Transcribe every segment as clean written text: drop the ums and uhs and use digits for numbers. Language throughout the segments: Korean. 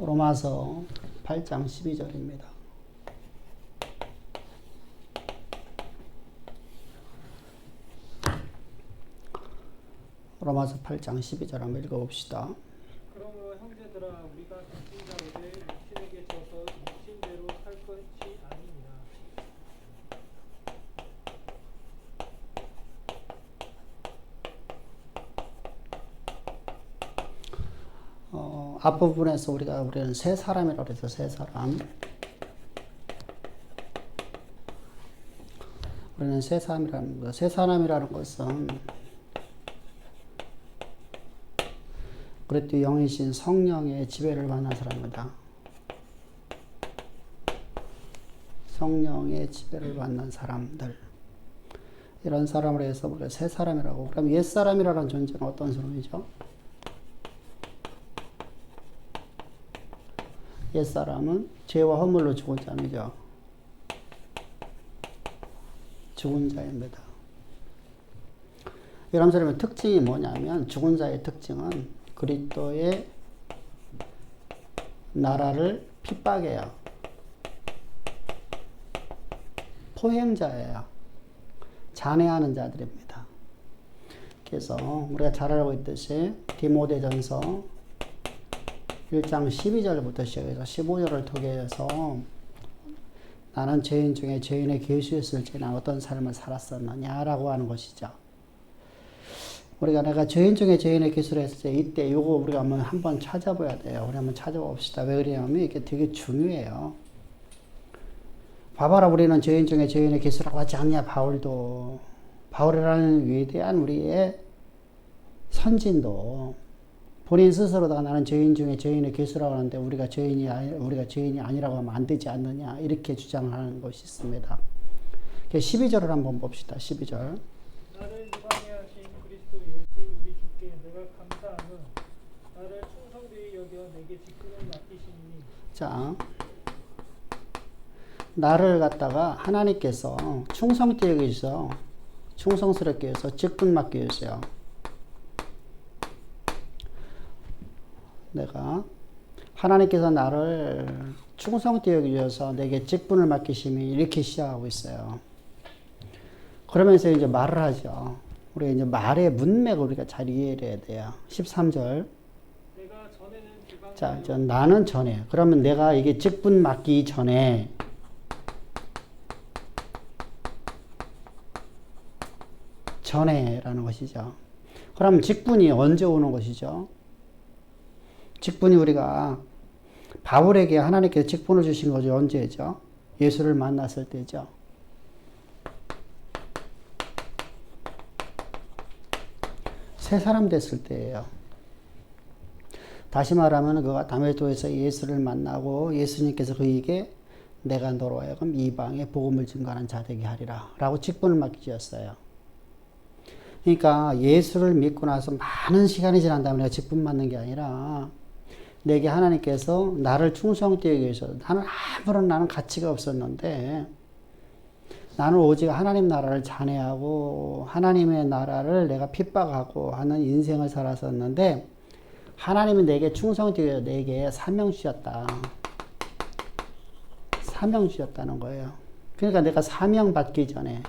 로마서 8장 12절입니다. 로마서 8장 12절 한번 읽어봅시다. 그러므로 형제들아 우리가 빚진 자로되 육신에게 져서 육신대로 살 것이 아니니라. 앞부분에서 우리는 세 사람이라고 그랬죠. 세 사람. 우리는 세 사람이라는 거예요. 세 사람이라는 것은 그리스도 영이신 성령의 지배를 받는 사람입니다. 성령의 지배를 받는 사람들. 이런 사람을 해서 우리가 세 사람이라고. 그럼 옛 사람이라는 존재는 어떤 사람이죠? 옛 사람은 죄와 허물로 죽은 자이죠. 죽은 자입니다. 이런 사람의 특징이 뭐냐면 죽은 자의 특징은 그리스도의 나라를 핍박해요. 포행자예요. 잔해하는 자들입니다. 그래서 우리가 잘 알고 있듯이 디모데전서 1장 12절부터 시작해서 15절을 통해 해서 나는 죄인 중에 죄인의 계수였을지나 어떤 삶을 살았었느냐라고 하는 것이죠. 우리가 내가 죄인 중에 죄인의 계수를 했을 때 이때 이거 우리가 한번 찾아봐야 돼요. 우리 한번 찾아봅시다. 왜 그러냐면 이게 되게 중요해요. 봐봐라, 우리는 죄인 중에 죄인의 계수라고 하지 않냐. 바울이라는 위대한 우리의 선진도 본인 스스로다가 나는 죄인 중에 죄인의 계수라고 하는데 우리가 죄인이 아니라고 하면 안 되지 않느냐 이렇게 주장을 하는 것이 있습니다. 12절을 한번 봅시다. 12절. 나를 유방해 하신 그리스도 예수 우리 주께 내가 감사하며 나를 충성되이 여겨 내게 직분을 맡기시니. 자, 나를 갖다가 하나님께서 충성되게 여기셔서 충성스럽게 해서 직분 맡겨주세요. 내가 하나님께서 나를 충성되게 여기셔서 내게 직분을 맡기심이 이렇게 시작하고 있어요. 그러면서 이제 말을 하죠. 우리가 이제 말의 문맥을 우리가 잘 이해해야 돼요. 13절. 내가 전에는 자, 나는 전에. 그러면 내가 이게 직분 맡기 전에 전에라는 것이죠. 그럼 직분이 언제 오는 것이죠? 직분이 우리가 바울에게 하나님께서 직분을 주신 거죠. 언제죠? 예수를 만났을 때죠. 새 사람 됐을 때예요. 다시 말하면 그가 다메섹에서 예수를 만나고 예수님께서 그에게 내가 너로 하여금 이방에 복음을 증거하는 자 되게 하리라 라고 직분을 맡기셨어요. 그러니까 예수를 믿고 나서 많은 시간이 지난 다음에 내가 직분 받는 게 아니라 내게 하나님께서 나를 충성되게 해서 나는 가치가 없었는데 나는 오직 하나님 나라를 잔해하고 하나님의 나라를 내가 핍박하고 하는 인생을 살았었는데 하나님이 내게 충성되게 내게 사명 주셨다. 사명 주셨다는 거예요. 그러니까 내가 사명 받기 전에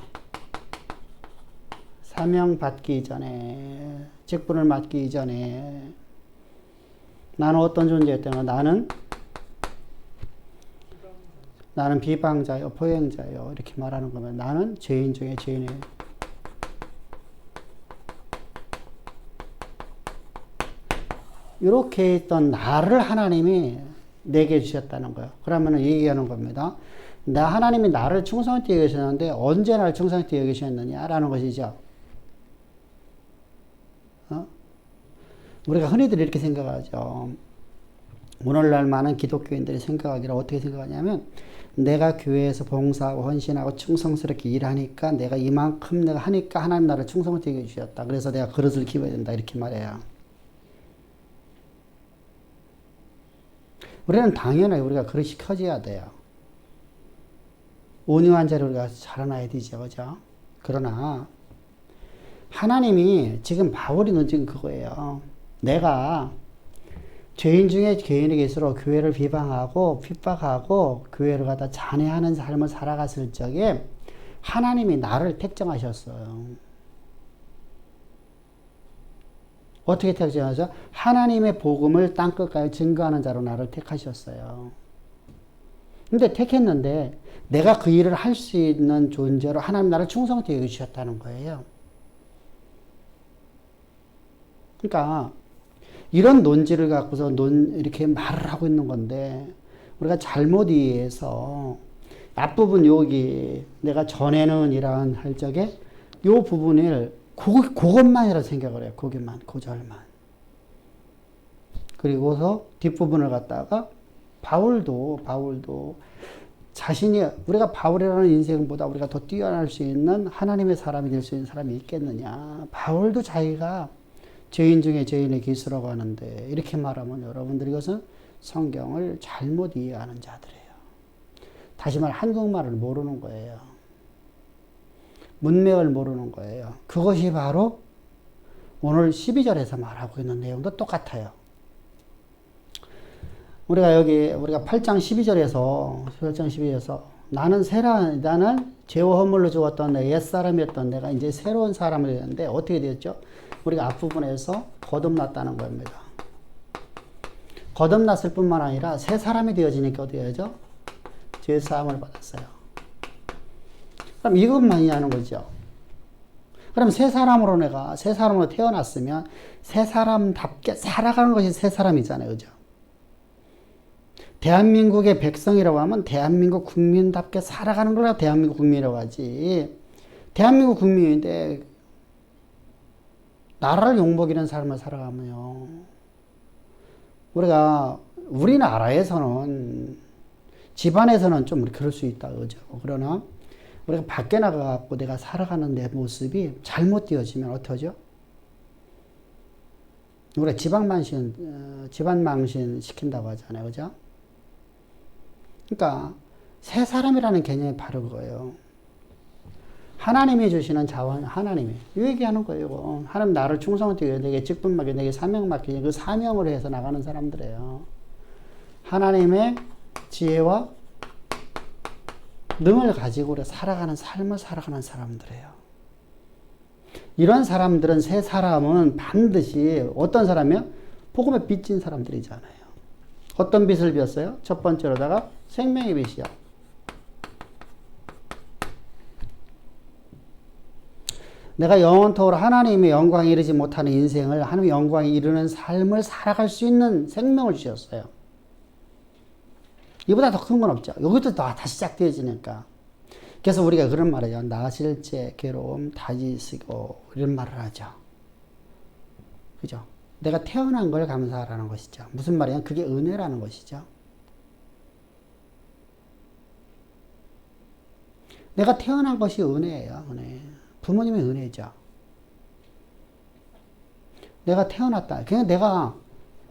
직분을 맡기 전에 나는 어떤 존재였다면 나는 비방자요, 포행자요 이렇게 말하는 거면 나는 죄인 중에 죄인이에요. 이렇게 했던 나를 하나님이 내게 주셨다는 거예요. 그러면 얘기하는 겁니다. 하나님이 나를 충성되게 여기셨는데 언제 나를 충성되게 여기셨느냐라는 것이죠. 우리가 흔히들 이렇게 생각하죠. 오늘날 많은 기독교인들이 생각하기를 어떻게 생각하냐면 내가 교회에서 봉사하고 헌신하고 충성스럽게 일하니까 내가 이만큼 내가 하니까 하나님 나를 충성되게 해주셨다. 그래서 내가 그릇을 기워야 된다. 이렇게 말해요. 우리는 당연히 우리가 그릇이 켜져야 돼요. 온유한 자리 우리가 자라나야 되죠. 그죠? 그러나 하나님이 지금 바울이 지금 그거예요. 내가 죄인 중에 죄인의 계시로 교회를 비방하고 핍박하고 교회를 갖다 잔해하는 삶을 살아갔을 적에 하나님이 나를 택정하셨어요. 어떻게 택정하죠? 하나님의 복음을 땅끝까지 증거하는 자로 나를 택하셨어요. 근데 택했는데 내가 그 일을 할 수 있는 존재로 하나님 나를 충성되게 해주셨다는 거예요. 그러니까 이런 논지를 갖고서 이렇게 말을 하고 있는 건데 우리가 잘못 이해해서 앞부분 여기 내가 전에는 이러한 할 적에 요 부분을 그것만이라 생각을 해요. 거기만, 그 절만. 그리고서 뒷부분을 갖다가 바울도 자신이 우리가 바울이라는 인생보다 우리가 더 뛰어날 수 있는 하나님의 사람이 될 수 있는 사람이 있겠느냐. 바울도 자기가 죄인 중에 죄인의 기수라고 하는데 이렇게 말하면 여러분들이 이것은 성경을 잘못 이해하는 자들이에요. 다시 말 한국말을 모르는 거예요. 문맥을 모르는 거예요. 그것이 바로 오늘 12절에서 말하고 있는 내용도 똑같아요. 우리가 8장 12절에서 나는 죄와 허물로 죽었던 내 옛사람이었던 내가 이제 새로운 사람이 되는데 어떻게 되었죠? 우리가 앞부분에서 거듭났다는 겁니다. 거듭났을 뿐만 아니라 새 사람이 되어지니까 어떻게 되죠? 죄 사함을 받았어요. 그럼 이것만이 하는 거죠. 그럼 새 사람으로 태어났으면 새 사람답게 살아가는 것이 새 사람이잖아요. 그죠? 대한민국의 백성이라고 하면 대한민국 국민답게 살아가는 걸 대한민국 국민이라고 하지. 대한민국 국민인데 나라를 욕먹이는 삶을 살아가면요. 우리나라에서는 집안에서는 좀 그럴 수 있다. 그죠? 그러나 우리가 밖에 나가갖고 내가 살아가는 내 모습이 잘못되어지면 어떡하죠? 우리가 집안망신 시킨다고 하잖아요. 그죠? 그러니까 새 사람이라는 개념이 바로 그거예요. 하나님이 주시는 자원, 하나님이 이 얘기하는 거예요. 하나님 나를 충성되게 내게 직분 맡겨 내게 사명 맡기니 그 사명을 해서 나가는 사람들이에요. 하나님의 지혜와 능을 가지고 우리가 살아가는 삶을 살아가는 사람들이에요. 이런 사람들은 새 사람은 반드시 어떤 사람이요? 복음에 빚진 사람들이잖아요. 어떤 빚을 졌어요? 첫 번째로다가 생명의 빚이요. 내가 영원토록 하나님의 영광에 이르지 못하는 인생을 하나님의 영광에 이르는 삶을 살아갈 수 있는 생명을 주셨어요. 이보다 더 큰 건 없죠. 여기도 다시 시작되어지니까. 그래서 우리가 그런 말을 해요. 나실제, 괴로움, 다지시고 이런 말을 하죠. 그죠? 내가 태어난 걸 감사하라는 것이죠. 무슨 말이냐? 그게 은혜라는 것이죠. 내가 태어난 것이 은혜예요. 은혜. 부모님의 은혜죠. 내가 태어났다. 그냥 내가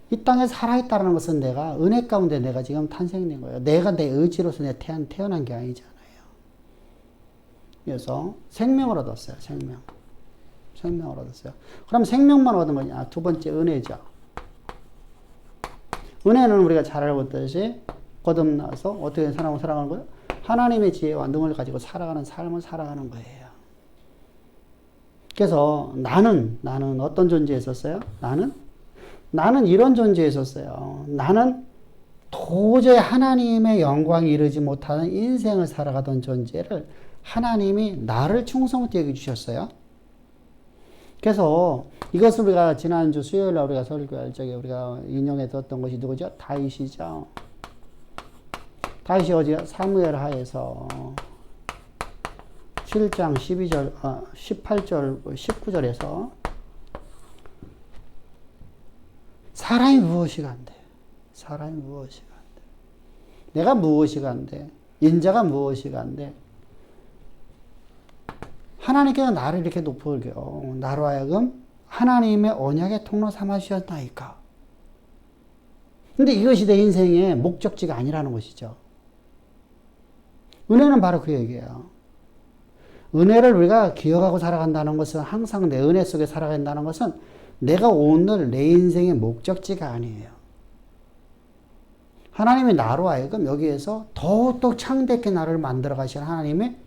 이 땅에 살아있다는 것은 내가 은혜 가운데 내가 지금 탄생된 거예요. 내가 내 의지로서 내가 태어난 게 아니잖아요. 그래서 생명을 얻었어요. 생명을 얻었어요. 그럼 생명만 얻은 거냐? 두 번째 은혜죠. 은혜는 우리가 잘 알고 있듯이 거듭나서 어떻게 살아가는 거예요? 하나님의 지혜와 능을 가지고 살아가는 삶을 살아가는 거예요. 그래서 나는 어떤 존재에 있었어요? 나는 이런 존재에 있었어요. 나는 도저히 하나님의 영광에 이르지 못하는 인생을 살아가던 존재를 하나님이 나를 충성되게 주셨어요. 그래서 이것을 우리가 지난주 수요일 날 우리가 설교할 적에 우리가 인용했던 것이 누구죠? 다윗이죠. 다윗이 어제 사무엘 하에서 7장 18절, 19절에서 사람이 무엇이 간대? 사람이 무엇이 간대? 내가 무엇이 간대? 인자가 무엇이 간대? 하나님께서 나를 이렇게 높여요. 나로 하여금 하나님의 언약의 통로 삼아 주셨나이까. 근데 이것이 내 인생의 목적지가 아니라는 것이죠. 은혜는 바로 그 얘기예요. 은혜를 우리가 기억하고 살아간다는 것은 항상 내 은혜 속에 살아간다는 것은 내가 오늘 내 인생의 목적지가 아니에요. 하나님이 나로 하여금 여기에서 더욱 창대케 나를 만들어 가신 하나님의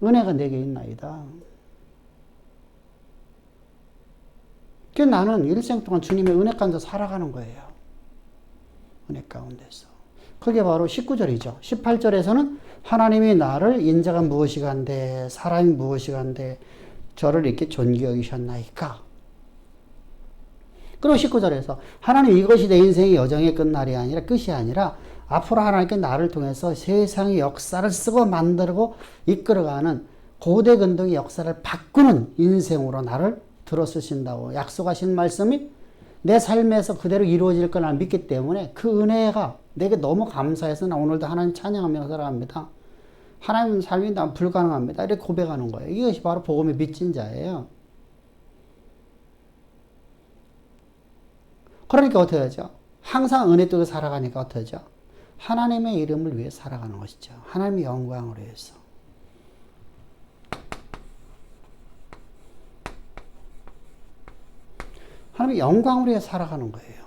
은혜가 내게 있나이다. 그 나는 일생 동안 주님의 은혜 가운데 살아가는 거예요. 은혜 가운데서. 그게 바로 19절이죠. 18절에서는 하나님이 나를 인자가 무엇이가 한데 사람이 무엇이가 한데 저를 이렇게 존귀 여기셨나이까. 그리고 19절에서 하나님 이것이 내 인생의 여정의 끝이 아니라 앞으로 하나님께 나를 통해서 세상의 역사를 쓰고 만들고 이끌어가는 고대 근동의 역사를 바꾸는 인생으로 나를 들어 쓰신다고 약속하신 말씀이 내 삶에서 그대로 이루어질 걸 난 믿기 때문에 그 은혜가 내게 너무 감사해서 나 오늘도 하나님 찬양하며 살아갑니다. 하나님 삶이 난 불가능합니다. 이렇게 고백하는 거예요. 이것이 바로 복음의 빚진 자예요. 그러니까 어떻게 하죠? 항상 은혜 속에 살아가니까 어떻게 하죠? 하나님의 이름을 위해 살아가는 것이죠. 하나님의 영광을 위해서. 하나님의 영광을 위해 살아가는 거예요.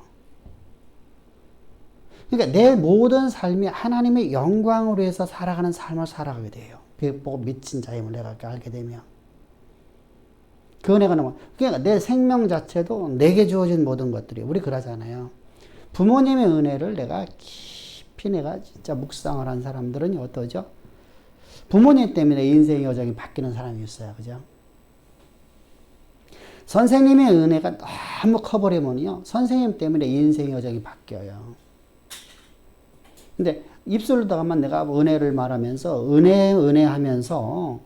그러니까 내 모든 삶이 하나님의 영광을 위해서 살아가는 삶을 살아가게 돼요. 그 보고 미친 자임을 내가 알게 되면. 그 은혜가 너무, 그러니까 내 생명 자체도 내게 주어진 모든 것들이, 우리 그러잖아요. 부모님의 은혜를 내가 깊이 내가 진짜 묵상을 한 사람들은 어떠죠? 부모님 때문에 인생의 여정이 바뀌는 사람이 있어요. 그죠? 선생님의 은혜가 너무 커버리면요. 선생님 때문에 인생의 여정이 바뀌어요. 근데 입술로다가만 내가 은혜를 말하면서, 은혜 하면서,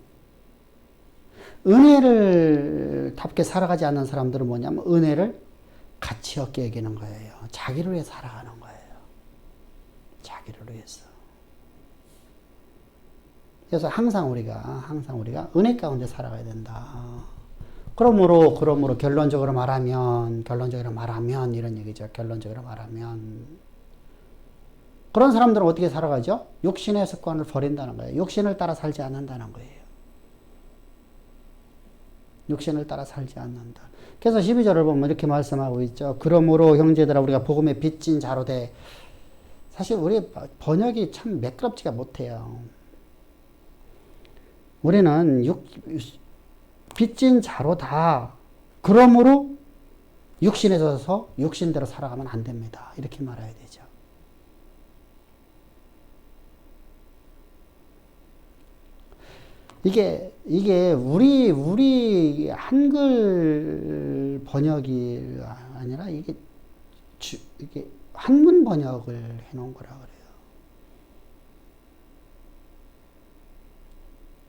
은혜를 답게 살아가지 않는 사람들은 뭐냐면 은혜를 가치 없게 여기는 거예요. 자기를 위해 살아가는 거예요. 자기를 위해서. 그래서 항상 우리가 은혜 가운데 살아가야 된다. 그러므로 결론적으로 말하면 이런 얘기죠. 결론적으로 말하면 그런 사람들은 어떻게 살아가죠? 욕심의 습관을 버린다는 거예요. 욕심을 따라 살지 않는다는 거예요. 육신을 따라 살지 않는다. 그래서 12절을 보면 이렇게 말씀하고 있죠. 그러므로 형제들아 우리가 복음의 빚진 자로 돼. 사실 우리 번역이 참 매끄럽지가 못해요. 우리는 빚진 자로다. 그러므로 육신에 져서 육신대로 살아가면 안 됩니다. 이렇게 말해야 되죠. 이게 우리 한글 번역이 아니라 이게 한문 번역을 해 놓은 거라 그래요.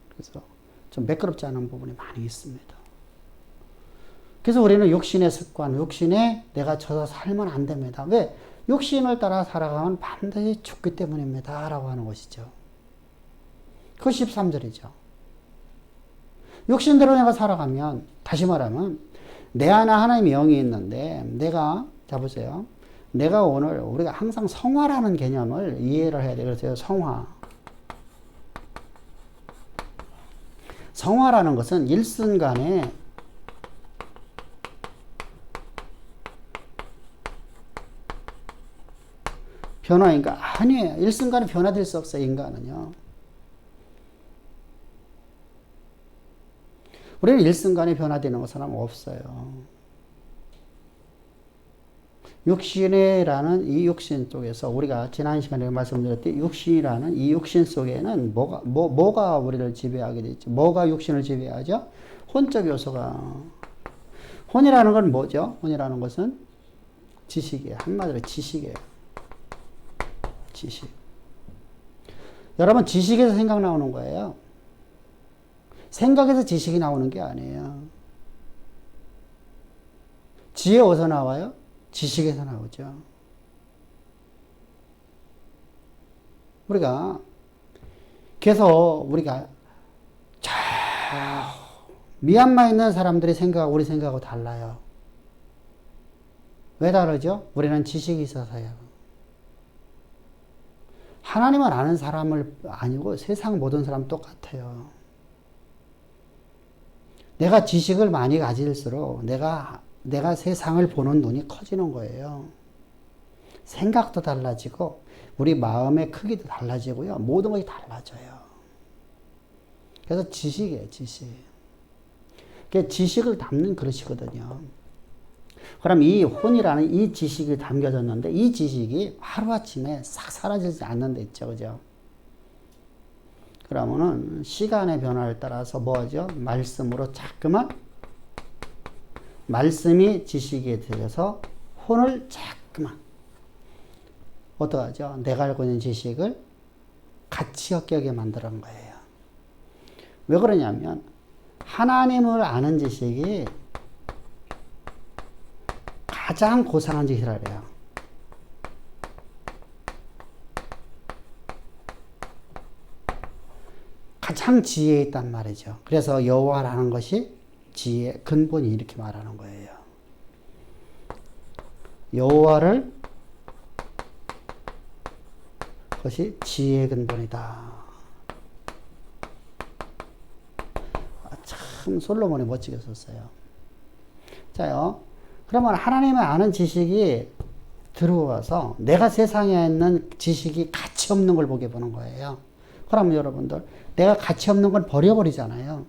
그래서 좀 매끄럽지 않은 부분이 많이 있습니다. 그래서 우리는 욕심의 습관, 욕심에 내가 져서 살면 안 됩니다. 왜? 욕심을 따라 살아가면 반드시 죽기 때문입니다. 라고 하는 것이죠. 그 13절이죠. 욕심대로 내가 살아가면, 다시 말하면, 내 안에 하나님의 영이 있는데, 자 보세요. 우리가 항상 성화라는 개념을 이해를 해야 돼요. 그래서 성화라는 것은 일순간에 변화인가? 아니에요. 일순간에 변화될 수 없어요, 인간은요. 우리는 일순간에 변화되는 것은 없어요. 육신이라는 이 육신 속에서 우리가 지난 시간에 말씀드렸듯이 육신이라는 이 육신 속에는 뭐가 우리를 지배하게 되죠? 뭐가 육신을 지배하죠? 혼적 요소가. 혼이라는 건 뭐죠? 혼이라는 것은 지식이에요. 한마디로 지식이에요. 지식. 여러분 지식에서 생각 나오는 거예요. 생각에서 지식이 나오는 게 아니에요. 지혜 어디서 나와요? 지식에서 나오죠. 그래서 우리가 미얀마에 있는 사람들의 생각하고 우리 생각하고 달라요. 왜 다르죠? 우리는 지식이 있어서요. 하나님을 아는 사람을 아니고 세상 모든 사람 똑같아요. 내가 지식을 많이 가질수록 내가 세상을 보는 눈이 커지는 거예요. 생각도 달라지고 우리 마음의 크기도 달라지고요. 모든 것이 달라져요. 그래서 지식이에요, 지식. 그게 지식을 담는 그릇이거든요. 그럼 이 혼이라는 이 지식이 담겨졌는데 이 지식이 하루아침에 싹 사라지지 않는 데 있죠. 그죠? 그러면은 시간의 변화에 따라서 뭐죠? 말씀으로 자꾸만 말씀이 지식에 들여서 혼을 자꾸만 어떡하죠? 내가 알고 있는 지식을 가치 없게 하게 만드는 거예요. 왜 그러냐면 하나님을 아는 지식이 가장 고상한 짓이라 그래요. 가장 지혜에 있단 말이죠. 그래서 여호와라는 것이 지혜의 근본이 이렇게 말하는 거예요. 여호와를 그것이 지혜의 근본이다. 참 솔로몬이 멋지게 썼어요. 자요. 그러면 하나님을 아는 지식이 들어와서 내가 세상에 있는 지식이 가치 없는 걸 보게 보는 거예요. 그러면 여러분들 내가 가치 없는 걸 버려버리잖아요.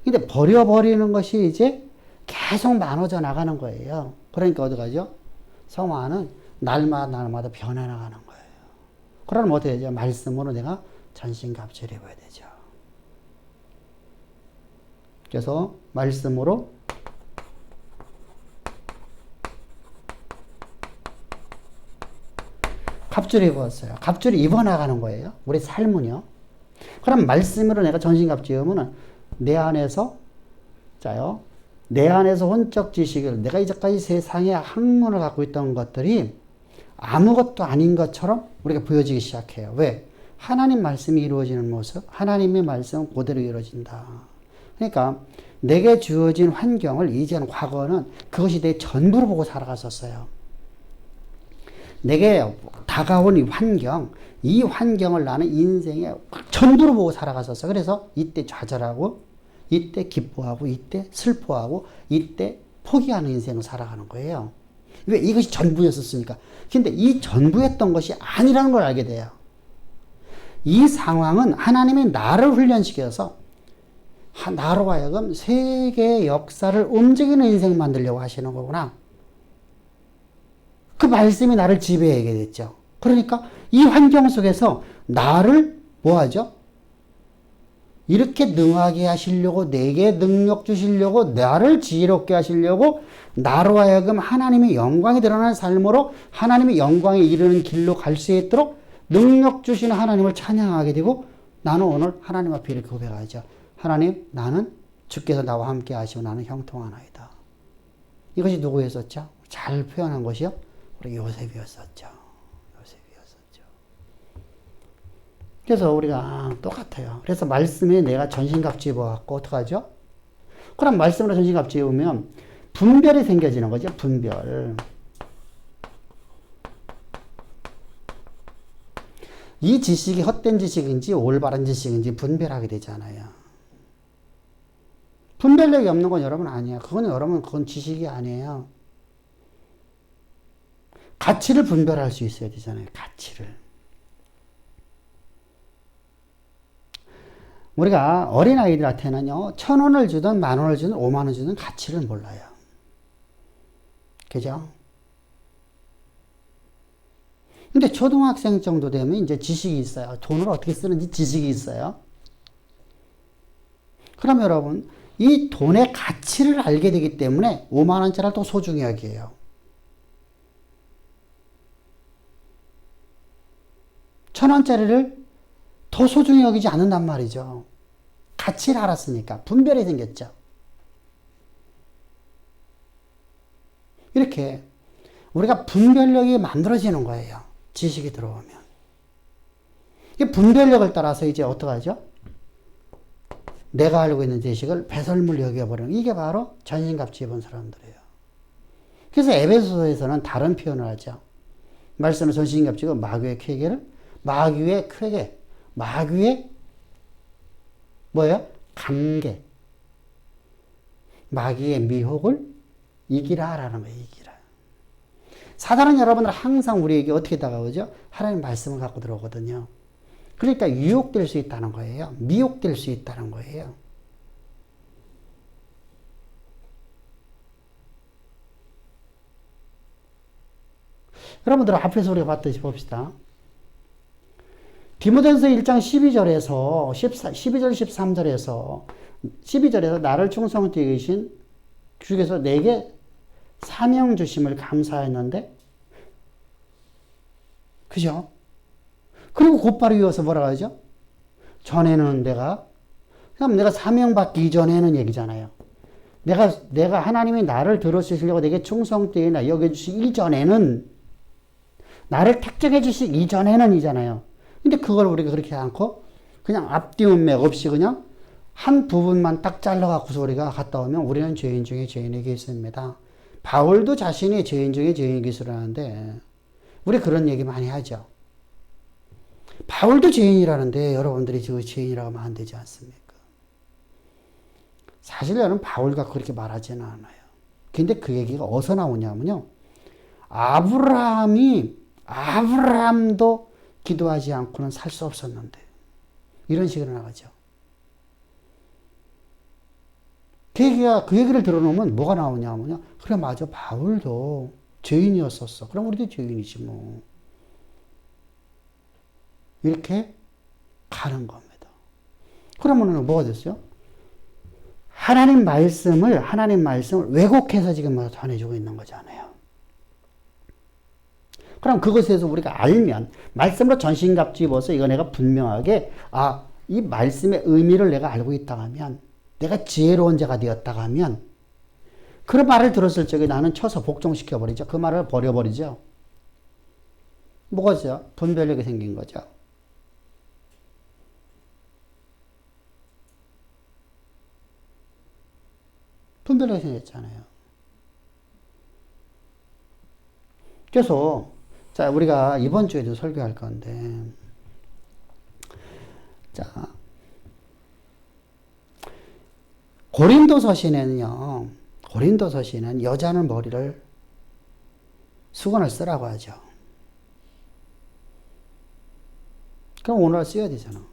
근데 버려버리는 것이 이제 계속 나눠져 나가는 거예요. 그러니까 어디 가죠? 성화는 날마다 변해나가는 거예요. 그러면 어떻게 되죠? 말씀으로 내가 전신갑주를 입어야 되죠. 그래서 말씀으로 갑주를 입었어요. 갑주를 입어나가는 거예요. 우리 삶은요. 그럼 말씀으로 내가 전신갑주 입으면 내 안에서 자요. 내 안에서 혼적 지식을 내가 이제까지 세상에 학문을 갖고 있던 것들이 아무것도 아닌 것처럼 우리가 보여지기 시작해요. 왜? 하나님 말씀이 이루어지는 모습, 하나님의 말씀은 그대로 이루어진다. 그러니까 내게 주어진 환경을 이제는 과거는 그것이 내 전부로 보고 살아갔었어요. 내게 다가온 이 환경을 나는 인생의 전부로 보고 살아갔었어요. 그래서 이때 좌절하고, 이때 기뻐하고, 이때 슬퍼하고, 이때 포기하는 인생을 살아가는 거예요. 왜? 이것이 전부였었으니까. 근데 이 전부였던 것이 아니라는 걸 알게 돼요. 이 상황은 하나님이 나를 훈련시켜서 나로 하여금 세계의 역사를 움직이는 인생 만들려고 하시는 거구나. 그 말씀이 나를 지배하게 됐죠. 그러니까 이 환경 속에서 나를 뭐하죠? 이렇게 능하게 하시려고, 내게 능력 주시려고, 나를 지혜롭게 하시려고, 나로 하여금 하나님의 영광이 드러나는 삶으로 하나님의 영광에 이르는 길로 갈 수 있도록 능력 주시는 하나님을 찬양하게 되고, 나는 오늘 하나님 앞에 이렇게 고백하죠. 하나님, 나는 주께서 나와 함께 하시고 나는 형통하나이다. 이것이 누구였었죠? 잘 표현한 것이요? 우리 요셉이었었죠. 요셉이었었죠. 그래서 우리가 똑같아요. 그래서 말씀에 내가 전신갑주 입어갖고 어떡하죠? 그럼 말씀으로 전신갑주 입으면 분별이 생겨지는 거죠. 분별. 이 지식이 헛된 지식인지 올바른 지식인지 분별하게 되잖아요. 분별력이 없는 건 여러분 아니에요. 그건 지식이 아니에요. 가치를 분별할 수 있어야 되잖아요. 가치를. 우리가 어린아이들한테는요, 1,000원을 주든 10,000원을 주든 50,000원 주든 가치를 몰라요. 그죠? 근데 초등학생 정도 되면 이제 지식이 있어요. 돈을 어떻게 쓰는지 지식이 있어요. 그럼 여러분, 이 돈의 가치를 알게 되기 때문에 50,000원짜리를 더 소중히 여기에요. 1,000원짜리를 더 소중히 여기지 않는단 말이죠. 가치를 알았으니까 분별이 생겼죠. 이렇게 우리가 분별력이 만들어지는 거예요. 지식이 들어오면. 이 분별력을 따라서 이제 어떡하죠? 내가 알고 있는 지식을 배설물 여겨버리는, 이게 바로 전신갑주 입은 사람들이에요. 그래서 에베소서에서는 다른 표현을 하죠. 말씀을 전신갑주 입고 마귀의 쾌계를, 마귀의 쾌계, 마귀의 뭐예요? 관계, 마귀의 미혹을 이기라라는 거예요. 이기라. 사단은 여러분들 항상 우리에게 어떻게 다가오죠? 하나님 말씀을 갖고 들어오거든요. 그러니까 유혹될 수 있다는 거예요. 미혹될 수 있다는 거예요. 여러분들 앞에서 우리가 봤듯이 봅시다. 디모데전서 1장 12절에서 12절 13절에서 12절에서 나를 충성되게 계신 주께서 내게 사명 주심을 감사했는데, 그죠? 그리고 곧바로 이어서 뭐라고 하죠? 전에는 그럼 내가 사명 받기 이전에는 얘기잖아요. 내가 하나님이 나를 들어주시려고 내게 충성되게 여겨주시기 이전에는, 나를 택정해 주시기 이전에는 이잖아요. 근데 그걸 우리가 그렇게 않고 그냥 앞뒤문 맥 없이 그냥 한 부분만 딱 잘라갖고서 우리가 갔다 오면 우리는 죄인 중에 죄인의 기술입니다. 바울도 자신이 죄인 중에 죄인의 기술을 하는데 우리 그런 얘기 많이 하죠. 바울도 죄인이라는데 여러분들이 지금 죄인이라고 하면 안 되지 않습니까? 사실 저는 바울과 그렇게 말하지는 않아요. 근데 그 얘기가 어디서 나오냐면요. 아브라함도 기도하지 않고는 살 수 없었는데 이런 식으로 나가죠. 그 얘기를 들어놓으면 뭐가 나오냐면요. 그래 맞아 바울도 죄인이었었어. 그럼 우리도 죄인이지 뭐. 이렇게 가는 겁니다. 그러면 뭐가 됐어요? 하나님 말씀을 왜곡해서 지금 전해주고 있는 거잖아요. 그럼 그것에 대해서 우리가 알면, 말씀으로 전신갑주 입어서 이거 내가 분명하게, 이 말씀의 의미를 내가 알고 있다고 하면, 내가 지혜로운 자가 되었다고 하면, 그런 말을 들었을 적에 나는 쳐서 복종시켜버리죠. 그 말을 버려버리죠. 뭐가죠? 분별력이 생긴 거죠. 분별력이 생겼잖아요. 그래서 자, 우리가 이번 주에도 설교할 건데, 자, 고린도서신에는 여자는 머리를 수건을 쓰라고 하죠. 그럼 오늘 써야 되잖아.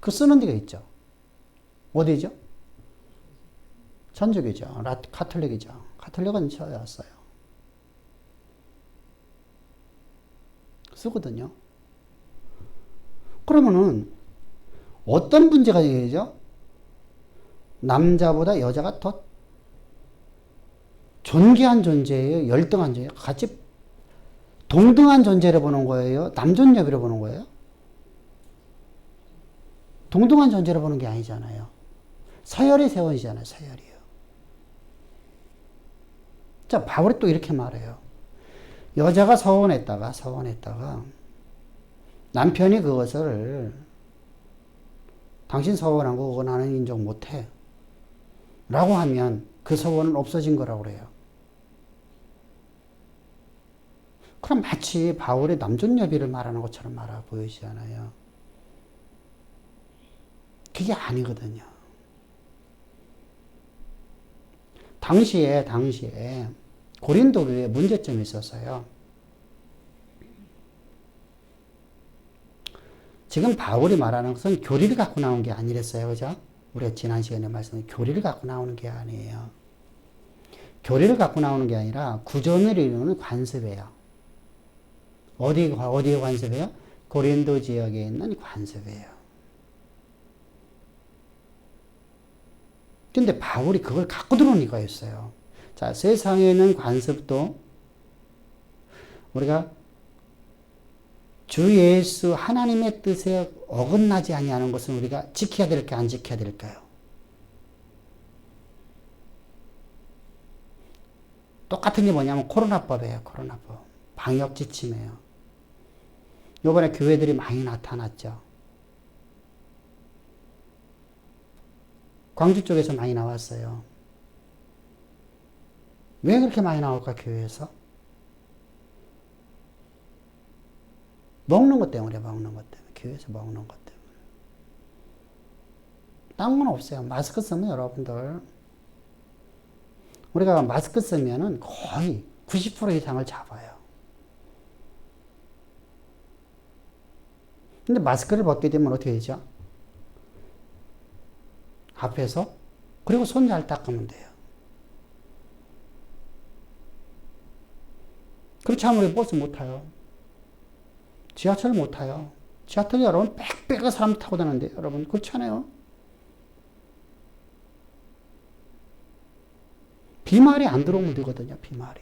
그 쓰는 데가 있죠. 어디죠? 천주교죠. 카톨릭이죠. 카톨릭은 써요. 쓰거든요. 그러면은 어떤 문제가 생기죠? 남자보다 여자가 더 존귀한 존재예요? 열등한 존재예요? 같이 동등한 존재를 보는 거예요? 남존여비로 보는 거예요? 동등한 존재를 보는 게 아니잖아요. 서열이 세원이잖아요. 서열이요. 자, 바울이 또 이렇게 말해요. 여자가 서원했다가 남편이 그것을 당신 서원한 거 그거 나는 인정 못해 라고 하면 그 서원은 없어진 거라고 그래요. 그럼 마치 바울의 남존여비를 말하는 것처럼 말아 보이시잖아요. 그게 아니거든요. 당시에 고린도 교회에 문제점이 있었어요. 지금 바울이 말하는 것은 교리를 갖고 나온 게 아니랬어요. 그죠? 우리가 지난 시간에 말씀드린 교리를 갖고 나오는 게 아니에요. 교리를 갖고 나오는 게 아니라 구전을 이루는 관습이에요. 어디에 관습이에요? 고린도 지역에 있는 관습이에요. 근데 바울이 그걸 갖고 들어온 이유가 있어요. 자, 세상에 있는 관습도 우리가 주 예수 하나님의 뜻에 어긋나지 아니하는 것은 우리가 지켜야 될까요? 안 지켜야 될까요? 똑같은 게 뭐냐면 코로나법이에요. 코로나법. 방역 지침이에요. 요번에 교회들이 많이 나타났죠. 광주 쪽에서 많이 나왔어요. 왜 그렇게 많이 나올까, 교회에서? 먹는 것 때문에, 교회에서 먹는 것 때문에. 딴 건 없어요. 마스크 쓰면 여러분들, 우리가 마스크 쓰면은 거의 90% 이상을 잡아요. 근데 마스크를 벗게 되면 어떻게 되죠? 앞에서 그리고 손 잘 닦으면 돼요. 그렇지 않으면 우리 버스 못 타요. 지하철 못 타요. 지하철 여러분 빽빽한 사람 타고 다니는데 여러분 그렇지 않아요? 비말이 안 들어오면 되거든요. 비말이.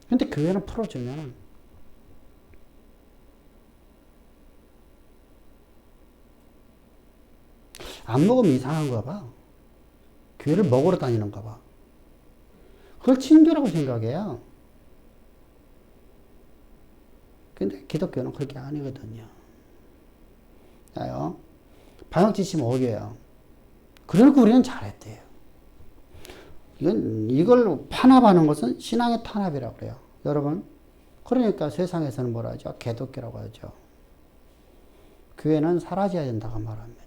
근데 교회는 풀어주면 안 먹으면 이상한가 봐. 교회를 먹으러 다니는가 봐. 그걸 친교라고 생각해요. 근데 기독교는 그렇게 아니거든요. 자요. 방역지침 5개요. 그러니까 우리는 잘했대요. 이걸 탄압하는 것은 신앙의 탄압이라고 그래요. 여러분. 그러니까 세상에서는 뭐라 하죠? 개독교라고 하죠. 교회는 사라져야 된다고 말합니다.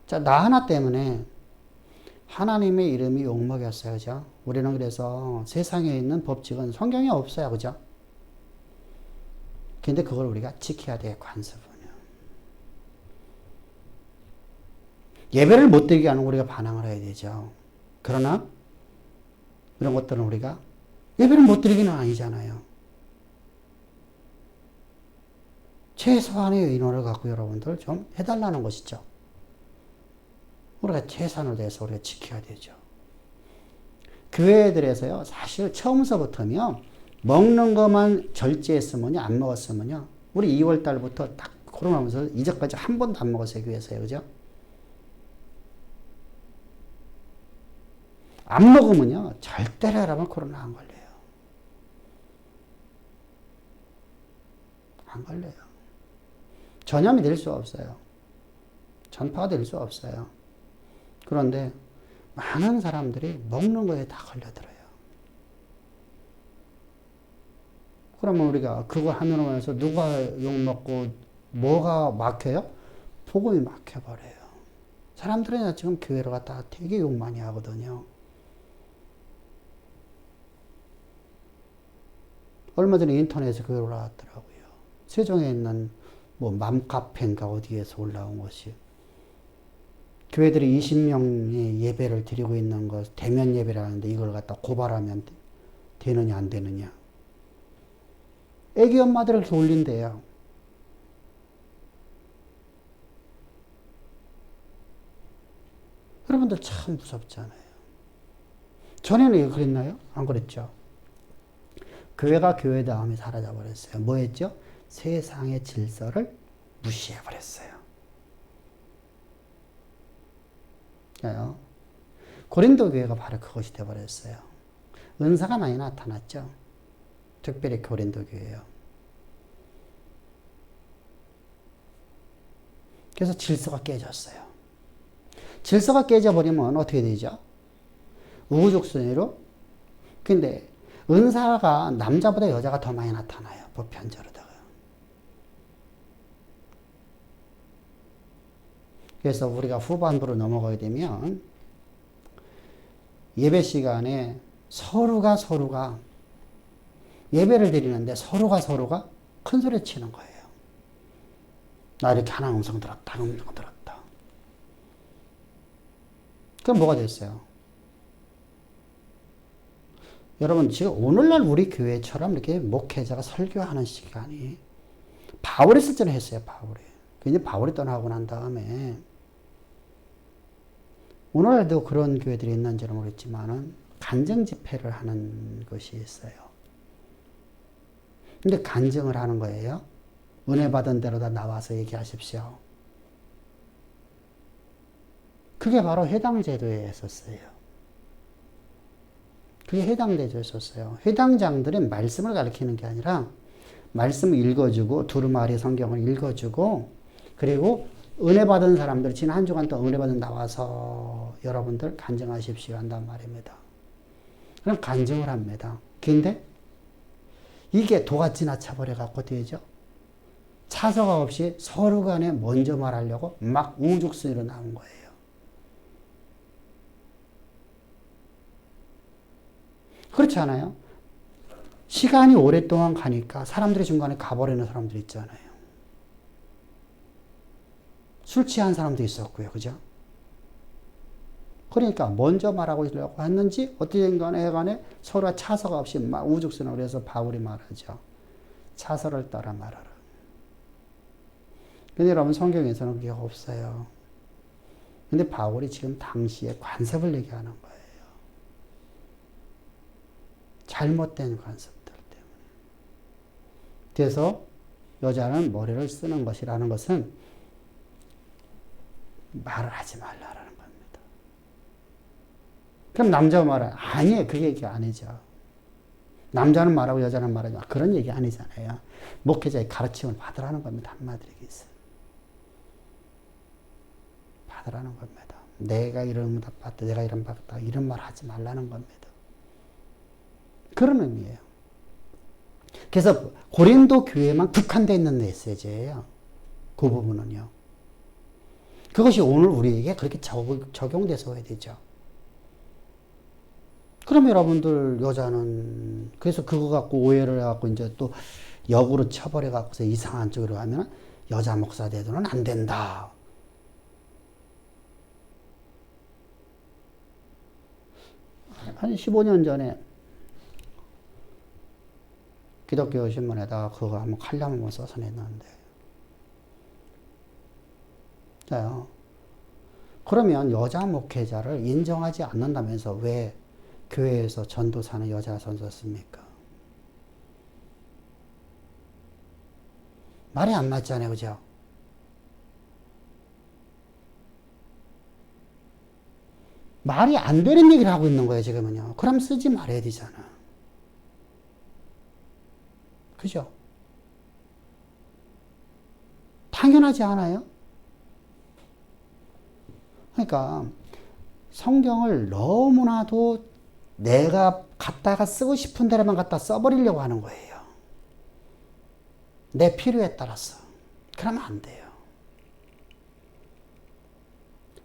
자, 나 하나 때문에 하나님의 이름이 욕먹였어요. 그죠? 우리는 그래서 세상에 있는 법칙은 성경에 없어요. 그죠? 근데 그걸 우리가 지켜야 돼요. 관습은요. 예배를 못 드리게 하는 우리가 반항을 해야 되죠. 그러나 이런 것들은 우리가 예배를 못 드리기는 아니잖아요. 최소한의 인원을 갖고 여러분들 좀 해달라는 것이죠. 우리가 최선을 다해서 우리가 지켜야 되죠. 교회들에서요, 사실 처음서부터요, 먹는 것만 절제했으면요, 안 먹었으면요, 우리 2월 달부터 딱 코로나 오면서 이제까지 한 번도 안 먹었어요, 교회에서요, 그죠? 안 먹으면요, 절대로 여러분 코로나 안 걸려요. 안 걸려요. 전염이 될 수 없어요. 전파가 될 수 없어요. 그런데 많은 사람들이 먹는 거에 다 걸려들어요. 그러면 우리가 그거 하면 해서 누가 욕먹고 뭐가 막혀요? 복음이 막혀버려요. 사람들은 지금 교회를 갔다가 되게 욕 많이 하거든요. 얼마 전에 인터넷에 그게 올라왔더라고요. 세종에 있는 뭐 맘카페인가 어디에서 올라온 것이 교회들이 20명의 예배를 드리고 있는 것, 대면 예배라는데 이걸 갖다 고발하면 되느냐 안 되느냐. 애기 엄마들을 이렇게 올린대요. 여러분들 참 무섭잖아요. 전에는 그랬나요? 안 그랬죠? 교회가 교회다움이 사라져버렸어요. 뭐 했죠? 세상의 질서를 무시해버렸어요. 고린도 교회가 바로 그것이 되어버렸어요. 은사가 많이 나타났죠. 특별히 고린도 교회요. 그래서 질서가 깨졌어요. 질서가 깨져버리면 어떻게 되죠? 우후죽순위로. 근데 은사가 남자보다 여자가 더 많이 나타나요. 보편적으로다가. 그래서 우리가 후반부로 넘어가게 되면 예배 시간에 서로가 예배를 드리는데 서로가 큰 소리 치는 거예요. 나 이렇게 하나 음성 들었다. 그럼 뭐가 됐어요? 여러분 지금 오늘날 우리 교회처럼 이렇게 목회자가 설교하는 시간이 바울이 실제로 했어요. 근데 바울이 떠나고 난 다음에 오늘날도 그런 교회들이 있는지는 모르겠지만은 간증 집회를 하는 것이 있어요. 근데 간증을 하는 거예요. 은혜 받은 대로 다 나와서 얘기하십시오. 그게 바로 해당 제도에 있었어요. 그게 해당 제도에 있었어요. 해당장들은 말씀을 가르치는 게 아니라 말씀을 읽어주고 두루마리 성경을 읽어주고 그리고 은혜 받은 사람들 지난 한 주간 동안 은혜 받은 나와서 여러분들 간증하십시오 한단 말입니다. 그럼 간증을 합니다. 근데 이게 도가 지나쳐 버려 갖고 되죠. 차서가 없이 서로 간에 먼저 말하려고 막 우죽순위로 나온 거예요. 그렇지 않아요? 시간이 오랫동안 가니까 사람들이 중간에 가버리는 사람들 있잖아요. 술 취한 사람도 있었고요. 그죠? 그러니까 먼저 말하고 있려고 했는지 어떻게 간에 서로가 차서가 없이 막 우죽순을 해서 바울이 말하죠. 차서를 따라 말하라. 근데 여러분 성경에서는 그게 없어요. 근데 바울이 지금 당시에 관습을 얘기하는 거예요. 잘못된 관습들 때문에. 그래서 여자는 머리를 쓰는 것이라는 것은 말을 하지 말라라는 겁니다. 그럼 남자가 말해. 아니에요. 그 얘기 아니죠. 남자는 말하고 여자는 말하지 마. 그런 얘기 아니잖아요. 목회자의 가르침을 받으라는 겁니다. 한마디로 얘기해서. 받으라는 겁니다. 내가 이런 것 받다, 내가 이런 받다, 이런 말 하지 말라는 겁니다. 그런 의미예요. 그래서 고린도 교회만 국한되어 있는 메시지예요. 그 부분은요. 그것이 오늘 우리에게 그렇게 적용돼서 해야 되죠. 그럼 여러분들 여자는 그래서 그거 갖고 오해를 해갖고 이제 또 역으로 쳐버려 갖고서 이상한 쪽으로 가면 여자 목사 돼도는 안 된다. 한 15년 전에 기독교 신문에다가 그거 한번 칼럼 한번 써서 냈는데. 자요. 그러면 여자 목회자를 인정하지 않는다면서 왜 교회에서 전도사는 여자 선수였습니까? 말이 안 맞잖아요. 그죠? 말이 안 되는 얘기를 하고 있는 거예요. 지금은요. 그럼 쓰지 말아야 되잖아. 그죠? 당연하지 않아요? 그러니까 성경을 너무나도 내가 갖다가 쓰고 싶은 대로만 갖다 써버리려고 하는 거예요. 내 필요에 따라서. 그러면 안 돼요.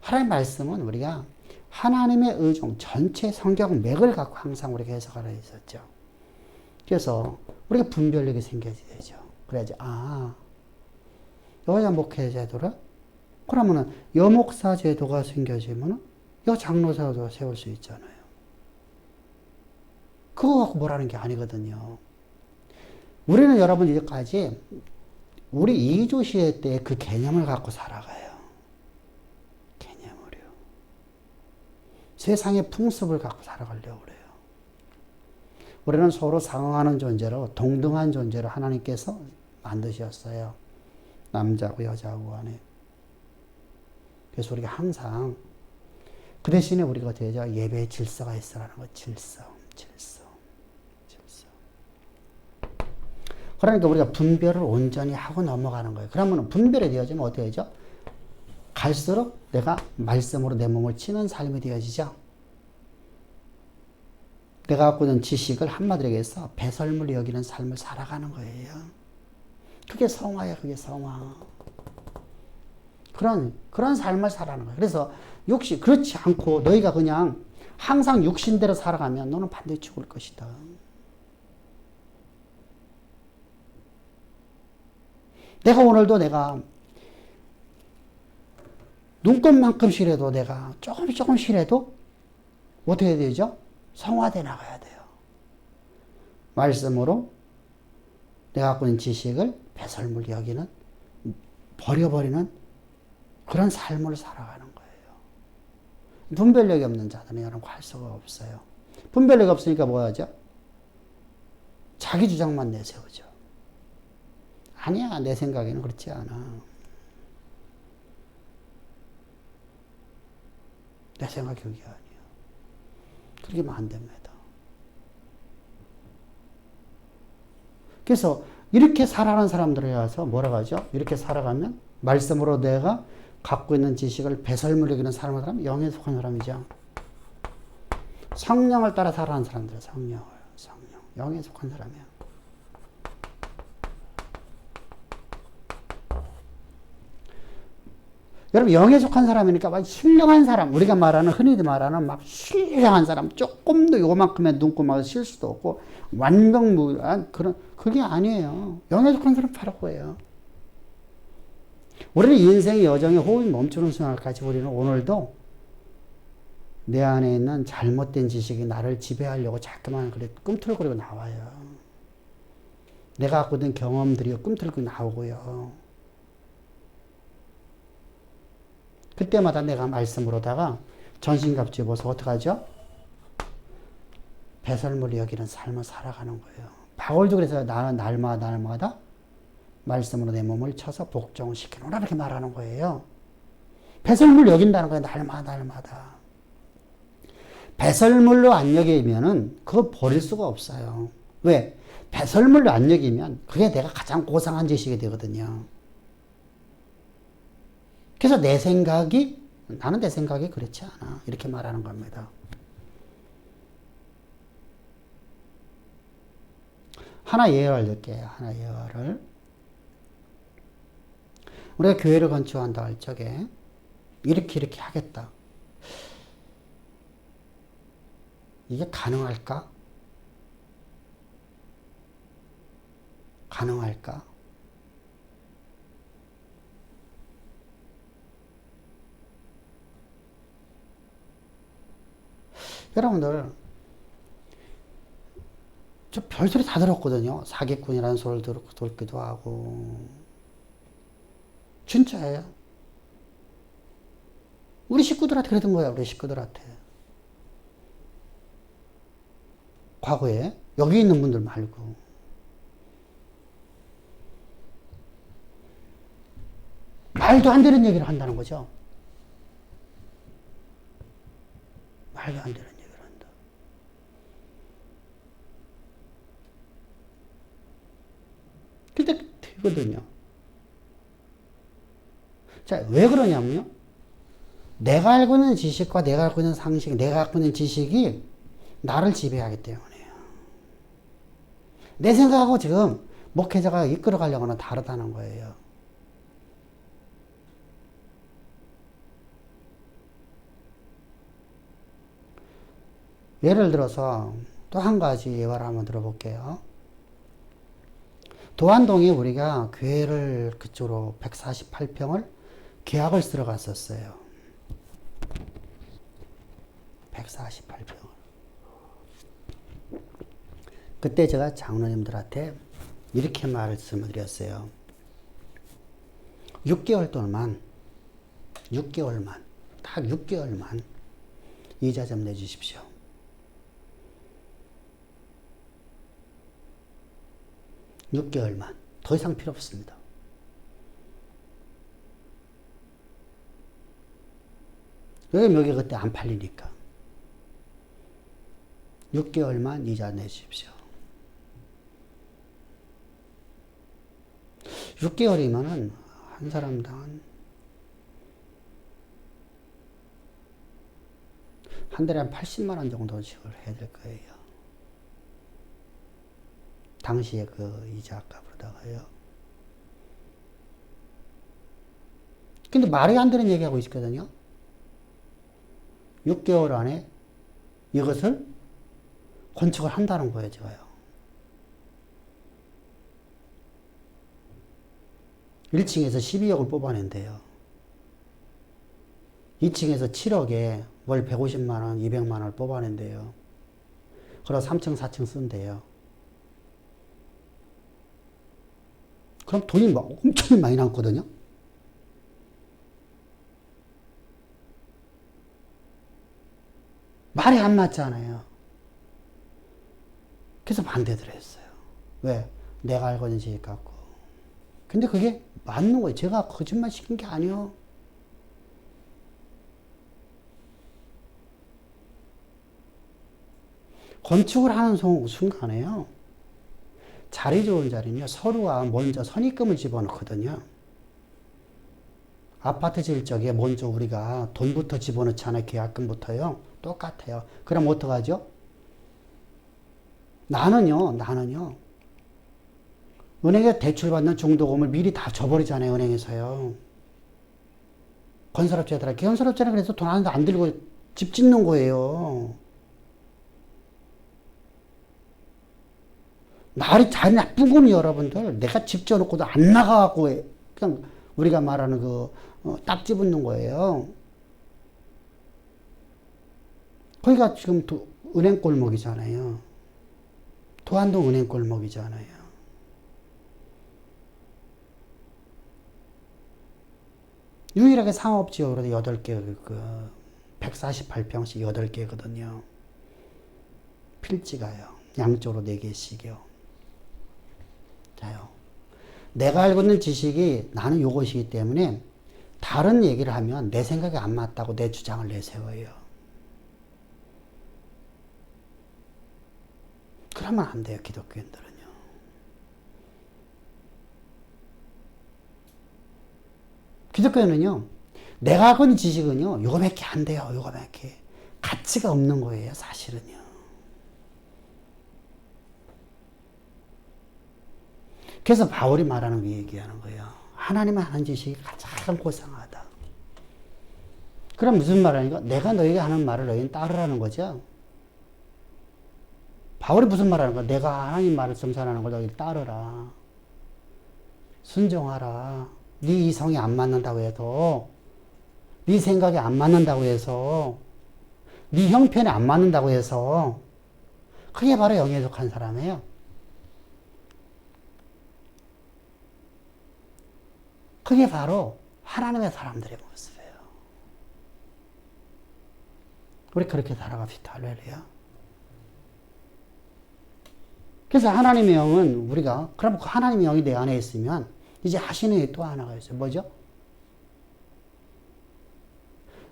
하나님의 말씀은 우리가 하나님의 의종 전체 성경 맥을 갖고 항상 우리가 해석하라 했었죠. 그래서 우리가 분별력이 생겨야 되죠. 그래야지 여자 목회 제도를 그러면은 여목사 제도가 생겨지면은 여장로사도 세울 수 있잖아요. 그거 갖고 뭐라는 게 아니거든요. 우리는 여러분 이제까지 우리 이주시대 때 그 개념을 갖고 살아가요. 개념을요. 세상의 풍습을 갖고 살아가려고 그래요. 우리는 서로 상응하는 존재로 동등한 존재로 하나님께서 만드셨어요. 남자고 여자고 간에. 그래서 우리가 항상 그 대신에 우리가 어떻게 하죠? 예배의 질서가 있어라는 거. 질서. 그러니까 우리가 분별을 온전히 하고 넘어가는 거예요. 그러면 분별이 되어지면 어떻게 되죠? 갈수록 내가 말씀으로 내 몸을 치는 삶이 되어지죠. 내가 갖고 있는 지식을 한마디로 얘기해서 배설물 여기는 삶을 살아가는 거예요. 그게 성화야, 그게 성화. 그런 삶을 살아가는 거예요. 그래서 그렇지 않고 너희가 그냥 항상 육신대로 살아가면 너는 반드시 죽을 것이다. 내가 오늘도 내가 눈곱만큼씩이라도 내가 조금씩이라도 어떻게 해야 되죠? 성화돼 나가야 돼요. 말씀으로 내가 갖고 있는 지식을 배설물 여기는 버려버리는 그런 삶을 살아가는 거예요. 분별력이 없는 자들은 여러분 할 수가 없어요. 분별력이 없으니까 뭐 하죠? 자기 주장만 내세우죠. 아니야, 내 생각에는 그렇지 않아. 내 생각이 그게 아니야. 그렇게 하면 안 됩니다. 그래서 이렇게 살아가는 들에 와서 뭐라고 하죠? 이렇게 살아가면 말씀으로 내가 갖고 있는 지식을 배설물 여기는 사람을 하면 영에 속한 사람이죠. 성령을 따라 살아가는 사람들은 성령, 영에 속한 사람이야. 여러분 영에 속한 사람이니까 막 신령한 사람, 우리가 말하는 흔히들 말하는 막 신령한 사람, 조금도 요만큼의 눈꼬마가 실 수도 없고 완벽무한 그런 그게 아니에요. 영에 속한 사람 바로 그거예요. 우리는 인생의 여정에 호흡이 멈추는 순간까지 우리는 오늘도 내 안에 있는 잘못된 지식이 나를 지배하려고 자꾸만 그래 꿈틀거리고 나와요. 내가 갖고 있는 경험들이 꿈틀거리고 나오고요. 그때마다 내가 말씀으로다가 전신갑주에 보서 어떡하죠? 배설물이 여기는 삶을 살아가는 거예요. 바울도 그래서 나는 날마다 말씀으로 내 몸을 쳐서 복종시키노라 이렇게 말하는 거예요. 배설물 여긴다는 거예요. 날마다. 배설물로 안 여기면은 그거 버릴 수가 없어요. 왜? 배설물로 안 여기면 그게 내가 가장 고상한 지식이 되거든요. 그래서 나는 내 생각이 그렇지 않아. 이렇게 말하는 겁니다. 하나 예화를 들게요. 하나 예화를. 우리가 교회를 건축한다 할 적에 이렇게 하겠다. 이게 가능할까? 가능할까? 여러분들 저 별소리 다 들었거든요. 사기꾼이라는 소리를 듣기도 하고 진짜예요. 우리 식구들한테 그랬던 거야. 우리 식구들한테. 과거에 여기 있는 분들 말고 말도 안 되는 얘기를 한다는 거죠. 말도 안 되는 얘기를 한다. 근데 되거든요. 자, 왜 그러냐면요. 내가 알고 있는 지식과 내가 알고 있는 상식, 내가 갖고 있는 지식이 나를 지배하기 때문이에요. 내 생각하고 지금 목회자가 이끌어 가려고는 다르다는 거예요. 예를 들어서 또 한 가지 예화를 한번 들어볼게요. 도안동에 우리가 교회를 그쪽으로 148평을 계약을 쓰러 갔었어요. 148평을. 그때 제가 장로님들한테 이렇게 말씀을 드렸어요. 6개월 동안, 딱 6개월만 이자 좀 내주십시오. 6개월만. 더 이상 필요 없습니다. 왜 여기 그때 안 팔리니까. 6개월만 이자 내주십시오. 6개월이면은 한 사람당 한 달에 한 80만 원 정도 지불해야 될 거예요. 당시에 그 이자 값으로다가요. 근데 말이 안 되는 얘기하고 있거든요. 6개월 안에 이것을 건축을 한다는 거예요, 제가요. 1층에서 12억을 뽑아낸대요. 2층에서 7억에 월 150만원, 200만원을 뽑아낸대요. 그래서 3층, 4층 쓴대요. 그럼 돈이 막 엄청 많이 남거든요. 말이 안 맞잖아요. 그래서 반대를 했어요. 왜? 내가 알고 있는 지식 갖고. 근데 그게 맞는 거예요. 제가 거짓말 시킨 게 아니에요. 건축을 하는 순간에요. 자리 좋은 자리는요. 서로가 먼저 선입금을 집어넣거든요. 아파트 질 적에 먼저 우리가 돈부터 집어넣잖아요. 계약금부터요. 똑같아요. 그럼 어떡하죠? 나는요. 은행에 대출받는 중도금을 미리 다 줘버리잖아요. 은행에서요. 건설업자들아. 건설업자는 그래서 돈 안 들고 집 짓는 거예요. 말이 잘 나쁜 거니 여러분들. 내가 집 지어놓고도 안 나가갖고 그냥 우리가 말하는 딱 집는 거예요. 거기가 지금 은행 골목이잖아요. 도안동 은행 골목이잖아요. 유일하게 상업지역으로 8개, 148평씩 8개거든요. 필지가요. 양쪽으로 4개씩이요. 자요. 내가 알고 있는 지식이 나는 요것이기 때문에 다른 얘기를 하면 내 생각이 안 맞다고 내 주장을 내세워요. 그러면 안 돼요, 기독교인들은요. 기독교인은요, 내가 하고 있는 지식은요, 요거밖에 안 돼요, 요거밖에. 가치가 없는 거예요, 사실은요. 그래서 바울이 말하는 거 얘기하는 거예요. 하나님의 하는 지식이 가장 고상하다. 그럼 무슨 말하니까? 내가 너희가 하는 말을 너희는 따르라는 거죠. 바울이 무슨 말하는 거야? 내가 하나님 말을 정산하는 걸 너희 따르라. 순종하라. 네 이성이 안 맞는다고 해도, 네 생각이 안 맞는다고 해서, 네 형편에 안 맞는다고 해서, 그게 바로 영에 속한 사람이에요. 그게 바로 하나님의 사람들의 모습이에요. 우리 그렇게 살아갑시다. 할렐루야. 그래서 하나님의 영은 우리가, 그럼 하나님의 영이 내 안에 있으면 이제 하시는 일 또 하나가 있어요. 뭐죠?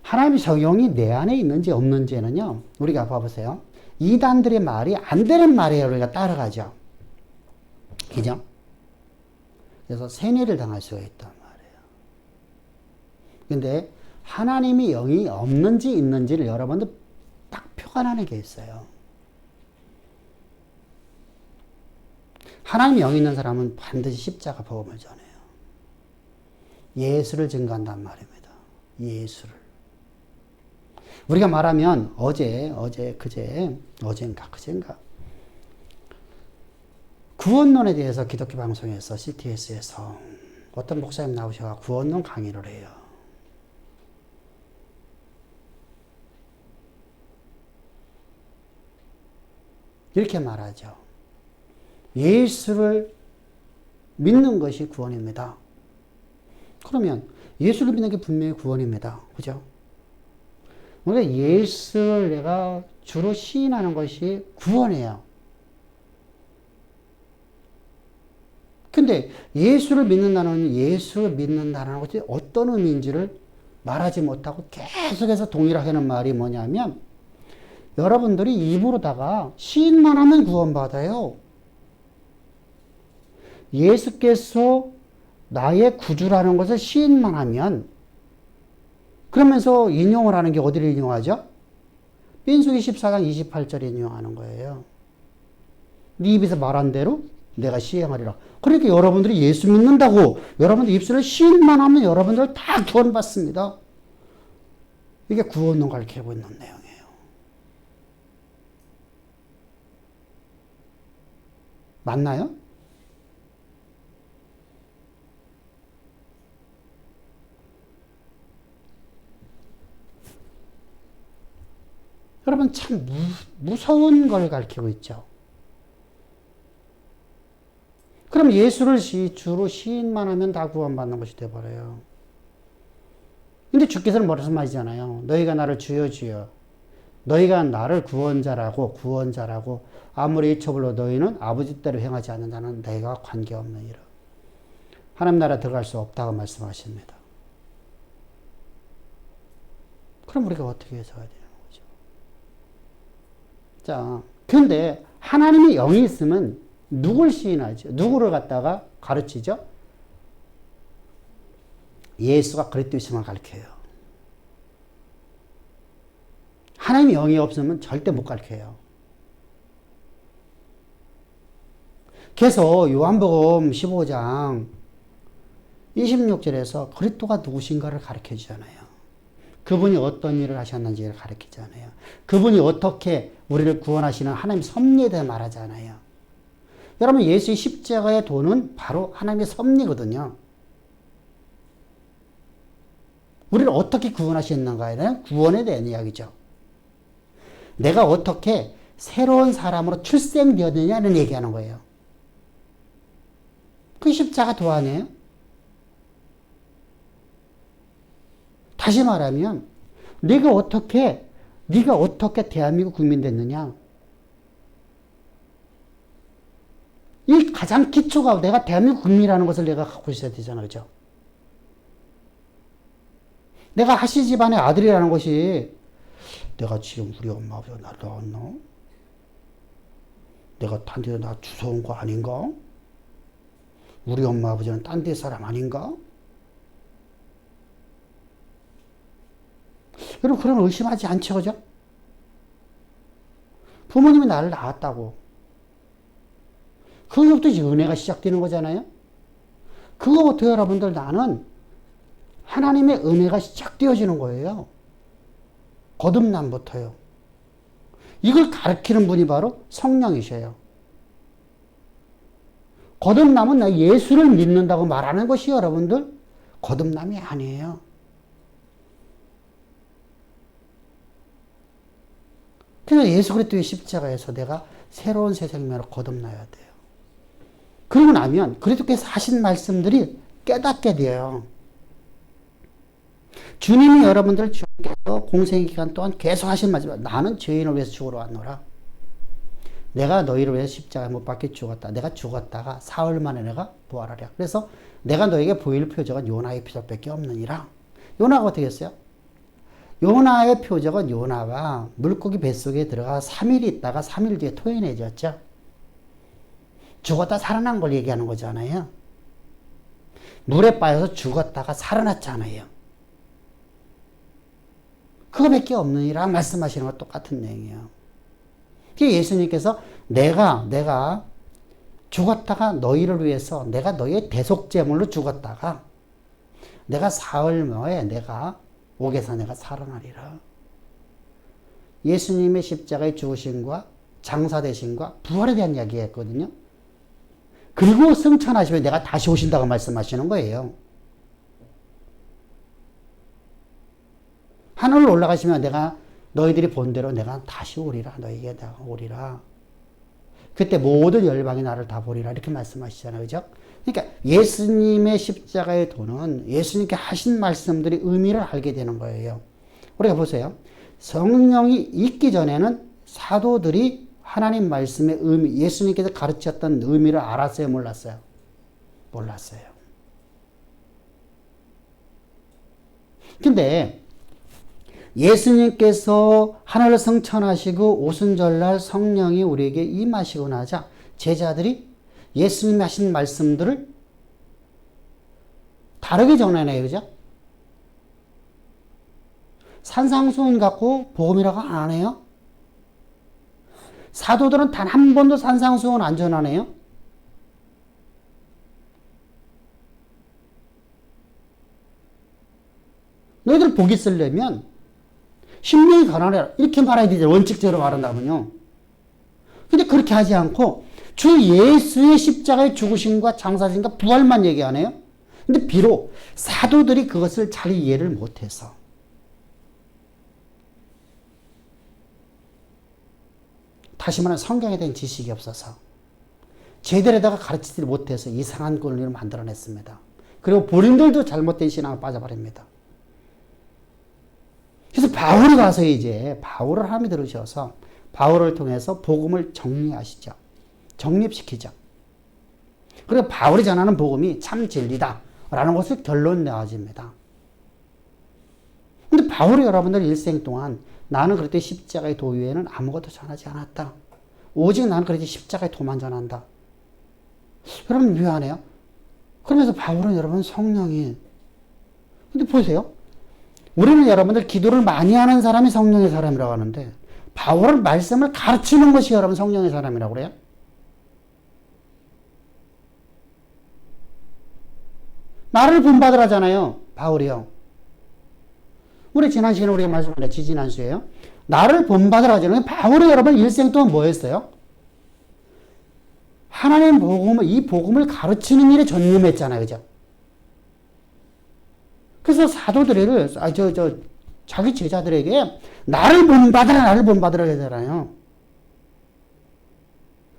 하나님의 영이 내 안에 있는지 없는지는요, 우리가 봐보세요. 이단들의 말이 안 되는 말이에요. 우리가 따라가죠. 그죠? 그래서 세뇌를 당할 수가 있단 말이에요. 근데 하나님의 영이 없는지 있는지를 여러분들 딱 표현하는 게 있어요. 하나님의 영이 있는 사람은 반드시 십자가 복음을 전해요. 예수를 증거한단 말입니다. 예수를. 우리가 말하면 어젠가 구원론에 대해서 기독교 방송에서 CTS에서 어떤 목사님 나오셔서 구원론 강의를 해요. 이렇게 말하죠. 예수를 믿는 것이 구원입니다. 그러면 예수를 믿는 게 분명히 구원입니다. 그죠? 그러니까 예수를 내가 주로 시인하는 것이 구원이에요. 근데 예수를 믿는다는 것이 어떤 의미인지를 말하지 못하고 계속해서 동일하게 하는 말이 뭐냐면, 여러분들이 입으로다가 시인만 하면 구원받아요. 예수께서 나의 구주라는 것을 시인만 하면, 그러면서 인용을 하는 게 어디를 인용하죠? 민수기 14장 28절에 인용하는 거예요. 네 입에서 말한 대로 내가 시행하리라. 그러니까 여러분들이 예수 믿는다고 여러분들 입술에 시인만 하면 여러분들 다 구원받습니다. 이게 구원론 가르치고 있는 내용이에요. 맞나요? 여러분 참 무서운 걸 가르치고 있죠. 그럼 예수를 주로 시인만 하면 다 구원받는 것이 되어버려요. 근데 주께서는 말씀하시잖아요. 너희가 나를 주여 주여, 너희가 나를 구원자라고 아무리 이처불로 너희는 아버지 때를 행하지 않는 자는 내가 관계없느니라. 하나님 나라 들어갈 수 없다고 말씀하십니다. 그럼 우리가 어떻게 해석해야 되는 거죠? 자, 근데 하나님의 영이 있으면 누굴 시인하죠? 누구를 갖다가 가르치죠? 예수가 그리스도이심을 가르쳐요. 하나님의 영이 없으면 절대 못 가르쳐요. 그래서 요한복음 15장 26절에서 그리스도가 누구신가를 가르쳐 주잖아요. 그분이 어떤 일을 하셨는지를 가르치잖아요. 그분이 어떻게 우리를 구원하시는 하나님의 섭리에 대해 말하잖아요. 여러분, 예수의 십자가의 도는 바로 하나님의 섭리거든요. 우리를 어떻게 구원하셨는가에 대한 구원에 대한 이야기죠. 내가 어떻게 새로운 사람으로 출생되었느냐는 얘기하는 거예요. 그 십자가 도 아니에요? 다시 말하면 네가 어떻게 대한민국 국민 됐느냐? 이 가장 기초가 내가 대한민국 국민이라는 것을 내가 갖고 있어야 되잖아, 그죠? 내가 하시 집안의 아들이라는 것이 내가 지금 우리 엄마 아버지가 나를 낳았나? 내가 딴 데서 나 주워온 거 아닌가? 우리 엄마 아버지는 딴 데 사람 아닌가? 여러분, 그런 의심하지 않죠, 그죠? 부모님이 나를 낳았다고. 그거부터 이제 은혜가 시작되는 거잖아요? 그거부터 여러분들 나는 하나님의 은혜가 시작되어지는 거예요. 거듭남부터요. 이걸 가르치는 분이 바로 성령이셔요. 거듭남은 나 예수를 믿는다고 말하는 것이 여러분들 거듭남이 아니에요. 그래서 예수 그리스도의 십자가에서 내가 새로운 새 생명으로 거듭나야 돼요. 그러고 나면 그리스도께서 하신 말씀들이 깨닫게 돼요. 주님이 여러분들 주께서 공생 기간 동안 계속 하신 말씀, 나는 죄인을 위해서 죽으러 왔노라. 내가 너희를 위해서 십자가에 못 박혀 죽었다. 내가 죽었다가 사흘 만에 내가 부활하랴. 그래서 내가 너에게 보일 표적은 요나의 표적밖에 없느니라. 요나가 어떻게 했어요? 요나의 표적은 요나가 물고기 뱃속에 들어가 3일 있다가 3일 뒤에 토해내졌죠. 죽었다 살아난 걸 얘기하는 거잖아요. 물에 빠져서 죽었다가 살아났잖아요. 그거밖에 없느니라 말씀하시는 것 똑같은 내용이에요. 예수님께서 내가 죽었다가 너희를 위해서 내가 너희의 대속제물로 죽었다가 내가 사흘 후에 내가 옥에서 내가 살아나리라. 예수님의 십자가의 죽으심과 장사되심과 부활에 대한 이야기했거든요. 그리고 승천하시면 내가 다시 오신다고 말씀하시는 거예요. 하늘로 올라가시면 내가 너희들이 본 대로 내가 다시 오리라. 너희에게 내가 오리라. 그때 모든 열방이 나를 다 보리라. 이렇게 말씀하시잖아요. 그죠? 그러니까 예수님의 십자가의 도는 예수님께 하신 말씀들이 의미를 알게 되는 거예요. 우리가 보세요. 성령이 있기 전에는 사도들이 하나님 말씀의 의미, 예수님께서 가르쳤던 의미를 알았어요? 몰랐어요? 몰랐어요. 근데 예수님께서 하늘을 승천하시고 오순절날 성령이 우리에게 임하시고 나자 제자들이 예수님이 하신 말씀들을 다르게 전해내요. 그죠? 산상수훈 갖고 복음이라고 안 해요? 사도들은 단 한 번도 산상수훈 안 전하네요? 너희들 복 있으려면 심령이 가난해라. 이렇게 말해야 되죠. 원칙적으로 말한다면요. 근데 그렇게 하지 않고 주 예수의 십자가의 죽으심과 장사심과 부활만 얘기하네요. 근데 비록 사도들이 그것을 잘 이해를 못해서 다시 말하면 성경에 대한 지식이 없어서 제대로다가 가르치지 못해서 이상한 권리를 만들어냈습니다. 그리고 본인들도 잘못된 신앙을 빠져버립니다. 그래서 바울이 가서 이제 바울을 하나님이 들으셔서 바울을 통해서 복음을 정리하시죠. 정립시키죠. 그리고 바울이 전하는 복음이 참 진리다 라는 것을 결론 내어집니다. 근데 바울이 여러분들 일생 동안 나는 그럴 때 십자가의 도 외에는 아무것도 전하지 않았다. 오직 나는 그럴 때 십자가의 도만 전한다. 여러분 묘하네요. 그러면서 바울은 여러분 성령이 근데 보세요. 우리는 여러분들 기도를 많이 하는 사람이 성령의 사람이라고 하는데 바울은 말씀을 가르치는 것이 여러분 성령의 사람이라고 그래요. 나를 본받으라잖아요. 바울이요. 우리 지난 시간에 우리가 말씀드린 지지난주에요. 나를 본받으라 하잖아요. 바울이 여러분 일생 동안 뭐 했어요? 하나님 복음을, 이 복음을 가르치는 일에 전념했잖아요. 그죠? 그래서 사도들을, 자기 제자들에게 나를 본받으라, 나를 본받으라 하잖아요.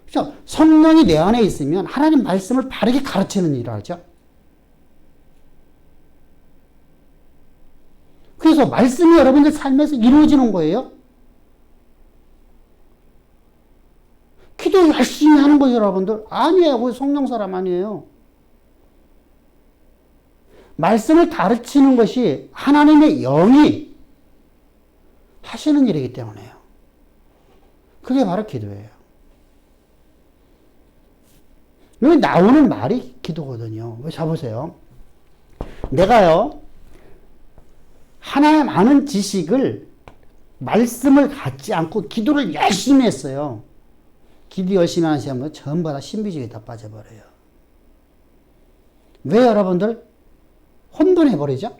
그죠? 성령이 내 안에 있으면 하나님 말씀을 바르게 가르치는 일을 하죠. 그래서 말씀이 여러분들 삶에서 이루어지는 거예요. 기도 열심히 하는 거죠, 여러분들. 아니에요. 그 성령 사람 아니에요. 말씀을 가르치는 것이 하나님의 영이 하시는 일이기 때문에요. 그게 바로 기도예요. 여기 나오는 말이 기도거든요. 왜 잡으세요? 내가요, 하나님 아는 지식을, 말씀을 갖지 않고 기도를 열심히 했어요. 기도 열심히 하는 사람은 전부 다 신비주의에 다 빠져버려요. 왜 여러분들? 혼돈해버리죠?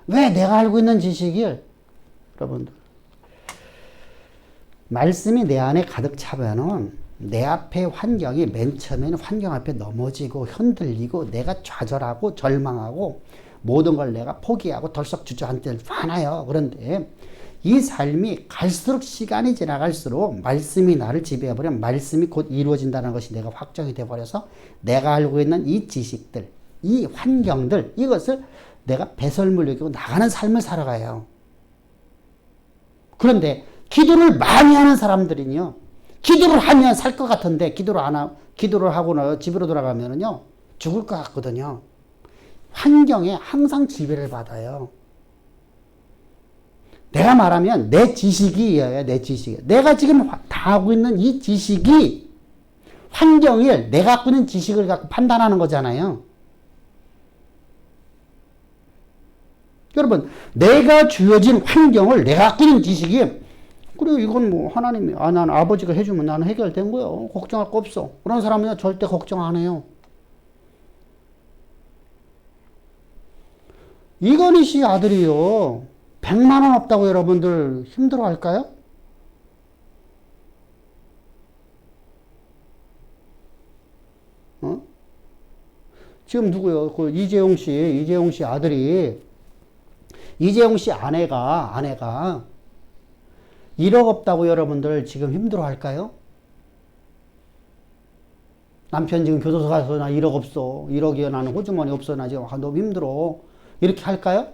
왜 내가 알고 있는 지식을, 여러분들, 말씀이 내 안에 가득 차면은 내 앞에 환경이 맨 처음에는 환경 앞에 넘어지고 흔들리고 내가 좌절하고 절망하고 모든 걸 내가 포기하고 덜썩 주저앉을 때 많아요. 그런데 이 삶이 갈수록 시간이 지나갈수록 말씀이 나를 지배해버리면 말씀이 곧 이루어진다는 것이 내가 확정이 돼버려서 내가 알고 있는 이 지식들, 이 환경들, 이것을 내가 배설물 여기고 나가는 삶을 살아가요. 그런데 기도를 많이 하는 사람들은요, 기도를 하면 살 것 같은데 기도를 하고 집으로 돌아가면은요 죽을 것 같거든요. 환경에 항상 지배를 받아요. 내가 말하면 내 지식이에요. 내 지식. 내가 지금 다 하고 있는 이 지식이 환경을, 내가 갖고 있는 지식을 갖고 판단하는 거잖아요. 여러분, 내가 주어진 환경을, 내가 갖고 있는 지식이, 그리고 이건 뭐 하나님이, 난 아버지가 해주면 나는 해결된 거예요. 걱정할 거 없어. 그런 사람은 절대 걱정 안 해요. 이건희 씨 아들이요, 100만 원 없다고 여러분들 힘들어 할까요? 지금 누구요? 그 이재용 씨 아들이, 이재용 씨 아내가 1억 없다고 여러분들 지금 힘들어 할까요? 남편 지금 교도소 가서 나 1억 없어. 1억이야. 나는 호주머니 없어. 나 지금 너무 힘들어. 이렇게 할까요?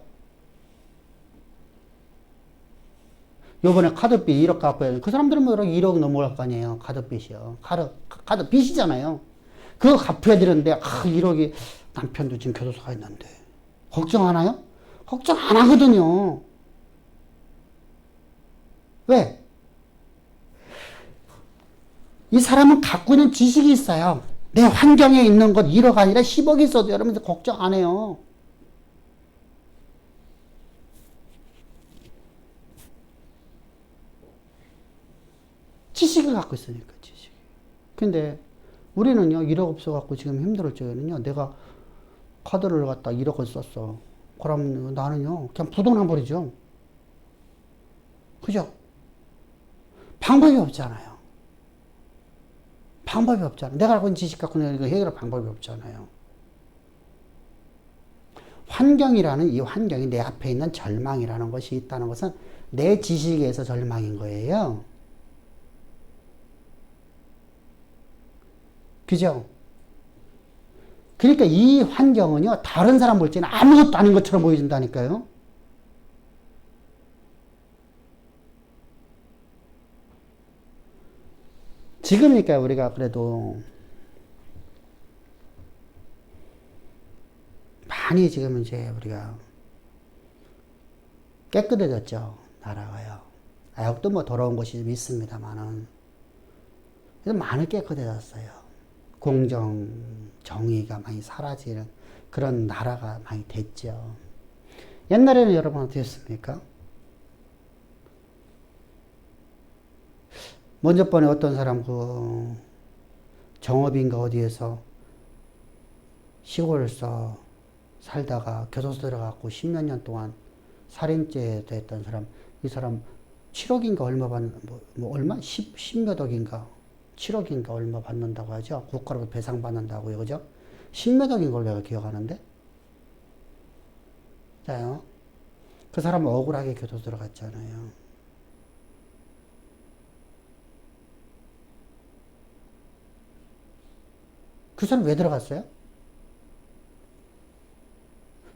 요번에 카드빚 1억 갖고 해야 돼. 그 사람들은 뭐 1억 넘어갈 거 아니에요. 카드빚이요. 카드 빚이잖아요. 그거 갚아야 되는데, 1억이 남편도 지금 교도소 가 있는데. 걱정하나요? 걱정 안 하거든요. 왜? 이 사람은 갖고 있는 지식이 있어요. 내 환경에 있는 것 1억 아니라 10억이 있어도 여러분들 걱정 안 해요. 지식을 갖고 있으니까, 지식. 근데 우리는요, 1억 없어갖고 지금 힘들 적에는요, 내가 카드를 갖다 1억을 썼어. 그러면 나는요, 그냥 부도나 버리죠. 그죠? 방법이 없잖아요. 방법이 없잖아요. 내가 알고 있는 지식 갖고는 이거 해결할 방법이 없잖아요. 환경이라는 이 환경이 내 앞에 있는 절망이라는 것이 있다는 것은 내 지식에 의해서 절망인 거예요. 그죠? 그러니까 이 환경은요, 다른 사람 볼 때는 아무것도 아닌 것처럼 보여진다니까요. 지금이니까 우리가 그래도 많이 지금 이제 우리가 깨끗해졌죠. 나라가요. 아역도 뭐 더러운 곳이 좀 있습니다만은. 그래서 많이 깨끗해졌어요. 공정, 정의가 많이 사라지는 그런 나라가 많이 됐죠. 옛날에는 여러분 어떻습니까? 먼저 번에 어떤 사람 정업인가 어디에서 시골에서 살다가 교도소 들어갔고 10몇 년 동안 살인죄 됐던 사람, 이 사람 7억인가 얼마 얼마? 10몇 억인가? 7억인가 얼마 받는다고 하죠. 국가로부터 배상 받는다고요. 그죠? 10몇 억인 걸 내가 기억하는데. 자요. 그 사람은 억울하게 교도소 들어갔잖아요. 그 사람 왜 들어갔어요?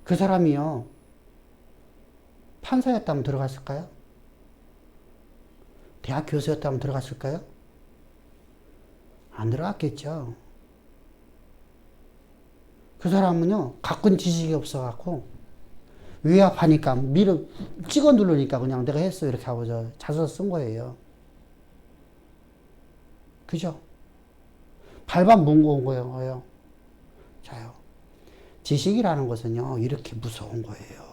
그 사람이요. 판사였다면 들어갔을까요? 대학 교수였다면 들어갔을까요? 안 들어갔겠죠. 그 사람은요, 가꾼 지식이 없어갖고, 위압하니까, 찍어 누르니까 그냥 내가 했어. 이렇게 하고 자소서 쓴 거예요. 그죠? 발반 문고 온 거예요. 자요. 지식이라는 것은요, 이렇게 무서운 거예요.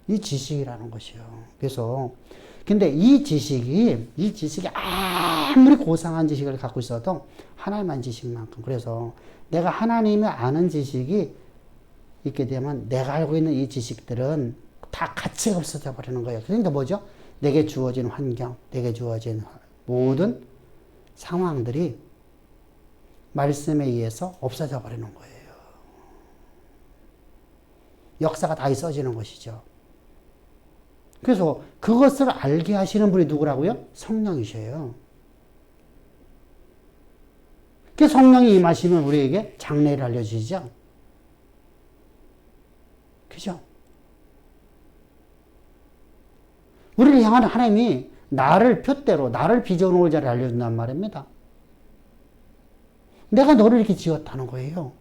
이 지식이라는 것이요. 그래서, 근데 이 지식이 아무리 고상한 지식을 갖고 있어도 하나님만 지식만큼. 그래서 내가 하나님의 아는 지식이 있게 되면 내가 알고 있는 이 지식들은 다 가치가 없어져 버리는 거예요. 그러니까 뭐죠? 내게 주어진 환경, 내게 주어진 모든 상황들이 말씀에 의해서 없어져 버리는 거예요. 역사가 다 써지는 것이죠. 그래서 그것을 알게 하시는 분이 누구라고요? 성령이셔요. 그 성령이 임하시면 우리에게 장래를 알려주시죠. 그죠? 우리를 향하는 하나님이 나를 표대로, 나를 빚어놓을 자를 알려준단 말입니다. 내가 너를 이렇게 지었다는 거예요.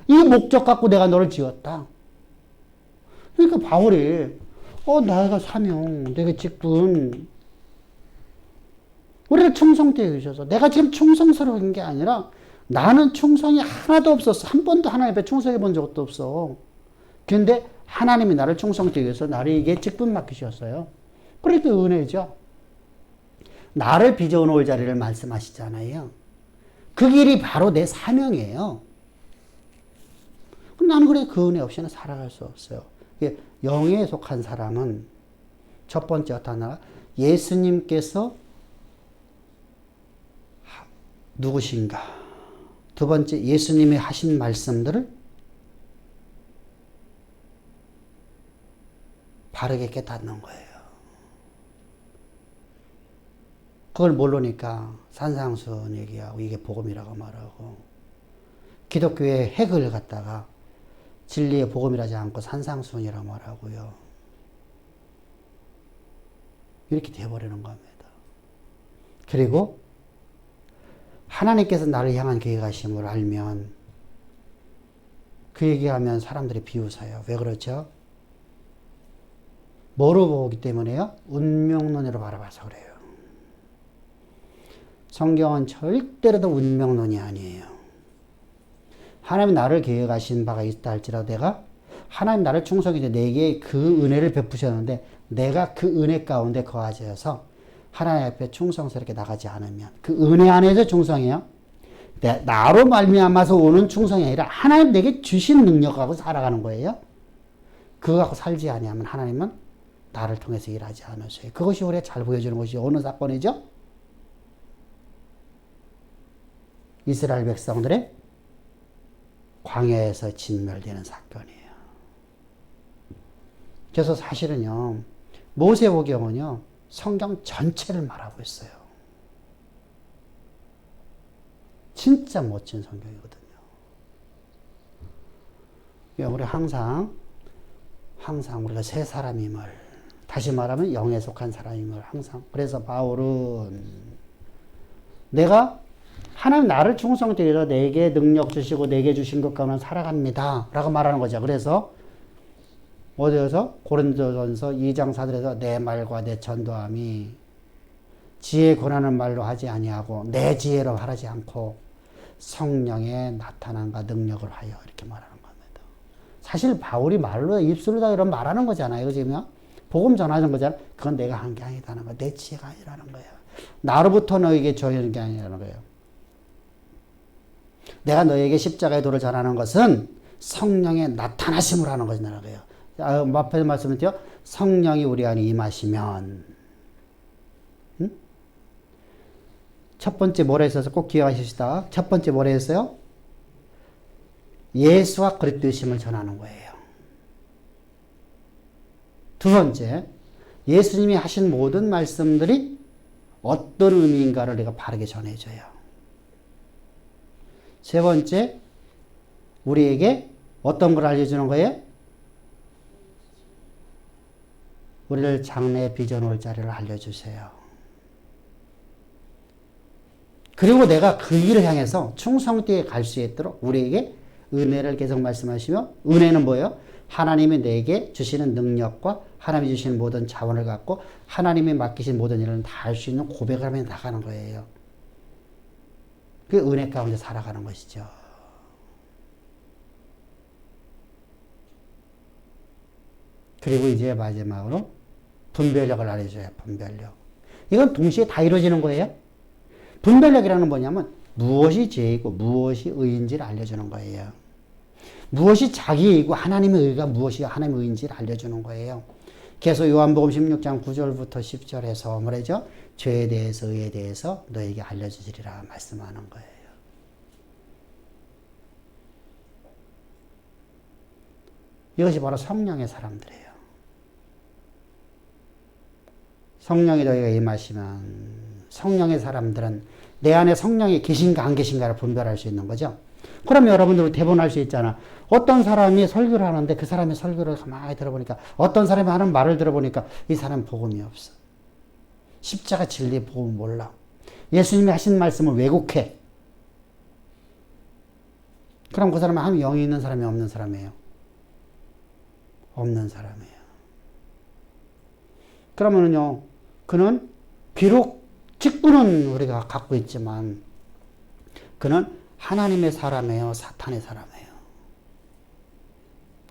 이 목적 갖고 내가 너를 지었다. 그러니까 바울이 내가 사명, 내가 직분, 우리를 충성되게 해주셔서 내가 지금 충성스러운 게 아니라 나는 충성이 하나도 없었어. 한 번도 하나님 앞에 충성해 본 적도 없어. 그런데 하나님이 나를 충성되게 해서 나에게 직분 맡기셨어요. 그러니까 은혜죠. 나를 빚어놓을 자리를 말씀하시잖아요. 그 길이 바로 내 사명이에요. 나는 그래 그 은혜 없이는 살아갈 수 없어요. 영에 속한 사람은 첫 번째 어떤 하나 예수님께서 누구신가? 두 번째 예수님이 하신 말씀들을 바르게 깨닫는 거예요. 그걸 모르니까 산상수훈 얘기하고 이게 복음이라고 말하고 기독교의 핵을 갖다가 진리의 복음이라지 않고 산상수훈이라고 말하고요. 이렇게 되어버리는 겁니다. 그리고 하나님께서 나를 향한 계획하심을 알면 그 얘기하면 사람들이 비웃어요. 왜 그렇죠? 뭐로 보기 때문에요? 운명론으로 바라봐서 그래요. 성경은 절대로 운명론이 아니에요. 하나님 나를 계획하신 바가 있다 할지라도 내가 하나님 나를 충성히 내게 그 은혜를 베푸셨는데 내가 그 은혜 가운데 거하셔서 하나님 앞에 충성스럽게 나가지 않으면 그 은혜 안에서 충성이에요. 나로 말미암아서 오는 충성이 아니라 하나님 내게 주신 능력하고 살아가는 거예요. 그거 갖고 살지 아니하면 하나님은 나를 통해서 일하지 않으세요. 그것이 우리가 잘 보여주는 것이 어느 사건이죠? 이스라엘 백성들의 광야에서 진멸되는 사건이에요. 그래서 사실은요, 모세오경은요, 성경 전체를 말하고 있어요. 진짜 멋진 성경이거든요. 우리 항상 우리가 새 사람임을, 다시 말하면 영에 속한 사람임을 항상. 그래서 바울은 내가 하나님 나를 충성되게 해서 내게 능력 주시고 내게 주신 것 가운데 살아갑니다. 라고 말하는 거죠. 그래서 어디에서? 고린도전서 2장 4절에서 내 말과 내 전도함이 지혜 권하는 말로 하지 아니하고 내 지혜로 하지 않고 성령의 나타남과 능력을 하여 이렇게 말하는 겁니다. 사실 바울이 말로 입술로 다 이런 말하는 거잖아요. 지금 복음 전하는 거잖아요. 그건 내가 한 게 아니라는 거야. 내 지혜가 아니라는 거예요. 나로부터 너에게 전하는 게 아니라는 거예요. 내가 너에게 십자가의 도를 전하는 것은 성령의 나타나심으로 하는 것이라고요. 앞에 말씀은요. 성령이 우리 안에 임하시면 첫 번째 뭐라 했어서 꼭 기억하십시다. 첫 번째 뭐라 했어요? 예수와 그리스도심을 전하는 거예요. 두 번째, 예수님이 하신 모든 말씀들이 어떤 의미인가를 내가 바르게 전해줘요. 세 번째, 우리에게 어떤 걸 알려주는 거예요? 우리를 장래의 비전 올 자리를 알려주세요. 그리고 내가 그 길을 향해서 충성되게 갈 수 있도록 우리에게 은혜를 계속 말씀하시며, 은혜는 뭐예요? 하나님이 내게 주시는 능력과 하나님이 주시는 모든 자원을 갖고 하나님이 맡기신 모든 일을 다 할 수 있는 고백을 하며 나가는 거예요. 그 은혜 가운데 살아가는 것이죠. 그리고 이제 마지막으로 분별력을 알려줘요. 분별력. 이건 동시에 다 이루어지는 거예요. 분별력이라는 건 뭐냐면 무엇이 죄이고 무엇이 의인지를 알려주는 거예요. 무엇이 자기이고 하나님의 의가 무엇이 하나님의 의인지를 알려주는 거예요. 그래서 요한복음 16장 9절부터 10절에서 뭐래죠? 죄에 대해서 의에 대해서 너에게 알려주시리라 말씀하는 거예요. 이것이 바로 성령의 사람들이에요. 성령이 너희가 임하시면 성령의 사람들은 내 안에 성령이 계신가 안 계신가를 분별할 수 있는 거죠. 그럼 여러분들 대본할 수 있잖아. 어떤 사람이 설교를 하는데 그 사람의 설교를 가만히 들어보니까 어떤 사람이 하는 말을 들어보니까 이 사람 복음이 없어. 십자가 진리 복음 몰라. 예수님이 하신 말씀을 왜곡해. 그럼 그 사람은 한 영이 있는 사람이 없는 사람이에요. 없는 사람이에요. 그러면은요, 그는 비록 직분은 우리가 갖고 있지만 그는 하나님의 사람이에요, 사탄의 사람이에요.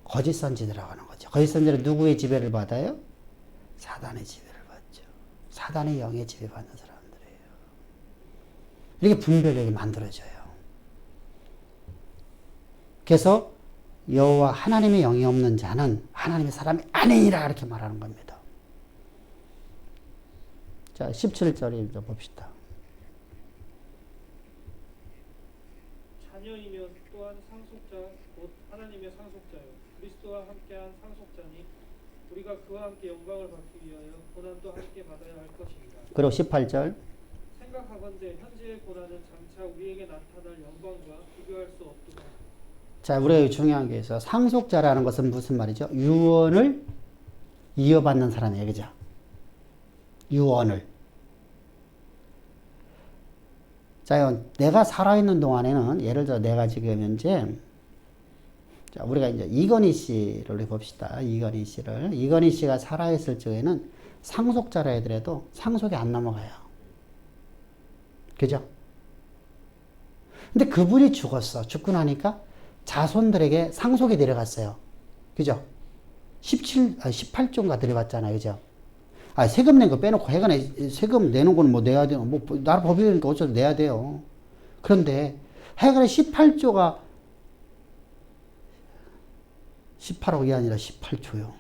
거짓 선지 들어가는 거죠. 거짓 선지는 누구의 지배를 받아요? 사단의 지배를 받죠. 사단의 영의 지배받는 사람들이에요. 이렇게 분별력이 만들어져요. 그래서 여호와 하나님의 영이 없는 자는 하나님의 사람이 아니니라 이렇게 말하는 겁니다. 자, 17절 읽어 봅시다. 자녀이면 또한 상속자 곧 하나님의 상속자요 그리스도와 함께한 상속자니 우리가 그와 함께 영광을 받기 위하여 고난도 함께 받아야 할 것입니다. 그리고 18절. 생각하건대 현재의 고난은 장차 우리에게 나타날 영광과 비교할 수 없도다. 자, 우리가 중요한 게 있어. 상속자라는 것은 무슨 말이죠? 유언을 이어받는 사람이에요. 그죠? 유언을. 자, 내가 살아있는 동안에는 예를 들어 내가 지금 현재 자, 우리가 이제 이건희 씨를 봅시다. 이건희 씨를. 이건희 씨가 살아있을 적에는 상속자라 하더라도 상속이 안 넘어가요. 그죠? 근데 그분이 죽었어. 죽고 나니까 자손들에게 상속이 내려갔어요. 그죠? 18조인가 들어갔잖아요. 그죠? 아, 세금 낸 거 빼놓고 해간에 세금 내는 거는 뭐 내야 돼요. 뭐, 나라 법이니까 어쩌도 내야 돼요. 그런데 해간에 18조가 18억이 아니라 18조요.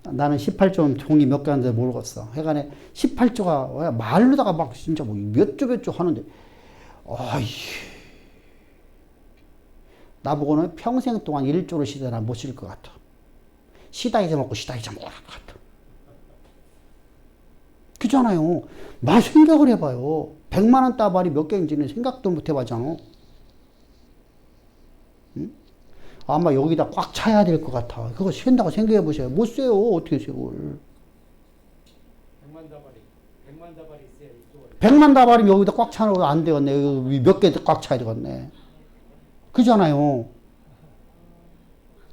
나는 18조는 종이 몇 개 하는데 모르겠어. 해간에 18조가 말로다가 막 진짜 뭐 몇 조 하는데, 아이. 나보고는 평생 동안 1조를 쉬다나 못 쉴 것 같아. 쉬다 잊어먹고 쉬다 잊어먹을 것 같아. 그잖아요. 막 생각을 해봐요. 100만 원 따발이 몇 개인지는 생각도 못 해봤잖아. 응? 아마 여기다 꽉 차야 될 것 같아. 그거 쉰다고 생각해 보세요. 못 써요. 어떻게 써요? 100만 다발이 있어야 이쪽을. 100만 다발이면 여기다 꽉 차는 안 되겠네. 몇 개 꽉 차야 되겠네. 그잖아요.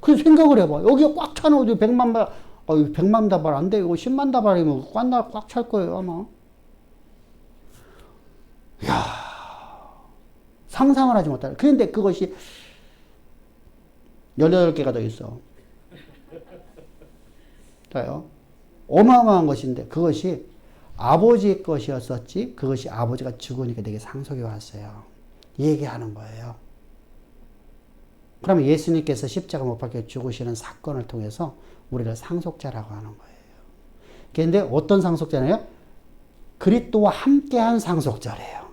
그 생각을 해봐. 여기가 꽉 차는 어디 100만 다발 안 돼요. 10만 다발이면 꽉 찰 거예요, 아마. 이야, 상상을 하지 못하는. 그런데 그것이 18개가 더 있어. 자요. 어마어마한 것인데 그것이 아버지의 것이었었지, 그것이 아버지가 죽으니까 내게 상속이 왔어요. 얘기하는 거예요. 그러면 예수님께서 십자가 못 박혀 죽으시는 사건을 통해서 우리를 상속자라고 하는 거예요. 그런데 어떤 상속자네요? 그리스도와 함께한 상속자래요.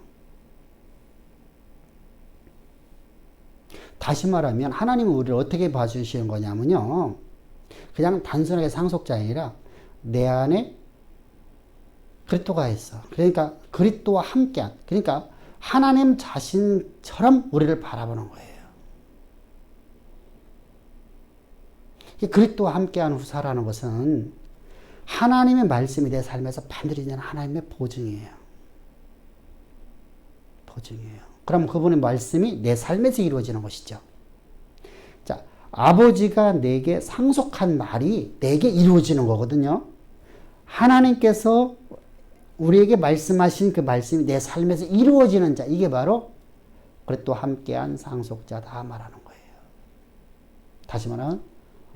다시 말하면 하나님은 우리를 어떻게 봐주시는 거냐면요. 그냥 단순하게 상속자 아니라 내 안에 그리스도가 있어. 그러니까 그리스도와 함께한, 그러니까 하나님 자신처럼 우리를 바라보는 거예요. 그리스도와 함께한 후사라는 것은 하나님의 말씀이 내 삶에서 반드시 있는 하나님의 보증이에요. 보증이에요. 그럼 그분의 말씀이 내 삶에서 이루어지는 것이죠. 자, 아버지가 내게 상속한 말이 내게 이루어지는 거거든요. 하나님께서 우리에게 말씀하신 그 말씀이 내 삶에서 이루어지는 자, 이게 바로 그리스도와 함께한 상속자다 말하는 거예요. 다시 말하면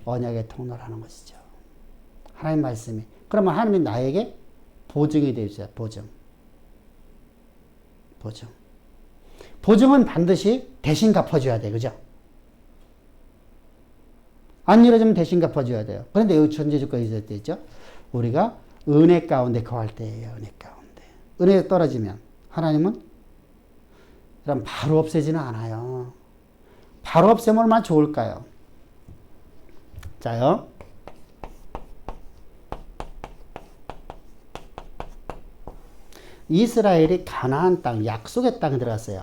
언약의 통로라는 것이죠. 하나님 말씀이. 그러면 하나님이 나에게 보증이 되어줘요. 보증. 보증. 보증은 반드시 대신 갚아줘야 돼. 그죠? 안 이루어지면 대신 갚아줘야 돼요. 그런데 여기 전제조건이 있을 때 있죠. 우리가 은혜 가운데 거할 때예요. 은혜 가운데. 은혜가 떨어지면 하나님은 그럼 바로 없애지는 않아요. 바로 없애면 얼마나 좋을까요? 자요. 이스라엘이 가나안 땅, 약속의 땅에 들어갔어요.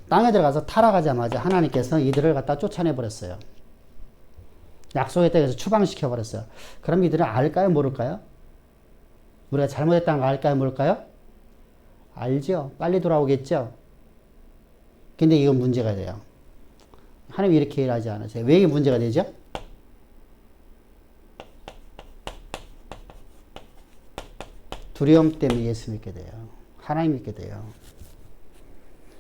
땅에 들어가서 타락하자마자 하나님께서 이들을 갖다 쫓아내버렸어요. 약속의 땅에서 추방시켜버렸어요. 그럼 이들은 알까요? 모를까요? 우리가 잘못했다는 거 알까요? 모를까요? 알죠. 빨리 돌아오겠죠. 근데 이건 문제가 돼요. 하나님이 이렇게 일하지 않으세요. 왜 이게 문제가 되죠? 두려움 때문에 예수 믿게 돼요. 하나님 믿게 돼요.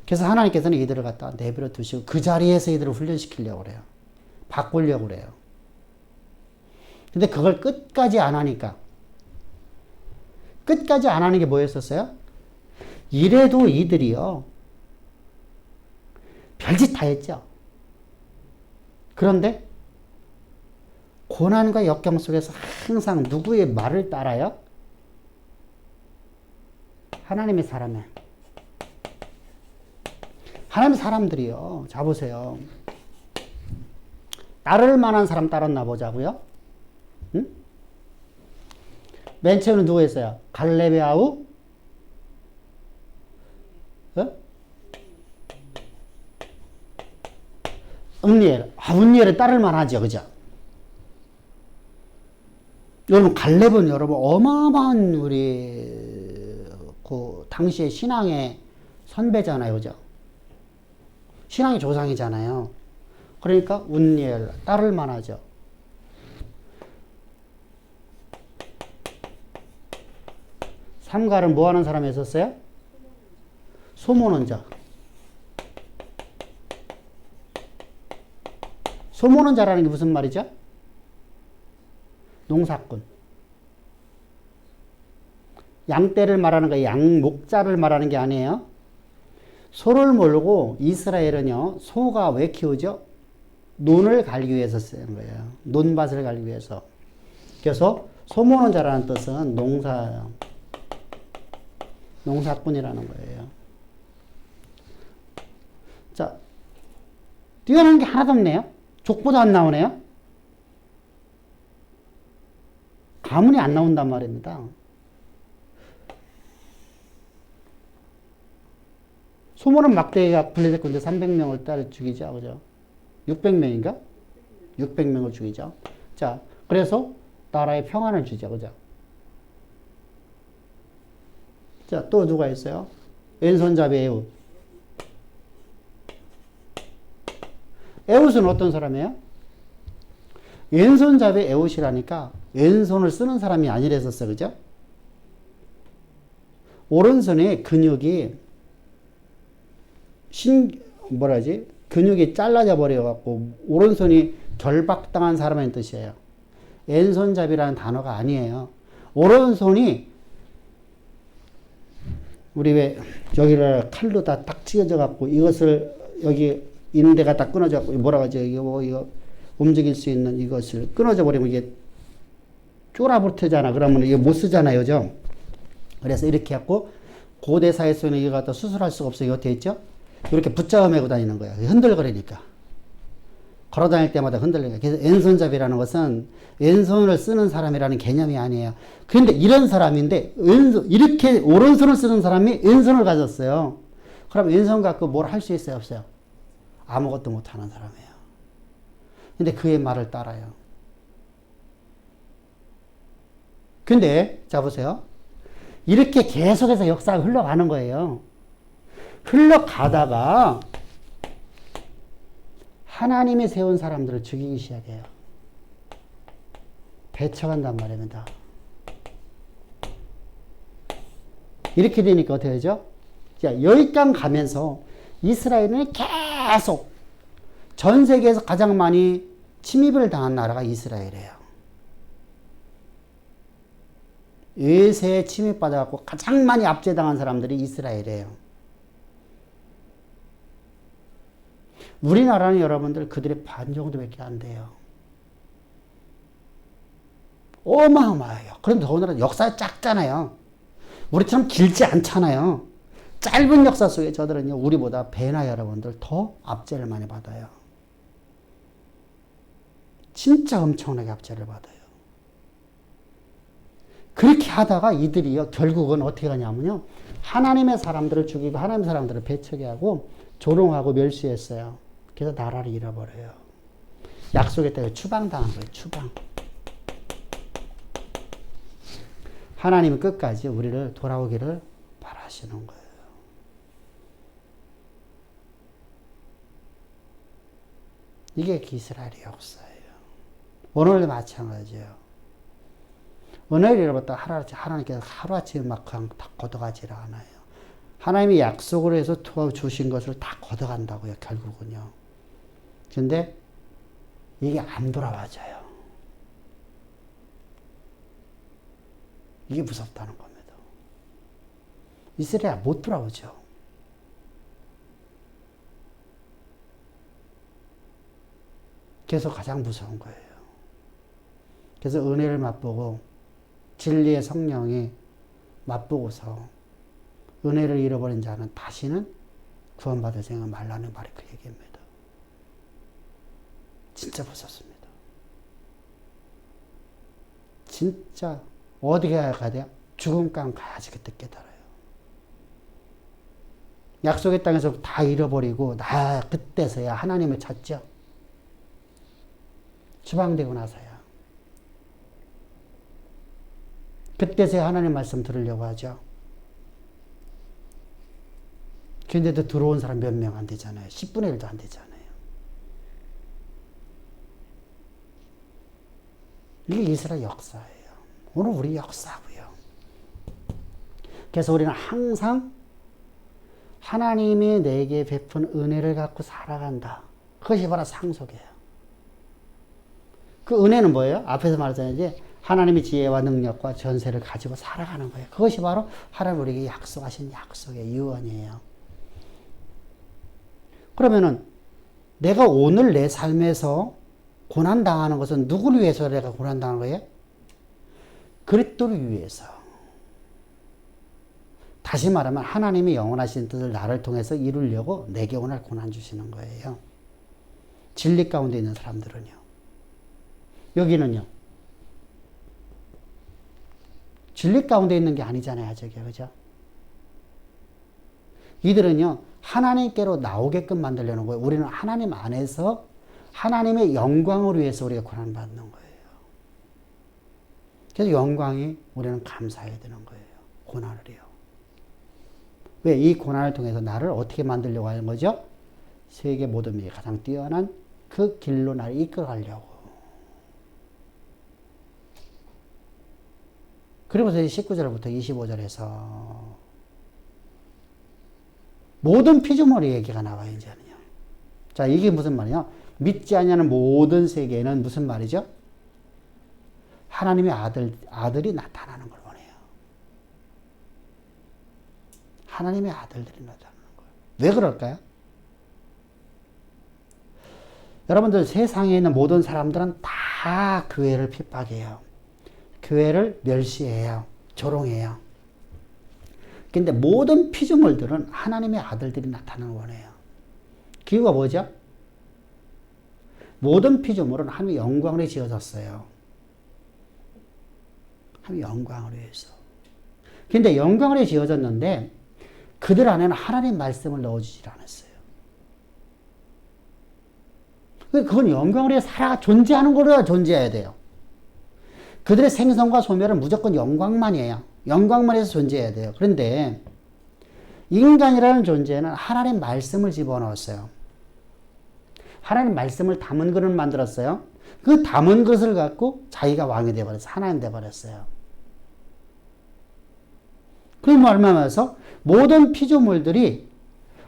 그래서 하나님께서는 이들을 갖다 내버려 두시고 그 자리에서 이들을 훈련시키려고 그래요. 바꾸려고 그래요. 근데 그걸 끝까지 안 하니까. 끝까지 안 하는 게 뭐였었어요? 이래도 이들이요. 별짓 다 했죠. 그런데 고난과 역경 속에서 항상 누구의 말을 따라요? 하나님의 사람에. 하나님의 사람들이요. 자 보세요. 따를 만한 사람 따랐나 보자고요. 응? 맨 처음에 누구 했어요? 갈렙의 아우? 어? 은니엘. 은니엘을 따를 만하죠. 그죠? 여러분 갈렙은 여러분 어마어마한 우리 그 당시의 신앙의 선배잖아요. 그죠? 신앙의 조상이잖아요. 그러니까 운니엘 따를 만하죠. 삼갈은 뭐 하는 사람이 있었어요? 소모는 자. 소모는 자라는 게 무슨 말이죠? 농사꾼. 양떼를 말하는 거예요. 양목자를 말하는 게 아니에요. 소를 몰고 이스라엘은요, 소가 왜 키우죠? 논을 갈기 위해서 쓰는 거예요. 논밭을 갈기 위해서. 그래서 소모는 자라는 뜻은 농사꾼이라는 거예요. 자, 뛰어난 게 하나도 없네요. 족보도 안 나오네요. 가문이 안 나온단 말입니다. 소모는 막대기가 분리됐고 이제 300명을 딸 죽이죠. 그죠? 600명인가? 600명을 죽이죠. 자, 그래서 나라에 평안을 주죠. 그죠? 자, 또 누가 있어요? 왼손잡이 에훗. 에훗은 어떤 사람이에요? 왼손잡이 에훗이라니까 왼손을 쓰는 사람이 아니랬었어요. 그죠? 오른손에 근육이 근육이 잘라져 버려갖고 오른손이 결박당한 사람의 뜻이에요. 왼손잡이라는 단어가 아니에요. 오른손이 우리 왜 여기를 칼로 다 딱 찢어져 갖고 이것을 여기 있는 데가 다 끊어져 갖고 뭐라 하죠? 이거 움직일 수 있는 이것을 끊어져 버리면 이게 쫄아붙잖아. 그러면 이게 못 쓰잖아요. 죠 그래서 이렇게 갖고 고대 사회에서는 이거 갖다 수술할 수가 없어요. 어떻게 있죠? 이렇게 붙잡아 매고 다니는 거야. 흔들거리니까. 걸어 다닐 때마다 흔들리니까. 그래서 왼손잡이라는 것은 왼손을 쓰는 사람이라는 개념이 아니에요. 그런데 이런 사람인데 이렇게 오른손을 쓰는 사람이 왼손을 가졌어요. 그럼 왼손 갖고 뭘 할 수 있어요? 없어요? 아무것도 못하는 사람이에요. 근데 그의 말을 따라요. 근데 자 보세요. 이렇게 계속해서 역사가 흘러가는 거예요. 흘러가다가 하나님이 세운 사람들을 죽이기 시작해요. 배척한단 말입니다. 이렇게 되니까 어떻게 되죠? 자, 여기까지 가면서 이스라엘은 계속 전 세계에서 가장 많이 침입을 당한 나라가 이스라엘이에요. 외세에 침입받아갖고 가장 많이 압제당한 사람들이 이스라엘이에요. 우리나라는 여러분들 그들의 반 정도밖에 안 돼요. 어마어마해요. 그런데 더군다나 역사가 작잖아요. 우리처럼 길지 않잖아요. 짧은 역사 속에 저들은요, 우리보다 배나 여러분들 더 압제를 많이 받아요. 진짜 엄청나게 압제를 받아요. 그렇게 하다가 이들이요, 결국은 어떻게 하냐면요, 하나님의 사람들을 죽이고 하나님의 사람들을 배척해 하고 조롱하고 멸시했어요. 그래서 나라를 잃어버려요. 약속의 땅에 추방당한 거예요. 추방. 하나님은 끝까지 우리를 돌아오기를 바라시는 거예요. 이게 이스라엘의 역사예요. 오늘도 마찬가지예요. 은혜를 잃어버렸다 하나님께서 하루아침에 막 그냥 다 걷어가지를 않아요. 하나님이 약속을 해서 주신 것을 다 걷어간다고요, 결국은요. 근데 이게 안 돌아와져요. 이게 무섭다는 겁니다. 이스라엘 못 돌아오죠. 그래서 가장 무서운 거예요. 그래서 은혜를 맛보고 진리의 성령이 맛보고서 은혜를 잃어버린 자는 다시는 구원받을 생각 말라는 말이 그 얘기입니다. 진짜 무섭습니다. 진짜 어디에 가야 돼요? 죽음강 가야지 그때 깨달아요. 약속의 땅에서 다 잃어버리고 나 그때서야 하나님을 찾죠. 추방되고 나서야. 그때서야 하나님 말씀 들으려고 하죠. 그런데도 들어온 사람 몇 명 안 되잖아요. 10분의 1도 안 되잖아요. 이게 이스라엘 역사예요. 오늘 우리 역사고요. 그래서 우리는 항상 하나님이 내게 베푼 은혜를 갖고 살아간다. 그것이 바로 상속이에요. 그 은혜는 뭐예요? 앞에서 말했잖아요. 하나님의 지혜와 능력과 전세를 가지고 살아가는 거예요. 그것이 바로 하나님 우리에게 약속하신 약속의 유언이에요. 그러면은 내가 오늘 내 삶에서 고난당하는 것은 누구를 위해서 내가 고난당하는 거예요? 그리스도를 위해서. 다시 말하면 하나님이 영원하신 뜻을 나를 통해서 이루려고 내게 오늘 고난 주시는 거예요. 진리 가운데 있는 사람들은요. 여기는요. 진리 가운데 있는 게 아니잖아요. 저게, 그죠? 이들은요. 하나님께로 나오게끔 만들려는 거예요. 우리는 하나님 안에서 하나님의 영광을 위해서 우리가 고난받는 거예요. 그래서 영광이 우리는 감사해야 되는 거예요. 고난을요. 왜? 이 고난을 통해서 나를 어떻게 만들려고 하는 거죠? 세계 모든 민족이 가장 뛰어난 그 길로 나를 이끌어가려고. 그리고서 19절부터 25절에서 모든 피조물의 얘기가 나와요, 이제는요. 자, 이게 무슨 말이냐? 믿지 않냐는 모든 세계에는 무슨 말이죠? 하나님의 아들이 나타나는 걸 원해요. 하나님의 아들들이 나타나는 거예요. 왜 그럴까요? 여러분들 세상에 있는 모든 사람들은 다 교회를 핍박해요. 교회를 멸시해요. 조롱해요. 근데 모든 피조물들은 하나님의 아들들이 나타나는 원해요. 그 이유가 뭐죠? 모든 피조물은 하나님의 영광으로 지어졌어요. 하나님의 영광을 위해서. 근데 영광으로 지어졌는데 그들 안에는 하나님의 말씀을 넣어주질 않았어요. 그건 영광을 위해 존재하는 거로 존재해야 돼요. 그들의 생성과 소멸은 무조건 영광만이에요. 영광만 해서 존재해야 돼요. 그런데 인간이라는 존재는 하나님 말씀을 집어넣었어요. 하나님 말씀을 담은 그릇을 만들었어요. 그 담은 것을 갖고 자기가 왕이 되어버렸어요. 하나님 되어버렸어요. 그럼 얼마면서 모든 피조물들이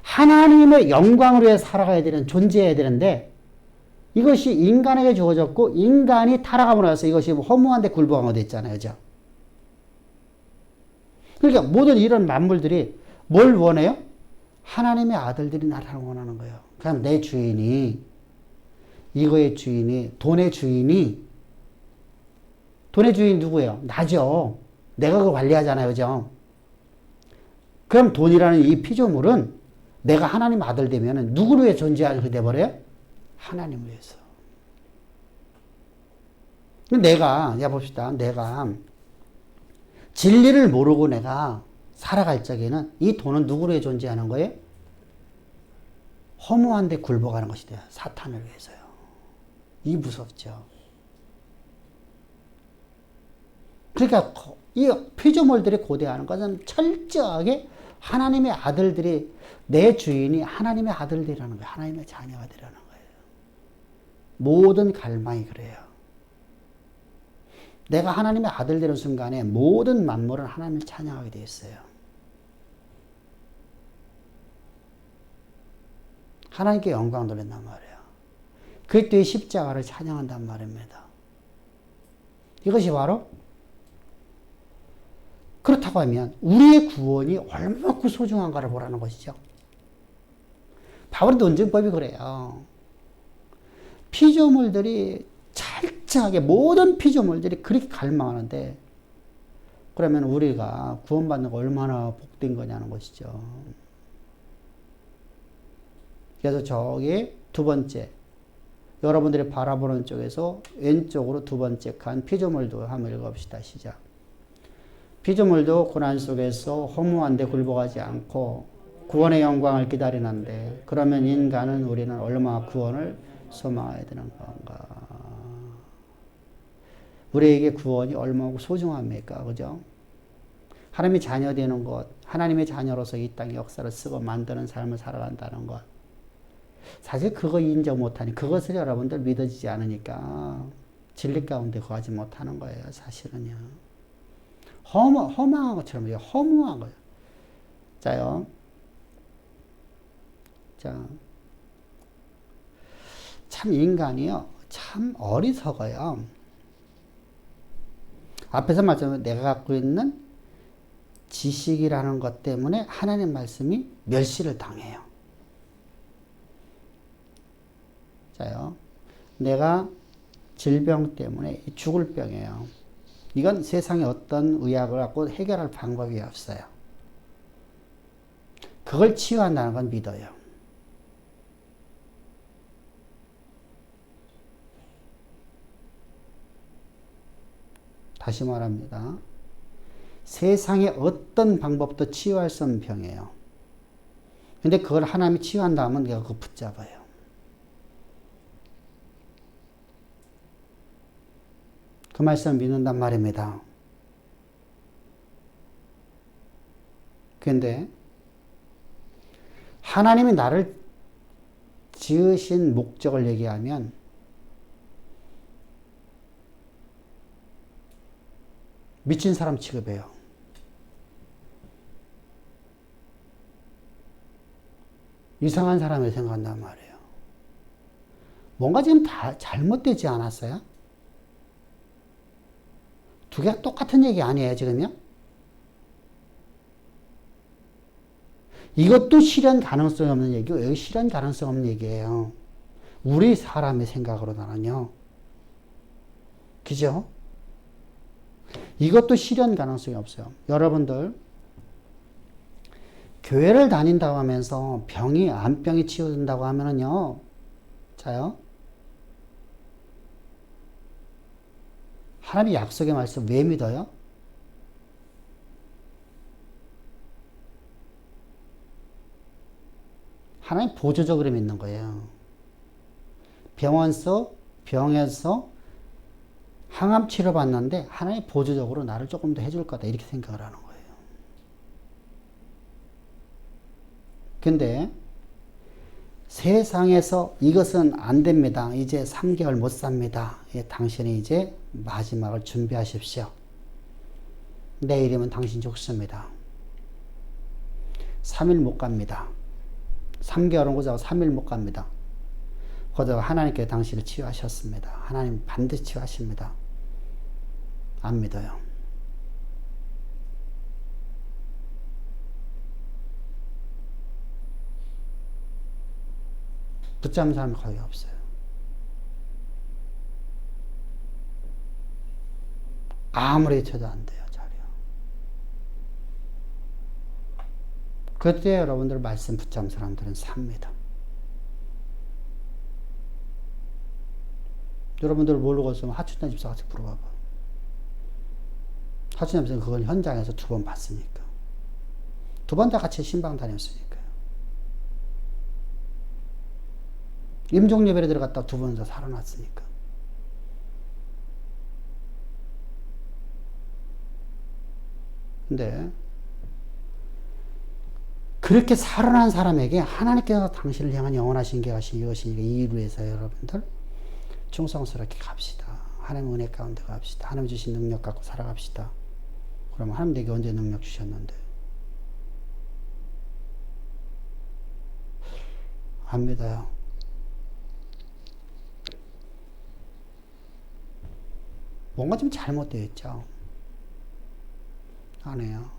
하나님의 영광을 위해 살아가야 되는, 존재해야 되는데 이것이 인간에게 주어졌고 인간이 타락함으로 해서 이것이 허무한데 굴복한 됐잖아요. 그죠? 그러니까 모든 이런 만물들이 뭘 원해요? 하나님의 아들들이 나를 원하는 거예요. 그럼 내 주인이, 이거의 주인이, 돈의 주인이 누구예요? 나죠. 내가 그걸 관리하잖아요. 그죠? 그럼 돈이라는 이 피조물은 내가 하나님 아들 되면 누구를 위해 존재하게 돼버려요? 하나님을 위해서. 내가 봅시다. 내가 진리를 모르고 내가 살아갈 적에는 이 돈은 누구를 위해 존재하는 거예요? 허무한데 굴복하는 것이 돼요. 사탄을 위해서요. 이 무섭죠. 그러니까 이 피조물들이 고대하는 것은 철저하게 하나님의 아들들이, 내 주인이 하나님의 아들들이라는 거예요. 하나님의 자녀가 되라는 거예요. 모든 갈망이 그래요. 내가 하나님의 아들 되는 순간에 모든 만물은 하나님을 찬양하게 되어 있어요. 하나님께 영광 돌린단 말이에요. 그리스도의 십자가를 찬양한단 말입니다. 이것이 바로 그렇다고 하면 우리의 구원이 얼마나 소중한가를 보라는 것이죠. 바울의 논증법이 그래요. 피조물들이 철저하게 모든 피조물들이 그렇게 갈망하는데 그러면 우리가 구원받는 거 얼마나 복된 거냐는 것이죠. 그래서 저기 두 번째, 여러분들이 바라보는 쪽에서 왼쪽으로 두 번째 칸 피조물도 한번 읽어봅시다. 시작. 피조물도 고난 속에서 허무한데 굴복하지 않고 구원의 영광을 기다리는데 그러면 인간은, 우리는 얼마나 구원을 소망해야 되는 건가. 우리에게 구원이 얼마나 소중합니까? 그죠? 하나님의 자녀 되는 것, 하나님의 자녀로서 이 땅의 역사를 쓰고 만드는 삶을 살아간다는 것. 사실 그거 인정 못하니, 그것을 여러분들 믿어지지 않으니까 진리 가운데 거하지 못하는 거예요. 사실은요. 허망한 것처럼 허무한 거예요. 자요. 자. 참 인간이요. 참 어리석어요. 앞에서 말씀드린 내가 갖고 있는 지식이라는 것 때문에 하나님 말씀이 멸시를 당해요. 자요. 내가 질병 때문에 죽을 병이에요. 이건 세상에 어떤 의학을 갖고 해결할 방법이 없어요. 그걸 치유한다는 건 믿어요. 다시 말합니다. 세상에 어떤 방법도 치유할 수 없는 병이에요. 근데 그걸 하나님이 치유한다면 내가 그거 붙잡아요. 그 말씀을 믿는단 말입니다. 그런데 하나님이 나를 지으신 목적을 얘기하면 미친 사람 취급해요. 이상한 사람을 생각한단 말이에요. 뭔가 지금 다 잘못되지 않았어요? 두 개가 똑같은 얘기 아니에요, 지금요? 이것도 실현 가능성이 없는 얘기고, 여기 실현 가능성 없는 얘기예요. 우리 사람의 생각으로는 그죠? 이것도 실현 가능성이 없어요. 여러분들, 교회를 다닌다고 하면서 암병이 치유된다고 하면은요, 자요, 하나님의 약속의 말씀 왜 믿어요? 하나님 보조적으로 믿는 거예요. 병에서 항암 치료 받는데 하나님 보조적으로 나를 조금 더 해줄 거다. 이렇게 생각을 하는 거예요. 근데 세상에서 이것은 안 됩니다. 이제 3개월 못 삽니다. 당신이 이제 마지막을 준비하십시오. 내일이면 당신 죽습니다. 3일 못 갑니다. 3개월은 고자고 3일 못 갑니다. 거기다가 하나님께 당신을 치유하셨습니다. 하나님 반드시 치유하십니다. 안 믿어요. 붙잡는 사람이 거의 없어요. 아무리 쳐도 안 돼요. 잘요. 그때 여러분들 말씀 붙잡는 사람들은 삽니다. 여러분들 모르고 있으면 하춘나 집사 같이 물어봐봐. 하춘나 집사는 그걸 현장에서 2번 봤으니까. 2번 다 같이 신방 다녔으니까요. 임종예배에 들어갔다 2번 다 살아났으니까. 근데 그렇게 살아난 사람에게 하나님께서 당신을 향한 영원하신 계획하신 이것이니까 이를 위해서 여러분들 충성스럽게 갑시다. 하나님 은혜 가운데 갑시다. 하나님 주신 능력 갖고 살아갑시다. 그러면 하나님 내게 언제 능력 주셨는데? 안 믿어요. 뭔가 좀 잘못되어 있죠. 안 해요.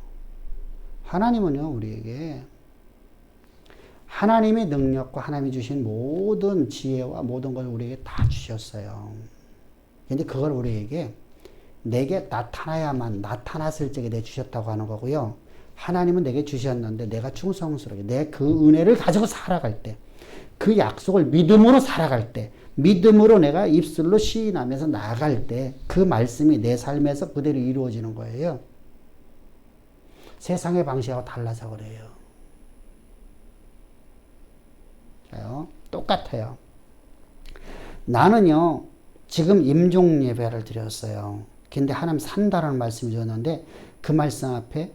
하나님은요, 우리에게 하나님의 능력과 하나님이 주신 모든 지혜와 모든 걸 우리에게 다 주셨어요. 근데 그걸 우리에게 내게 나타났을 적에 내 주셨다고 하는 거고요. 하나님은 내게 주셨는데 내가 충성스럽게 내 그 은혜를 가지고 살아갈 때, 그 약속을 믿음으로 살아갈 때, 믿음으로 내가 입술로 시인하면서 나아갈 때 그 말씀이 내 삶에서 그대로 이루어지는 거예요. 세상의 방식하고 달라서 그래요. 똑같아요. 나는요, 지금 임종 예배를 드렸어요. 근데 하나님 산다라는 말씀이 줬는데 그 말씀 앞에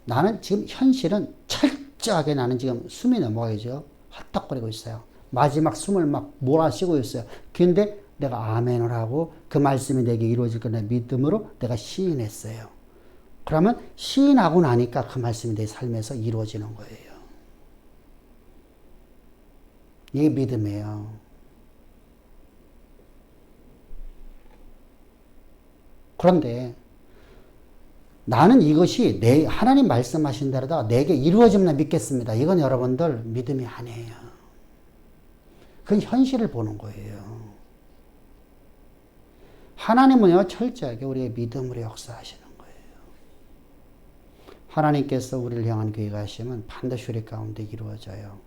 나는 지금 현실은 철저하게 나는 지금 숨이 넘어가죠. 헛떡거리고 있어요. 마지막 숨을 막 몰아쉬고 있어요. 근데 내가 아멘을 하고 그 말씀이 내게 이루어질 거라 믿음으로 내가 시인했어요. 그러면 시인하고 나니까 그 말씀이 내 삶에서 이루어지는 거예요. 이게 믿음이에요. 그런데 나는 이것이 하나님 말씀하신 대로다 내게 이루어지면 믿겠습니다. 이건 여러분들 믿음이 아니에요. 그건 현실을 보는 거예요. 하나님은요, 철저하게 우리의 믿음으로 역사하시는 거예요. 하나님께서 우리를 향한 계획하시면 반드시 우리 가운데 이루어져요.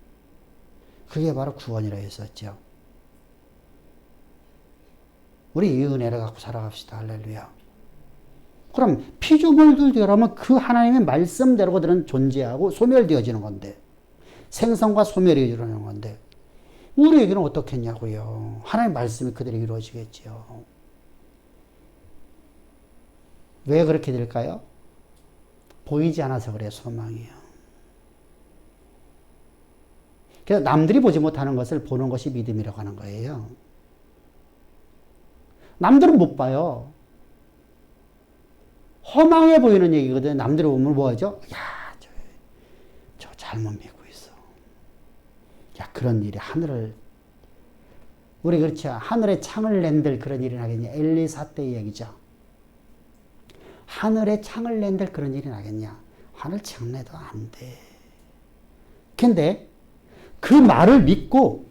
그게 바로 구원이라 했었죠. 우리 이 은혜를 갖고 살아갑시다. 할렐루야. 그럼 피조물들이라면 그 하나님의 말씀대로 그들은 존재하고 소멸되어지는 건데, 생성과 소멸이 이루어지는 건데, 우리에게는 어떻겠냐고요. 하나님의 말씀이 그대로 이루어지겠죠. 왜 그렇게 될까요? 보이지 않아서 그래요. 소망이요. 그래서 남들이 보지 못하는 것을 보는 것이 믿음이라고 하는 거예요. 남들은 못 봐요. 허망해 보이는 얘기거든. 남들이 보면 뭐하죠? 야, 저 잘못 믿고 있어. 야, 그런 일이 우리 그렇죠. 하늘에 창을 낸들 그런 일이 나겠냐. 엘리사 때 얘기죠. 하늘에 창을 낸들 그런 일이 나겠냐. 하늘 장래도 안 돼. 근데 그 말을 믿고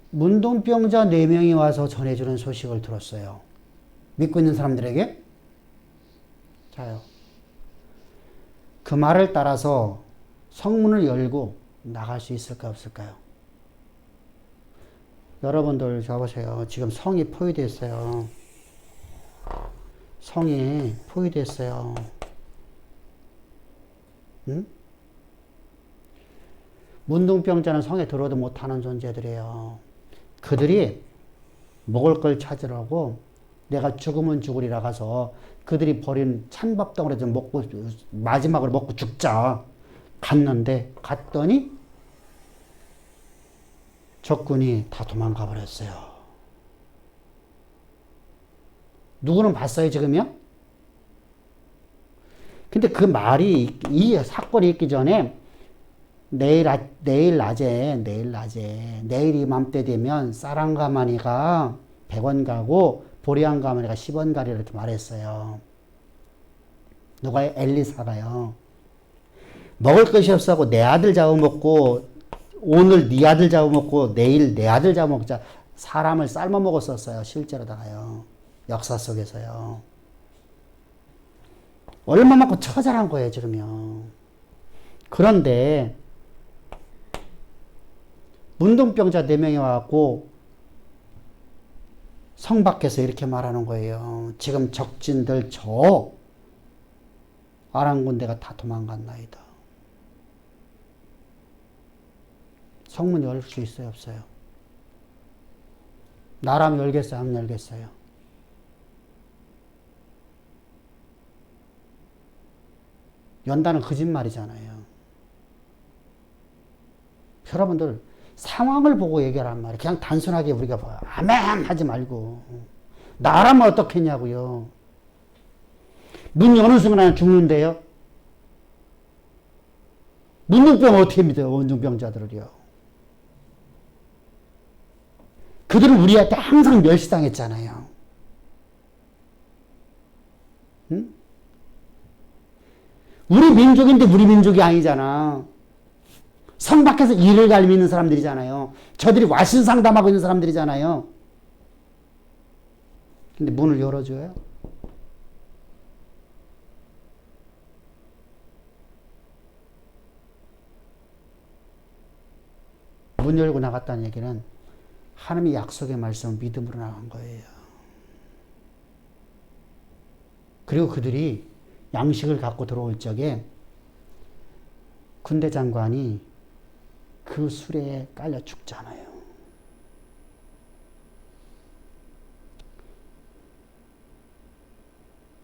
문둥병자 4명이 와서 전해주는 소식을 들었어요. 믿고 있는 사람들에게. 자요. 그 말을 따라서 성문을 열고 나갈 수 있을까 없을까요? 여러분들 잡으세요. 지금 성이 포위됐어요. 성이 포위됐어요. 응? 문둥병자는 성에 들어도 못하는 존재들이에요. 그들이 먹을 걸 찾으라고 내가 죽으면 죽으리라 가서 그들이 버린 찬밥 덩어리 좀 먹고 마지막으로 먹고 죽자 갔더니 적군이 다 도망가 버렸어요. 누구는 봤어요 지금요? 근데 그 말이 이 사건이 있기 전에 내일 낮에 내일 이맘때 되면 쌀한가마니가 100원 가고 보리한가마니가 10원 가리라 이렇게 말했어요. 누가요? 엘리사가요. 먹을 것이 없어서 내 아들 잡아먹고 오늘 네 아들 잡아먹고 내일 내 아들 잡아먹자. 사람을 삶아 먹었었어요. 실제로다가요. 역사 속에서요. 얼마만큼 처절한 거예요 지금요. 그런데 문둥병자 4명이 와갖고 성 밖에서 이렇게 말하는 거예요. 지금 적진들 저 아람 군대가 다 도망갔나이다. 성문 열 수 있어요 없어요? 나라면 열겠어요 안 열겠어요? 연다는 거짓말이잖아요. 여러분들 상황을 보고 얘기하란 말이에요. 그냥 단순하게 우리가 봐요. 아멘 하지 말고. 나라면 어떻겠냐고요. 문 여는 순간 죽는데요. 문둥병 어떻게 믿어요? 문둥병자들을요. 그들은 우리한테 항상 멸시당했잖아요. 응? 우리 민족인데 우리 민족이 아니잖아. 성 밖에서 이를 갈미 있는 사람들이잖아요. 저들이 와신상담하고 있는 사람들이잖아요. 근데 문을 열어줘요? 문 열고 나갔다는 얘기는 하나님의 약속의 말씀을 믿음으로 나간 거예요. 그리고 그들이 양식을 갖고 들어올 적에 군대 장관이 그 수레에 깔려 죽잖아요.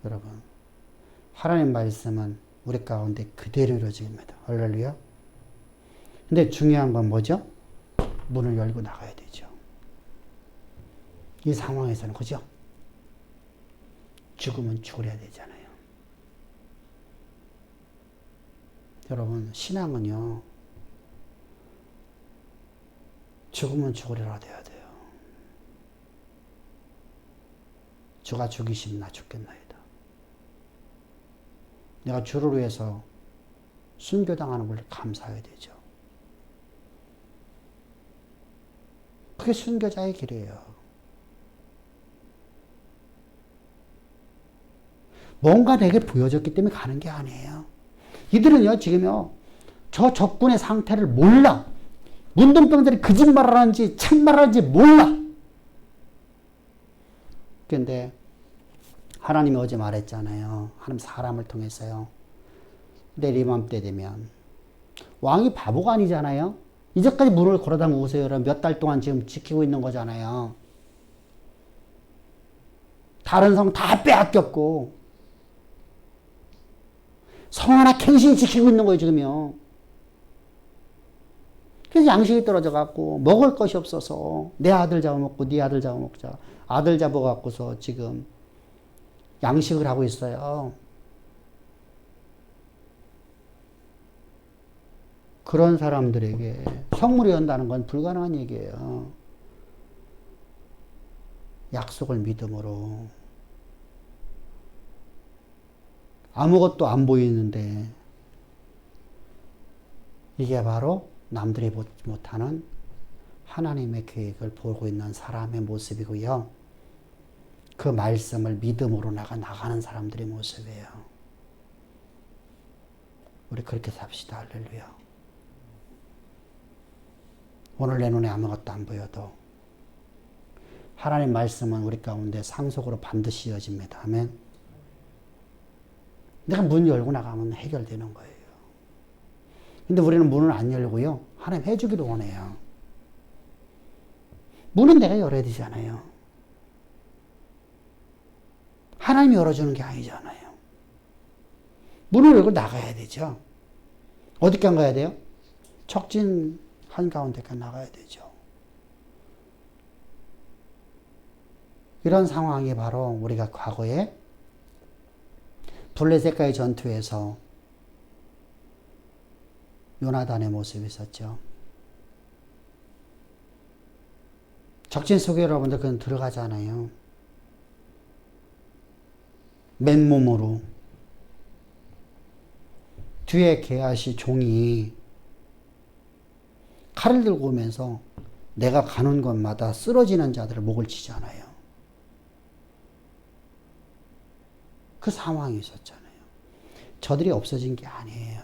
여러분, 하나님 말씀은 우리 가운데 그대로 이루어집니다. 할렐루야. 근데 중요한 건 뭐죠? 문을 열고 나가야 되죠. 이 상황에서는 그죠? 죽으면 죽으려야 되잖아요. 여러분, 신앙은요, 죽으면 죽으리라 돼야 돼요. 주가 죽이시면 나 죽겠나이다. 내가 주를 위해서 순교당하는 걸 감사해야 되죠. 그게 순교자의 길이에요. 뭔가 내게 보여졌기 때문에 가는 게 아니에요. 이들은요, 지금요, 저 적군의 상태를 몰라. 문둥병들이 거짓말을 하는지 참말을 하는지 몰라. 그런데 하나님이 어제 말했잖아요. 하나님 사람을 통해서요. 내일 이맘때 되면 왕이 바보가 아니잖아요. 이제까지 문을 걸어담고 오세요. 몇 달 동안 지금 지키고 있는 거잖아요. 다른 성 다 빼앗겼고 성 하나 갱신히 지키고 있는 거예요 지금요. 그래서 양식이 떨어져 갖고 먹을 것이 없어서 내 아들 잡아먹고 네 아들 잡아먹자. 아들 잡아갖고서 지금 양식을 하고 있어요. 그런 사람들에게 성물이 연다는 건 불가능한 얘기예요. 약속을 믿음으로. 아무것도 안 보이는데 이게 바로 남들이 보지 못하는 하나님의 계획을 보고 있는 사람의 모습이고요. 그 말씀을 믿음으로 나가는 사람들의 모습이에요. 우리 그렇게 삽시다. 할렐루야. 오늘 내 눈에 아무것도 안 보여도 하나님 말씀은 우리 가운데 상속으로 반드시 이어집니다. 아멘. 내가 문 열고 나가면 해결되는 거예요. 근데 우리는 문을 안 열고요. 하나님 해주기를 원해요. 문은 내가 열어야 되잖아요. 하나님이 열어주는 게 아니잖아요. 문을 열고 나가야 되죠. 어디까지 가야 돼요? 척진 한가운데까지 나가야 되죠. 이런 상황이 바로 우리가 과거에 블레셋과의 전투에서 요나단의 모습이 있었죠. 적진 속에 여러분들 그건 들어가잖아요. 맨몸으로. 뒤에 게하시 종이 칼을 들고 오면서 내가 가는 곳마다 쓰러지는 자들을 목을 치잖아요. 그 상황이 있었잖아요. 저들이 없어진 게 아니에요.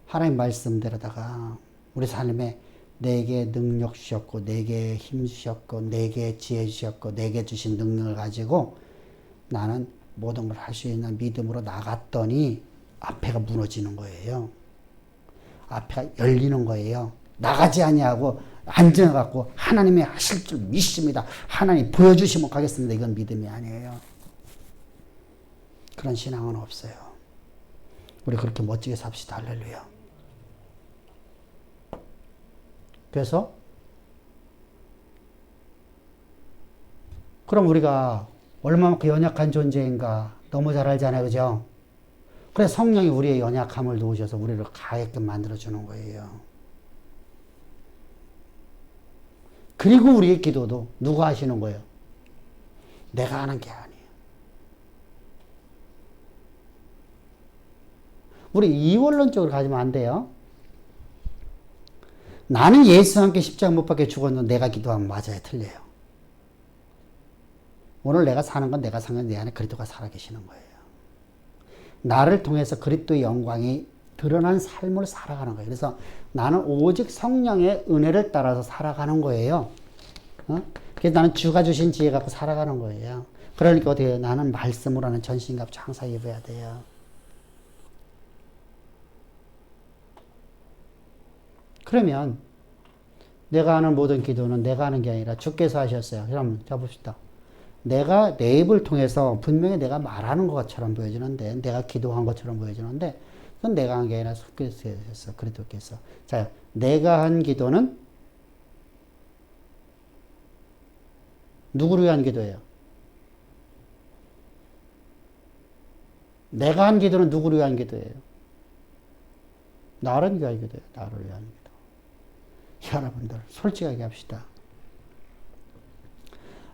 하나님 말씀대로다가 우리 삶에 내게 능력 주셨고 내게 힘 주셨고 내게 지혜 주셨고 내게 주신 능력을 가지고 나는 모든 걸 할 수 있는 믿음으로 나갔더니 앞에가 무너지는 거예요. 앞에가 열리는 거예요. 나가지 아니하고 앉아갖고 하나님이 하실 줄 믿습니다. 하나님 보여주시면 가겠습니다. 이건 믿음이 아니에요. 그런 신앙은 없어요. 우리 그렇게 멋지게 삽시다. 할렐루야. 그래서 그럼 우리가 얼마만큼 연약한 존재인가 너무 잘 알잖아요. 그죠? 그래서 성령이 우리의 연약함을 도우셔서 우리를 가게끔 만들어주는 거예요. 그리고 우리의 기도도 누가 하시는 거예요? 내가 하는 게 아니에요. 우리 이원론적으로 가지면 안 돼요. 나는 예수와 함께 십자가 못 박혀 죽었는데 내가 기도하면 맞아요. 틀려요. 오늘 내가 사는 건 내가 사는 건 내 안에 그리스도가 살아계시는 거예요. 나를 통해서 그리스도의 영광이 드러난 삶을 살아가는 거예요. 그래서 나는 오직 성령의 은혜를 따라서 살아가는 거예요. 그래서 나는 주가 주신 지혜 갖고 살아가는 거예요. 그러니까 어떻게 해요? 나는 말씀으로 하는 전신갑 항상 입어야 돼요. 그러면 내가 하는 모든 기도는 내가 하는 게 아니라 주께서 하셨어요. 그럼 잡읍시다. 내가 내 입을 통해서 분명히 내가 말하는 것처럼 보여지는데 내가 기도한 것처럼 보여지는데 그건 내가 한 게 아니라 주께서 하셨어. 그리스도께서. 자, 내가 한 기도는 누구를 위한 기도예요? 내가 한 기도는 누구를 위한 기도예요? 나를 위한 기도예요. 나를 위한 기도. 여러분들 솔직하게 합시다.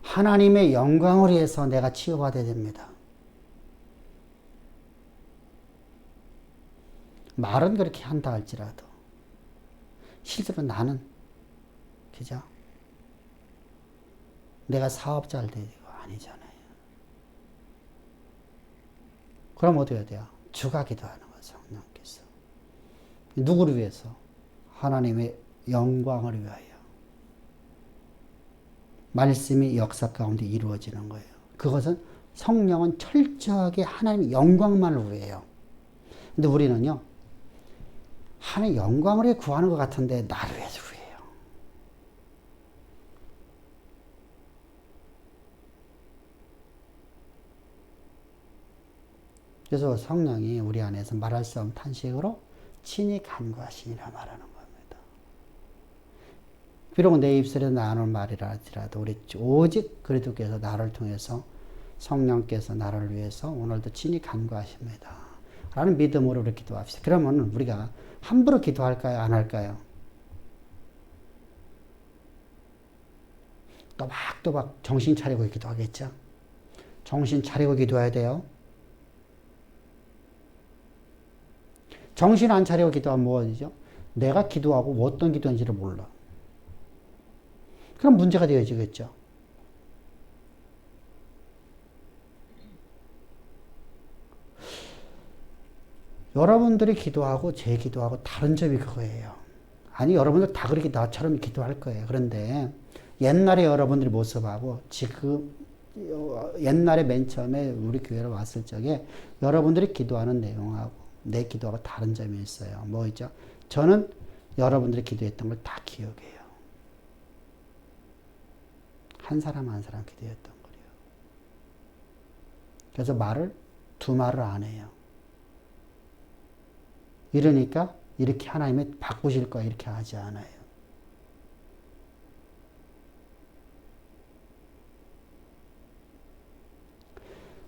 하나님의 영광을 위해서 내가 치유받아야 됩니다. 말은 그렇게 한다 할지라도 실제로 나는 그죠? 내가 사업자를 되고 아니잖아요. 그럼 어떻게 해야 돼요? 주가 기도하는 거죠. 성령께서. 누구를 위해서? 하나님의 영광을 위하여. 말씀이 역사 가운데 이루어지는 거예요. 그것은 성령은 철저하게 하나님의 영광만을 위해요. 근데 우리는요, 하나님의 영광을 구하는 것 같은데 나를 위해서 구해요. 그래서 성령이 우리 안에서 말할 수 없는 탄식으로 친히 간구하시니라 말하는 겁니다. 비록 내 입술에 나오는 말이라 할지라도 우리 오직 그리스도께서 나를 통해서 성령께서 나를 위해서 오늘도 친히 간구하십니다. 라는 믿음으로 우리 기도합시다. 그러면 우리가 함부로 기도할까요? 안 할까요? 또박또박 정신 차리고 기도하겠죠. 정신 차리고 기도해야 돼요. 정신 안 차리고 기도하면 뭐죠? 내가 기도하고 어떤 기도인지를 몰라. 그럼 문제가 되어지겠죠. 여러분들이 기도하고 제 기도하고 다른 점이 그거예요. 아니, 여러분들 다 그렇게 나처럼 기도할 거예요. 그런데 옛날에 여러분들의 모습하고 지금 옛날에 맨 처음에 우리 교회로 왔을 적에 여러분들이 기도하는 내용하고 내 기도하고 다른 점이 있어요. 뭐 있죠? 저는 여러분들이 기도했던 걸 다 기억해요. 한 사람 한 사람 기도했던 거예요. 그래서 두 말을 안 해요. 이러니까 이렇게 하나님이 바꾸실 거야 이렇게 하지 않아요.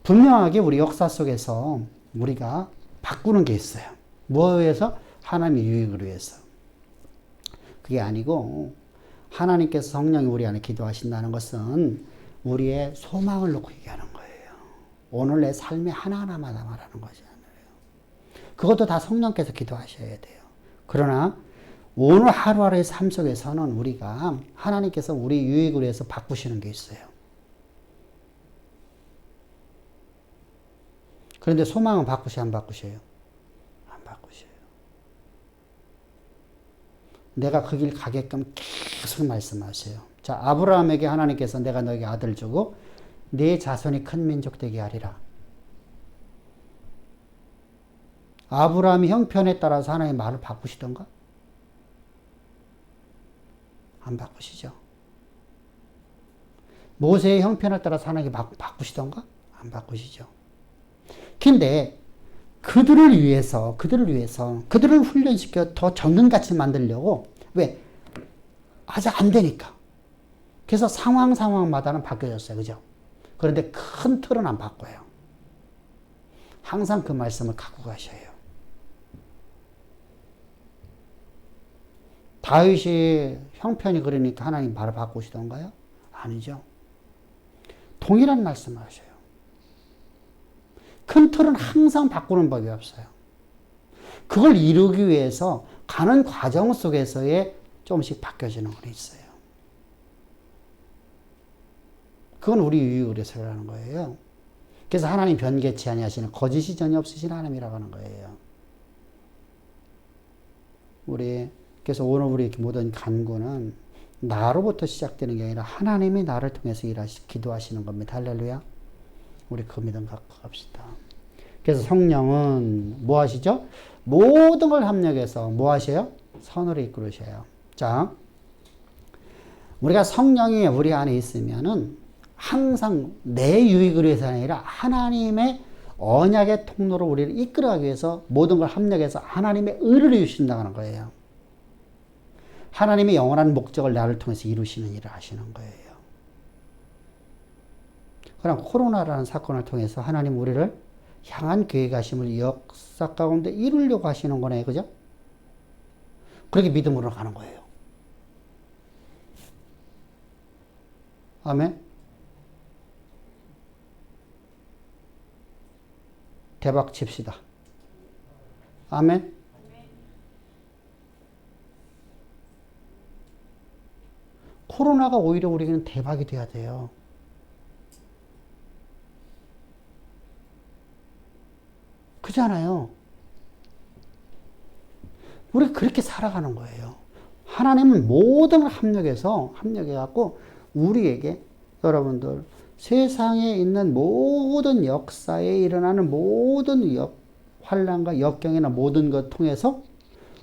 분명하게 우리 역사 속에서 우리가 바꾸는 게 있어요. 뭐에 의해서? 하나님의 유익을 위해서. 그게 아니고 하나님께서 성령이 우리 안에 기도하신다는 것은 우리의 소망을 놓고 얘기하는 거예요. 오늘 내 삶의 하나하나마다 말하는 거지 않아요. 그것도 다 성령께서 기도하셔야 돼요. 그러나 오늘 하루하루의 삶 속에서는 우리가 하나님께서 우리 유익을 위해서 바꾸시는 게 있어요. 그런데 소망은 바꾸셔요, 안 바꾸셔요? 안 바꾸셔요. 내가 그 길 가게끔 계속 말씀하세요. 자, 아브라함에게 하나님께서 내가 너에게 아들 주고 네 자손이 큰 민족 되게 하리라. 아브라함이 형편에 따라서 하나님의 말을 바꾸시던가? 안 바꾸시죠. 모세의 형편에 따라서 하나님이 바꾸시던가? 안 바꾸시죠. 근데 그들을 위해서 그들을 훈련시켜 더 정금같이 만들려고 왜? 아직 안 되니까. 그래서 상황마다는 바뀌어졌어요. 그죠? 그런데 큰 틀은 안 바꿔요. 항상 그 말씀을 갖고 가셔요. 다윗이 형편이 그러니까 하나님 말을 바꾸시던가요? 아니죠. 동일한 말씀을 하셔요. 큰 틀은 항상 바꾸는 법이 없어요. 그걸 이루기 위해서 가는 과정 속에서의 조금씩 바뀌어지는 건 있어요. 그건 우리 유익을 위해서라는 거예요. 그래서 하나님 변개치 아니하시는 거짓이 전혀 없으신 하나님이라고 하는 거예요. 그래서 오늘 우리 모든 간구는 나로부터 시작되는 게 아니라 하나님이 나를 통해서 기도하시는 겁니다. 할렐루야. 우리 그 믿음 갖고 갑시다. 그래서 성령은 뭐 하시죠? 모든 걸 합력해서 뭐 하셔요? 선으로 이끌으셔요. 자, 우리가 성령이 우리 안에 있으면은 항상 내 유익을 위해서 아니라 하나님의 언약의 통로로 우리를 이끌어가기 위해서 모든 걸 합력해서 하나님의 의를 이루신다는 거예요. 하나님의 영원한 목적을 나를 통해서 이루시는 일을 하시는 거예요. 그럼 코로나라는 사건을 통해서 하나님 우리를 향한 계획하심을 역사 가운데 이루려고 하시는 거네. 그죠? 그렇게 믿음으로 가는 거예요. 아멘. 대박 칩시다. 아멘. 코로나가 오히려 우리에게는 대박이 돼야 돼요. 그렇잖아요. 우리 그렇게 살아가는 거예요. 하나님은 모든 걸 합력해갖고 우리에게 여러분들 세상에 있는 모든 역사에 일어나는 모든 환난과 역경이나 모든 것 통해서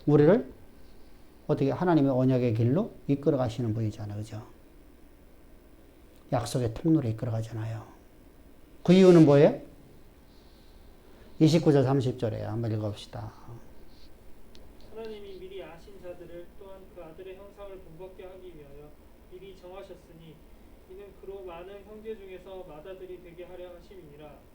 우리를 어떻게 하나님의 언약의 길로 이끌어 가시는 분이잖아요. 그죠? 약속의 통로로 이끌어 가잖아요. 그 이유는 뭐예요? 29절 30절에 한번 읽어봅시다. 하나님이 미리 아신 자들을 또한 그 아들의 형상을 본받게 하기 위하여 미리 정하셨으니 이는 그로 많은 형제 중에서 맏아들이 되게 하려 하심이니라.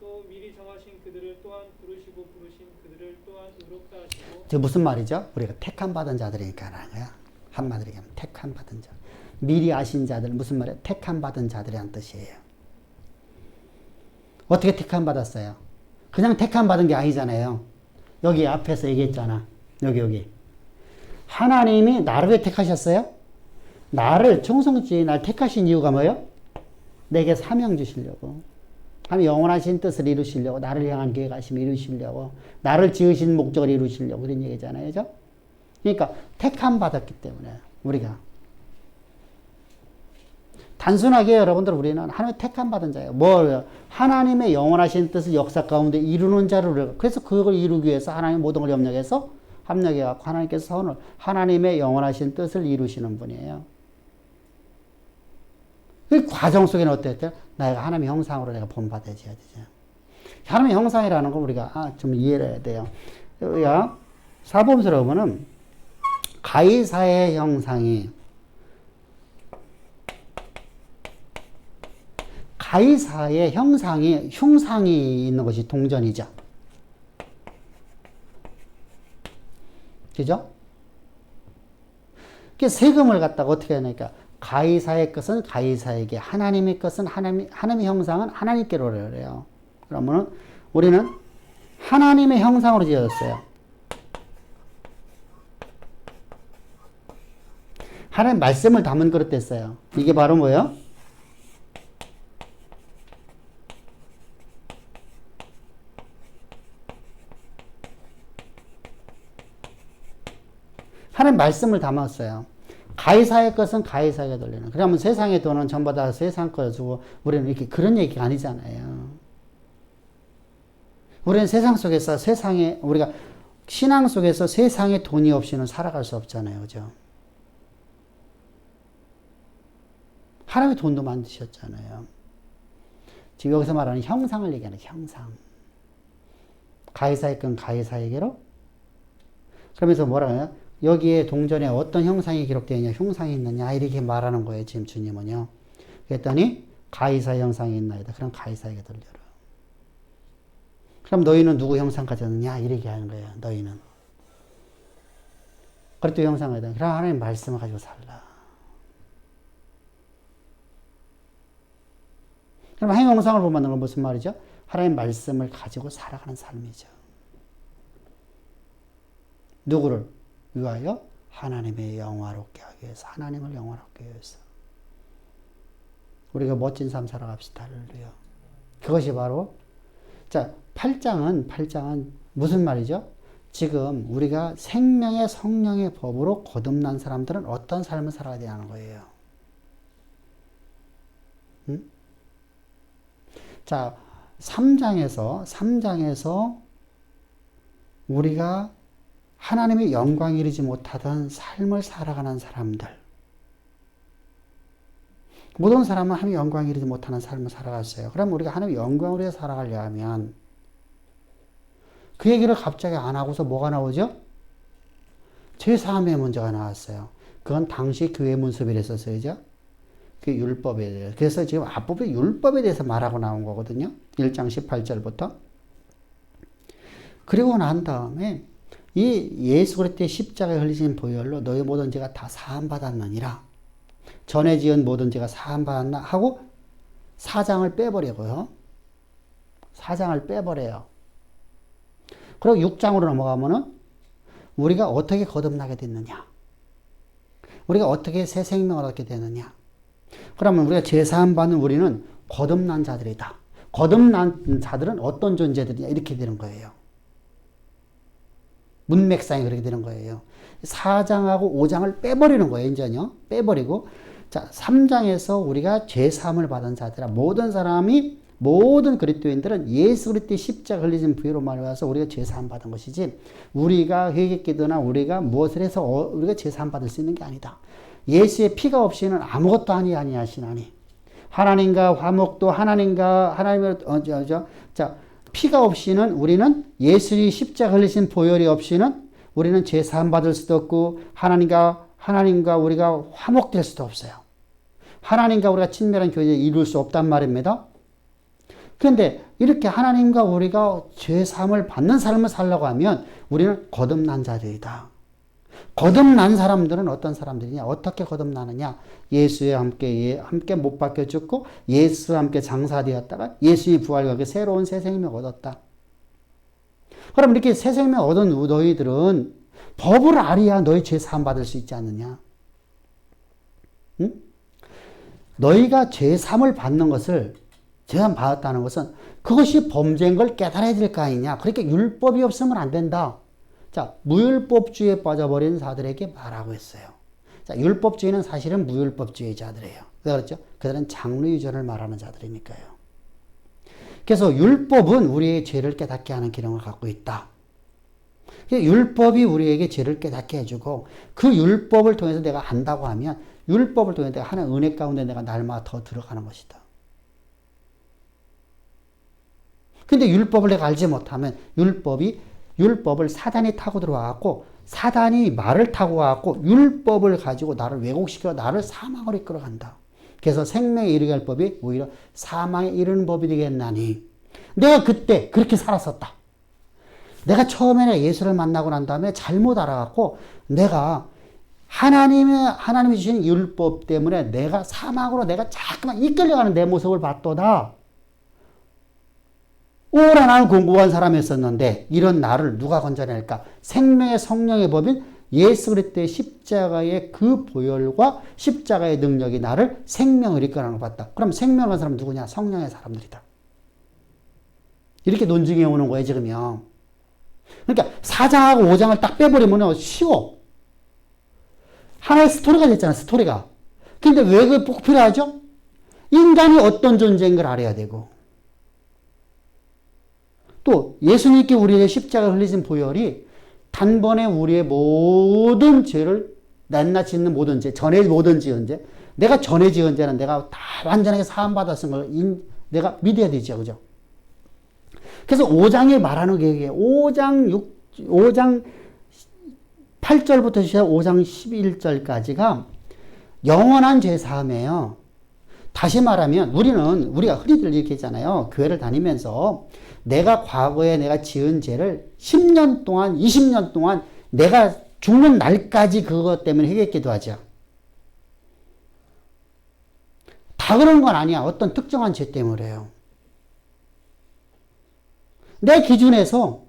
또 미리 정하신 그들을 또한 부르시고 부르신 그들을 또한 의롭다 하시고. 저 무슨 말이죠? 우리가 택함 받은 자들이니까 하는 거야. 한마디로 얘기하면 택함 받은 자. 미리 아신 자들, 무슨 말이에요? 택함 받은 자들이란 뜻이에요. 어떻게 택함 받았어요? 그냥 택함 받은 게 아니잖아요. 여기 앞에서 얘기했잖아. 여기. 하나님이 나를 왜 택하셨어요? 나를 청성주의 날 택하신 이유가 뭐예요? 내게 사명 주시려고. 하나님 영원하신 뜻을 이루시려고. 나를 향한 계획하심을 이루시려고. 나를 지으신 목적을 이루시려고. 그런 얘기잖아요. 그죠? 그러니까 택함 받았기 때문에 우리가. 단순하게 여러분들 우리는 하나님의 택함 받은 자예요. 뭐 하나님의 영원하신 뜻을 역사 가운데 이루는 자를 그래서 그걸 이루기 위해서 하나님 모든 걸 합력해 갖고 하나님께서 선을 하나님의 영원하신 뜻을 이루시는 분이에요. 그 과정 속에는 어땠대요? 내가 하나님의 형상으로 내가 본받아져야 되죠. 하나님의 형상이라는 걸 우리가 좀 이해를 해야 돼요. 우리가 사범서로 보면은 가이사의 형상이 가이사의 흉상이 있는 것이 동전이죠. 그죠? 세금을 갖다가 어떻게 하니까 가이사의 것은 가이사에게, 하나님의 것은 하나님의 형상은 하나님께로 그래요. 그러면 우리는 하나님의 형상으로 지어졌어요. 하나님 말씀을 담은 그릇 됐어요. 이게 바로 뭐예요? 하나님 말씀을 담았어요. 가이사의 것은 가이사에게 돌리는. 그러면 세상의 돈은 전부 다 세상 거여주고 우리는 이렇게 그런 얘기가 아니잖아요. 우리는 세상 속에서 우리가 신앙 속에서 세상의 돈이 없이는 살아갈 수 없잖아요. 그죠? 하나님의 돈도 만드셨잖아요. 지금 여기서 말하는 형상을 얘기하는 형상. 가이사의 건 가이사에게로. 그러면서 뭐라고 해요? 여기에 동전에 어떤 형상이 기록되어 있냐, 흉상이 있느냐, 이렇게 말하는 거예요, 지금 주님은요. 그랬더니, 가이사 형상이 있나이다. 그럼 가이사에게 돌려라. 그럼 너희는 누구 형상 가졌느냐? 이렇게 하는 거예요, 너희는. 그리고 또 형상을 가졌다. 그럼 하나님 말씀을 가지고 살라. 그럼 행형상을 본받는 건 무슨 말이죠? 하나님 말씀을 가지고 살아가는 삶이죠. 누구를 위하여? 하나님의 영화롭게 하기 위해서. 하나님을 영화롭게 하기 위해서. 우리가 멋진 삶 살아갑시다. 할렐루야. 그것이 바로 8장은 무슨 말이죠? 지금 우리가 생명의 성령의 법으로 거듭난 사람들은 어떤 삶을 살아야 되는 거예요. 응? 3장에서 우리가 하나님의 영광 이루지 못하던 삶을 살아가는 사람들. 모든 사람은 하나님의 영광 이루지 못하는 삶을 살아갔어요. 그럼 우리가 하나님의 영광을 위해 살아가려면 그 얘기를 갑자기 안 하고서 뭐가 나오죠? 죄사함의 문제가 나왔어요. 그건 당시 교회 문서에 있었어요. 그 율법에 대해서. 그래서 지금 앞부분에 율법에 대해서 말하고 나온 거거든요. 1장 18절부터. 그리고 난 다음에 이 예수 그리스도의 십자가에 흘리신 보혈로 너희 모든 죄가 다 사함 받았느니라. 전에 지은 모든 죄가 사함 받았나 하고 4장을 빼버리고요. 4장을 빼버려요. 그리고 6장으로 넘어가면은 우리가 어떻게 거듭나게 됐느냐. 우리가 어떻게 새 생명을 얻게 되느냐. 그러면 우리가 죄사함 받는 우리는 거듭난 자들이다. 거듭난 자들은 어떤 존재들이냐 이렇게 되는 거예요. 문맥상이 그렇게 되는 거예요. 4장하고 5장을 빼버리는 거예요. 이제요. 빼버리고 3장에서 우리가 죄사함을 받은 자들아 모든 사람이 모든 그리스도인들은 예수 그리스도의 십자가 흘리신 부위로 말해서 우리가 죄사함 받은 것이지 우리가 회개기도나 우리가 무엇을 해서 우리가 죄사함 받을 수 있는 게 아니다. 예수의 피가 없이는 아무것도 아니하시나니 하나님과 화목도 하나님을 피가 없이는 우리는 예수의 십자가 흘리신 보혈이 없이는 우리는 죄사함 받을 수도 없고 하나님과 우리가 화목될 수도 없어요. 하나님과 우리가 친밀한 교제를 이룰 수 없단 말입니다. 그런데 이렇게 하나님과 우리가 죄사함을 받는 삶을 살려고 하면 우리는 거듭난 자들이다. 거듭난 사람들은 어떤 사람들이냐? 어떻게 거듭나느냐? 예수와 함께 못 박혀 죽고 예수와 함께 장사되었다가 예수의 부활과 함께 새로운 새 생명을 얻었다. 그럼 이렇게 새 생명 얻은 너희들은 법을 알아야 너희 죄 사함 받을 수 있지 않느냐? 응? 너희가 죄 사함을 받는 것을 죄사함 받았다는 것은 그것이 범죄인 걸 깨달아야 될 거 아니냐? 그렇게 율법이 없으면 안 된다. 자, 무율법주의에 빠져버린 자들에게 말하고 있어요. 자, 율법주의는 사실은 무율법주의자들이에요. 왜 그렇죠? 그들은 장르유전을 말하는 자들이니까요. 그래서 율법은 우리의 죄를 깨닫게 하는 기능을 갖고 있다. 율법이 우리에게 죄를 깨닫게 해주고 그 율법을 통해서 내가 안다고 하면 율법을 통해서 내가 하는 은혜 가운데 내가 날마다 더 들어가는 것이다. 근데 율법을 내가 알지 못하면 율법을 사단이 타고 들어와갖고 사단이 말을 타고 와갖고 율법을 가지고 나를 왜곡시켜 나를 사망으로 이끌어간다. 그래서 생명에 이르게 할 법이 오히려 사망에 이르는 법이 되겠나니 내가 그때 그렇게 살았었다. 내가 처음에는 예수를 만나고 난 다음에 잘못 알아갖고 내가 하나님이 주신 율법 때문에 내가 사망으로 내가 자꾸만 이끌려가는 내 모습을 봤도다. 오래 나는 공부한 사람이었었는데 이런 나를 누가 건져낼까? 생명의 성령의 법인 예수 그리스도의 십자가의 그 보혈과 십자가의 능력이 나를 생명을 이끌어가는 걸 봤다. 그럼 생명한 사람은 누구냐? 성령의 사람들이다. 이렇게 논증해 오는 거예요, 지금요. 그러니까 4장하고 5장을 딱 빼버리면 쉬워. 하나의 스토리가 됐잖아, 스토리가. 근데 왜 그게 꼭 필요하죠? 인간이 어떤 존재인 걸 알아야 되고. 또 예수님께 우리의 십자가 흘리신 보혈이 단번에 우리의 모든 죄를 낱낱이 있는 모든 죄, 전에 모든 지은 죄, 내가 전에 지은 죄는 내가 다 완전하게 사함받았은 걸 내가 믿어야 되죠. 그죠? 그래서 5장에 말하는 게 5장 8절부터 시작 5장 11절까지가 영원한 죄 사함이에요. 다시 말하면 우리가 흔히들 이렇게 했잖아요. 교회를 다니면서 내가 과거에 내가 지은 죄를 10년 동안, 20년 동안 내가 죽는 날까지 그것 때문에 회개기도 하죠. 다 그런 건 아니야. 어떤 특정한 죄 때문에요. 내 기준에서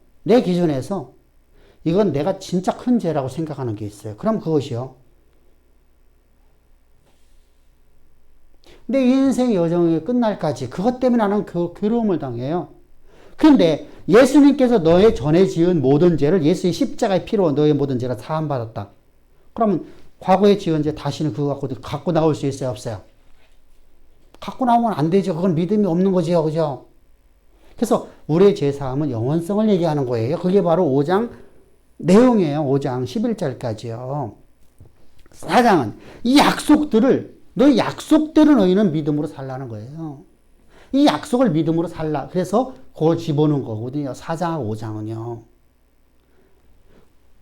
이건 내가 진짜 큰 죄라고 생각하는 게 있어요. 그럼 그것이요. 내 인생 여정이 끝날까지 그것 때문에 나는 괴로움을 당해요. 그런데 예수님께서 너의 전에 지은 모든 죄를 예수의 십자가의 피로 너의 모든 죄가 사함받았다. 그러면 과거에 지은 죄 다시는 그거 갖고 나올 수 있어요? 없어요? 갖고 나오면 안 되죠. 그건 믿음이 없는 거지요. 그죠? 그래서 우리의 죄 사함은 영원성을 얘기하는 거예요. 그게 바로 5장 내용이에요. 5장 11절까지요. 4장은 이 약속들을 너희는 믿음으로 살라는 거예요. 이 약속을 믿음으로 살라. 그래서 그걸 집어넣은 거거든요. 4장하고 5장은요.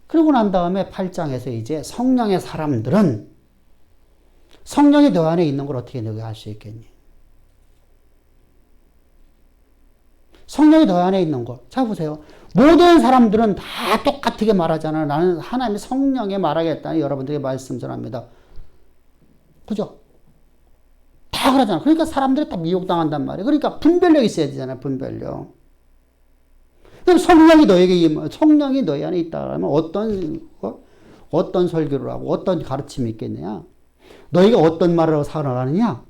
그러고 난 다음에 8장에서 이제 성령의 사람들은 성령이 너 안에 있는 걸 어떻게 너희가 알 수 있겠니? 성령이 너 안에 있는 거. 자, 보세요. 모든 사람들은 다 똑같게 말하잖아요. 나는 하나님의 성령에 말하겠다니 여러분들에게 말씀 전합니다. 그죠? 다 그러잖아. 그러니까 사람들이 다 미혹당한단 말이에요. 그러니까 분별력 있어야 되잖아요. 분별력. 그럼 성령이 너희 안에 있다면 어떤 설교를 하고 어떤 가르침이 있겠느냐? 너희가 어떤 말을 하고 살아가느냐?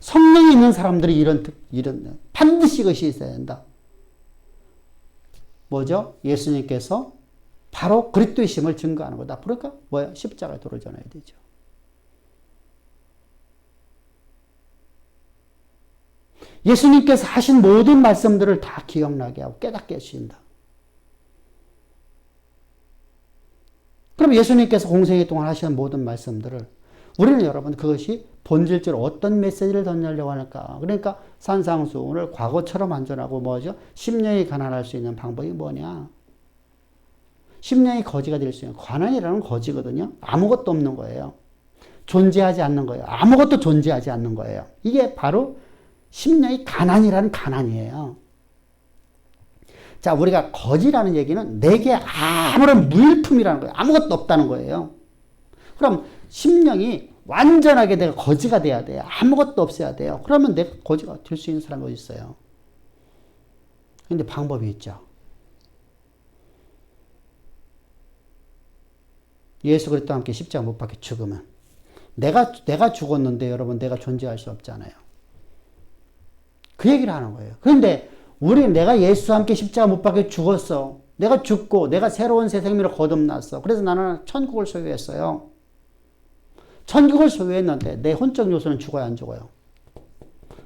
성령이 있는 사람들이 이런 반드시 이것이 있어야 된다. 뭐죠? 예수님께서 바로 그리스도의 심을 증거하는 거다. 그러니까 뭐야? 십자가에 도를 전해야 되죠. 예수님께서 하신 모든 말씀들을 다 기억나게 하고 깨닫게 해주신다. 그럼 예수님께서 공생애 동안 하신 모든 말씀들을 우리는 여러분 그것이 본질적으로 어떤 메시지를 던지려고 할까? 그러니까 산상수 오늘 과거처럼 안전하고 뭐죠? 심령이 가난할 수 있는 방법이 뭐냐? 심령이 거지가 될 수 있는 가난이라는 거지거든요. 아무것도 없는 거예요. 존재하지 않는 거예요. 아무것도 존재하지 않는 거예요. 이게 바로 심령이 가난이라는 가난이에요. 자, 우리가 거지라는 얘기는 내게 아무런 무일품이라는 거예요. 아무것도 없다는 거예요. 그럼 심령이 완전하게 내가 거지가 돼야 돼요. 아무것도 없어야 돼요. 그러면 내가 거지가 될 수 있는 사람이 어디 있어요? 근데 방법이 있죠. 예수 그리스도와 함께 십자가 못 박혀 죽으면 내가 죽었는데 여러분 내가 존재할 수 없잖아요. 그 얘기를 하는 거예요. 그런데 내가 예수와 함께 십자가 못 박혀 죽었어. 내가 죽고 내가 새로운 새 생명을 거듭났어. 그래서 나는 천국을 소유했어요. 천국을 소유했는데 내 혼적 요소는 죽어야 안 죽어요?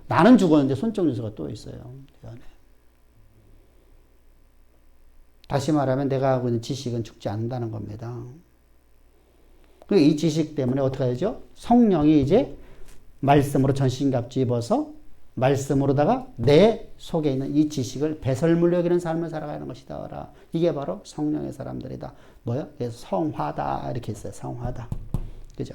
나는 죽었는데 손적 요소가 또 있어요. 다시 말하면 내가 하고 있는 지식은 죽지 않는다는 겁니다. 그리고 이 지식 때문에 어떻게 하죠? 성령이 이제 말씀으로 전신갑주 입어서 말씀으로다가 내 속에 있는 이 지식을 배설물로 여기는 삶을 살아가는 것이다. 이게 바로 성령의 사람들이다. 뭐요? 그래서 성화다. 이렇게 했어요. 성화다. 그죠?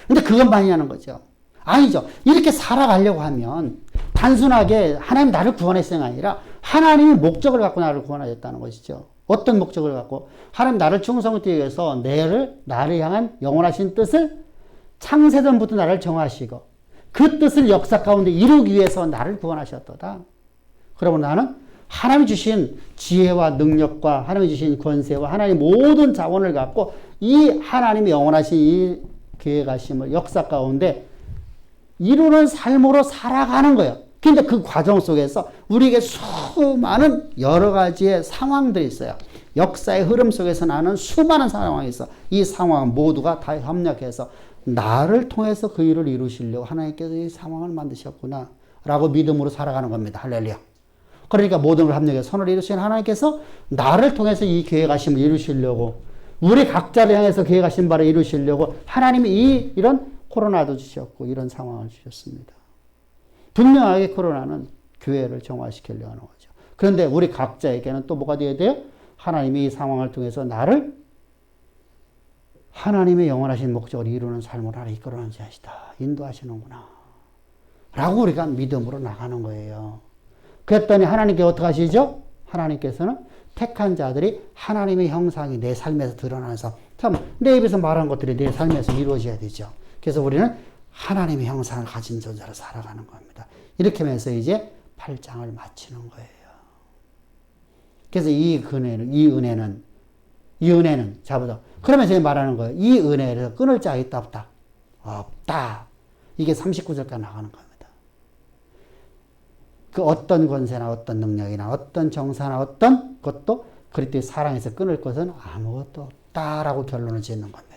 근데 그것만이 하는 거죠. 아니죠. 이렇게 살아가려고 하면 단순하게 하나님 나를 구원했어가 아니라 하나님이 목적을 갖고 나를 구원하셨다는 것이죠. 어떤 목적을 갖고? 하나님 나를 충성하기 위해서 나를 향한 영원하신 뜻을 창세전부터 나를 정하시고 그 뜻을 역사 가운데 이루기 위해서 나를 구원하셨도다. 그러면 나는 하나님이 주신 지혜와 능력과 하나님이 주신 권세와 하나님의 모든 자원을 갖고 이 하나님의 영원하신 이 계획하심을 역사 가운데 이루는 삶으로 살아가는 거예요. 근데 그 과정 속에서 우리에게 수많은 여러 가지의 상황들이 있어요. 역사의 흐름 속에서 나는 수많은 상황이 있어. 이 상황 모두가 다 협력해서 나를 통해서 그 일을 이루시려고 하나님께서 이 상황을 만드셨구나 라고 믿음으로 살아가는 겁니다. 할렐루야. 그러니까 모든 걸 합력해서 선을 이루신 하나님께서 나를 통해서 이 계획하심을 이루시려고 우리 각자를 향해서 계획하신 바를 이루시려고 하나님이 이런 코로나도 주셨고 이런 상황을 주셨습니다. 분명하게 코로나는 교회를 정화시키려고 하는 거죠. 그런데 우리 각자에게는 또 뭐가 되어야 돼요? 하나님이 이 상황을 통해서 나를 하나님의 영원하신 목적을 이루는 삶을 하나 이끌어내는 자이시다. 인도하시는구나. 라고 우리가 믿음으로 나가는 거예요. 그랬더니 하나님께 어떻게 하시죠? 하나님께서는 택한 자들이 하나님의 형상이 내 삶에서 드러나서 참 내 입에서 말한 것들이 내 삶에서 이루어져야 되죠. 그래서 우리는 하나님의 형상을 가진 존재로 살아가는 겁니다. 이렇게 하면서 이제 8장을 마치는 거예요. 그래서 이 은혜는 자보다 그러면서 말하는 거예요. 이 은혜를 끊을 자가 있다 없다? 없다. 이게 39절까지 나가는 겁니다. 그 어떤 권세나 어떤 능력이나 어떤 정사나 어떤 것도 그리스도의 사랑에서 끊을 것은 아무것도 없다라고 결론을 짓는 겁니다.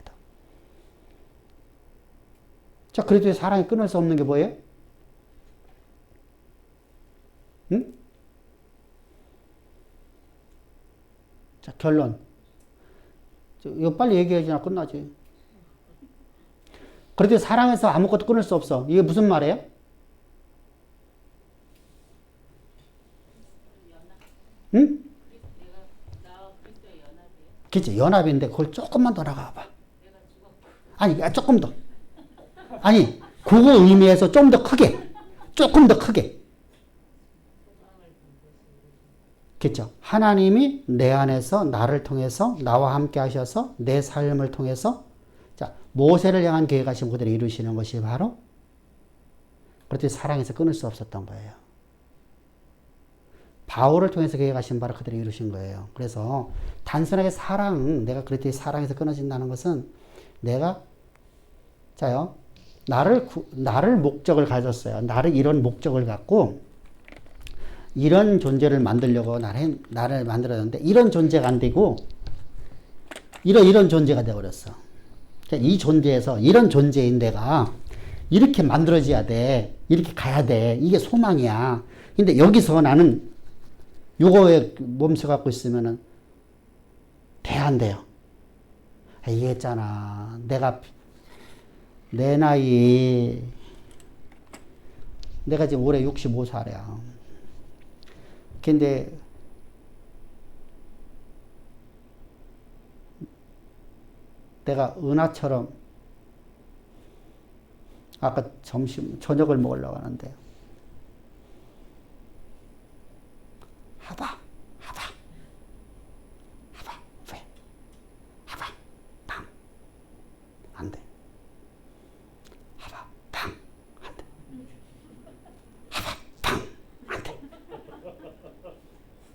자, 그리스도의 사랑이 끊을 수 없는 게 뭐예요? 응? 자, 결론. 이거 빨리 얘기해야지 끝나지. 그리스도의 사랑에서 아무것도 끊을 수 없어. 이게 무슨 말이에요? 응? 그치, 연합인데 그걸 조금만 더 나가봐. 아니, 조금 더. 아니, 그거 의미에서 좀 더 크게. 조금 더 크게. 그렇죠. 하나님이 내 안에서 나를 통해서 나와 함께 하셔서 내 삶을 통해서 자, 모세를 향한 계획하신 그대로 이루시는 것이 바로 그렇게 사랑에서 끊을 수 없었던 거예요. 바울을 통해서 계획하신 바를 그대로 이루신 거예요. 그래서 단순하게 내가 그렇게 사랑에서 끊어진다는 것은 내가 자요. 나를 목적을 가졌어요. 나를 이런 목적을 갖고 이런 존재를 만들려고 나를 만들었는데 이런 존재가 안 되고 이런 존재가 되어버렸어. 이 존재에서 이런 존재인 내가 이렇게 만들어져야 돼. 이렇게 가야 돼. 이게 소망이야. 근데 여기서 나는 요거에 몸서 갖고 있으면은 안 돼요. 이해했잖아. 내 나이 내가 지금 올해 65살이야. 근데 내가 은하처럼 아까 저녁을 먹으려고 하는데 하바, 하바, 하바, 왜? 하바, 방. 안 돼. 하바, 방. 안 돼. 하바, 방. 안 돼.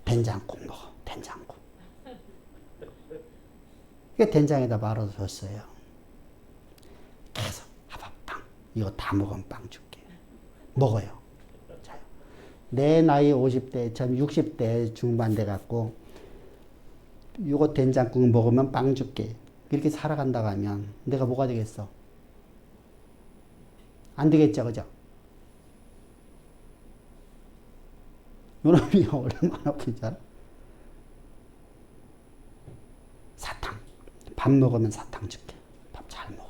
된장국 먹어, 된장국. 이게 된장에다 말아서 줬어요. 계속 하바, 빵. 이거 다 먹으면 빵 줄게. 먹어요. 자요. 내 나이 50대, 전 60대 중반 돼 갖고 이거 된장국 먹으면 빵 줄게. 이렇게 살아간다고 하면 내가 뭐가 되겠어? 안 되겠죠, 그죠? 요놈이 얼마나 아픈지 알아? 사탕. 밥 먹으면 사탕 줄게. 밥 잘 먹어.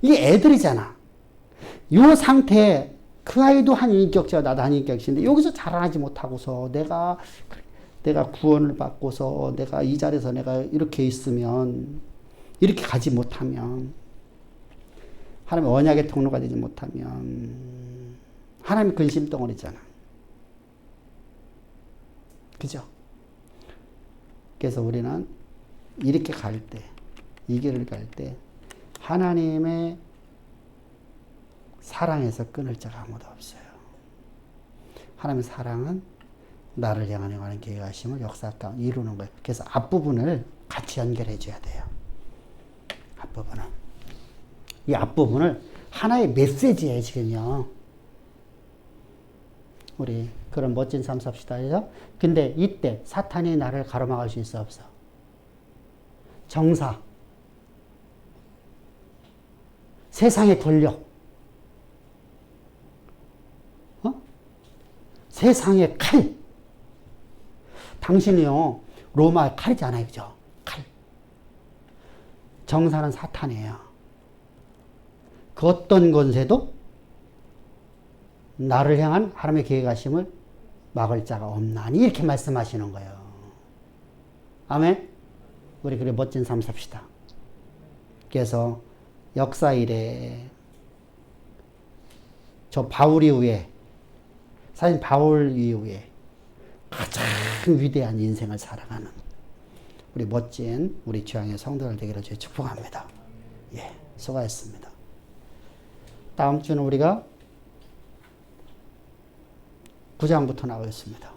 이게 애들이잖아. 요 상태에 그 아이도 한 인격체가 나도 한 인격체인데 여기서 자라나지 못하고서 내가 구원을 받고서 내가 이 자리에서 내가 이렇게 있으면 이렇게 가지 못하면 하나님의 언약의 통로가 되지 못하면 하나님의 근심 덩어리잖아. 그죠? 그래서 우리는 이렇게 갈 때, 이 길을 갈 때 하나님의 사랑에서 끊을 자가 아무도 없어요. 하나님의 사랑은 나를 향하는 계획하심을 역사 가운데 이루는 거예요. 그래서 앞부분을 같이 연결해 줘야 돼요. 앞부분을. 이 앞부분을 하나의 메시지예요, 지금요. 우리 그런 멋진 삶 삽시다. 근데 이때 사탄이 나를 가로막을 수 있어, 없어? 정사, 세상의 권력, 세상의 칼. 당신이요, 로마 칼이잖아요, 그죠? 칼. 정사는 사탄이에요. 그 어떤 권세도 나를 향한 하나님의 계획하심을 막을 자가 없나니 이렇게 말씀하시는 거예요. 아멘. 우리 그래 멋진 삶 삽시다. 그래서 역사 이래 저 바울 이후에 사실 바울 이후에 가장 위대한 인생을 살아가는 우리 멋진 우리 주양의 성도들 되기를 주여 축복합니다. 예, 수고하셨습니다. 다음 주는 우리가 9장부터 나오겠습니다.